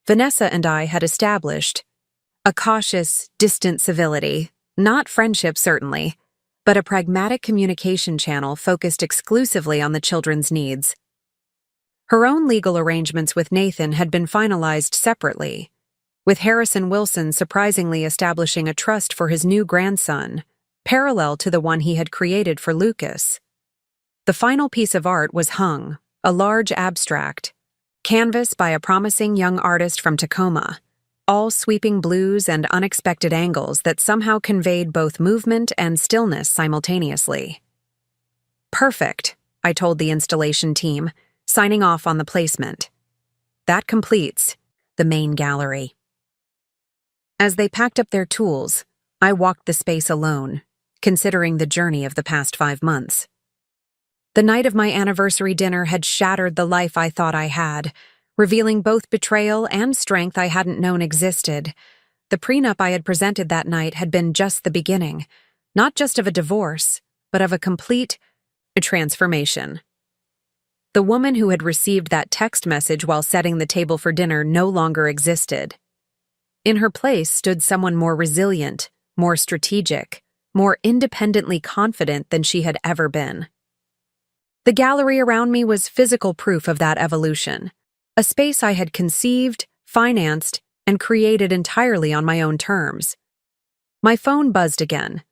Vanessa and I had established a cautious, distant civility, not friendship certainly, but a pragmatic communication channel focused exclusively on the children's needs. Her own legal arrangements with Nathan had been finalized separately. with Harrison Wilson surprisingly establishing a trust for his new grandson, parallel to the one he had created for Lucas. The final piece of art was hung, a large abstract, canvas by a promising young artist from Tacoma, all sweeping blues and unexpected angles that somehow conveyed both movement and stillness simultaneously. "Perfect," I told the installation team, signing off on the placement. "That completes the main gallery." As they packed up their tools, I walked the space alone, considering the journey of the past 5 months. The night of my anniversary dinner had shattered the life I thought I had, revealing both betrayal and strength I hadn't known existed. The prenup I had presented that night had been just the beginning, not just of a divorce, but of a complete transformation. The woman who had received that text message while setting the table for dinner no longer existed. In her place stood someone more resilient, more strategic, more independently confident than she had ever been. The gallery around me was physical proof of that evolution, a space I had conceived, financed, and created entirely on my own terms. My phone buzzed again.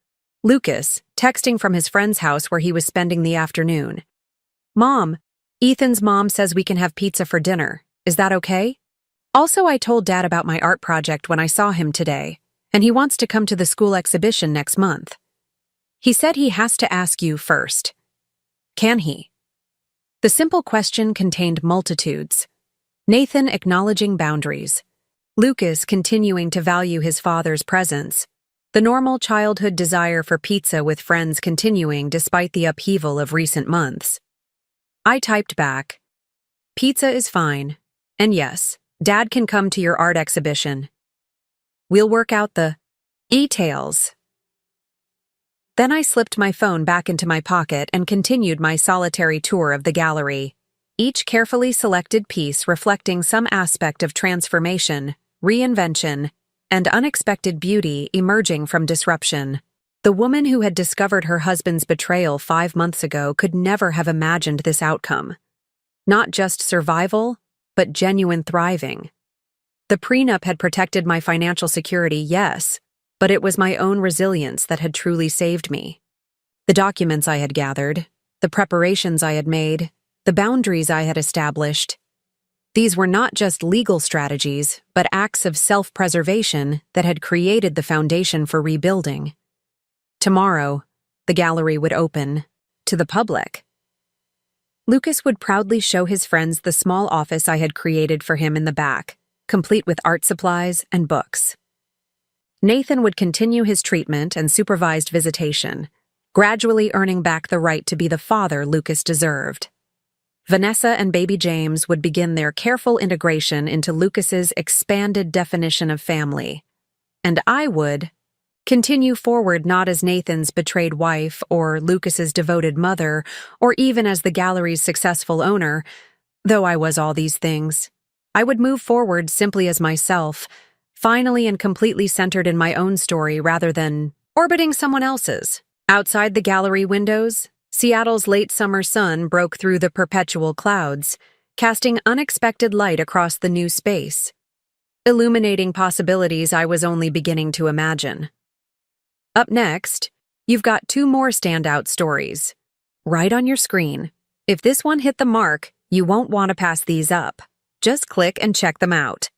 Lucas, texting from his friend's house where he was spending the afternoon. "Mom, Ethan's mom says we can have pizza for dinner. Is that okay? Also, I told Dad about my art project when I saw him today, and he wants to come to the school exhibition next month. He said he has to ask you first. Can he?" The simple question contained multitudes. Nathan acknowledging boundaries. Lucas continuing to value his father's presence. The normal childhood desire for pizza with friends continuing despite the upheaval of recent months. I typed back, "Pizza is fine. And yes, Dad can come to your art exhibition. We'll work out the details." Then I slipped my phone back into my pocket and continued my solitary tour of the gallery, each carefully selected piece reflecting some aspect of transformation, reinvention, and unexpected beauty emerging from disruption. The woman who had discovered her husband's betrayal 5 months ago could never have imagined this outcome. Not just survival, but genuine thriving. The prenup had protected my financial security, yes, but it was my own resilience that had truly saved me. The documents I had gathered, the preparations I had made, the boundaries I had established. These were not just legal strategies, but acts of self-preservation that had created the foundation for rebuilding. Tomorrow, the gallery would open to the public. Lucas would proudly show his friends the small office I had created for him in the back, complete with art supplies and books. Nathan would continue his treatment and supervised visitation, gradually earning back the right to be the father Lucas deserved. Vanessa and baby James would begin their careful integration into Lucas's expanded definition of family, and I would continue forward not as Nathan's betrayed wife or Lucas's devoted mother or even as the gallery's successful owner, though I was all these things. I would move forward simply as myself, finally and completely centered in my own story rather than orbiting someone else's. Outside the gallery windows, Seattle's late summer sun broke through the perpetual clouds, casting unexpected light across the new space, illuminating possibilities I was only beginning to imagine. Up next, you've got 2 more standout stories, right on your screen. If this one hit the mark, you won't want to pass these up. Just click and check them out.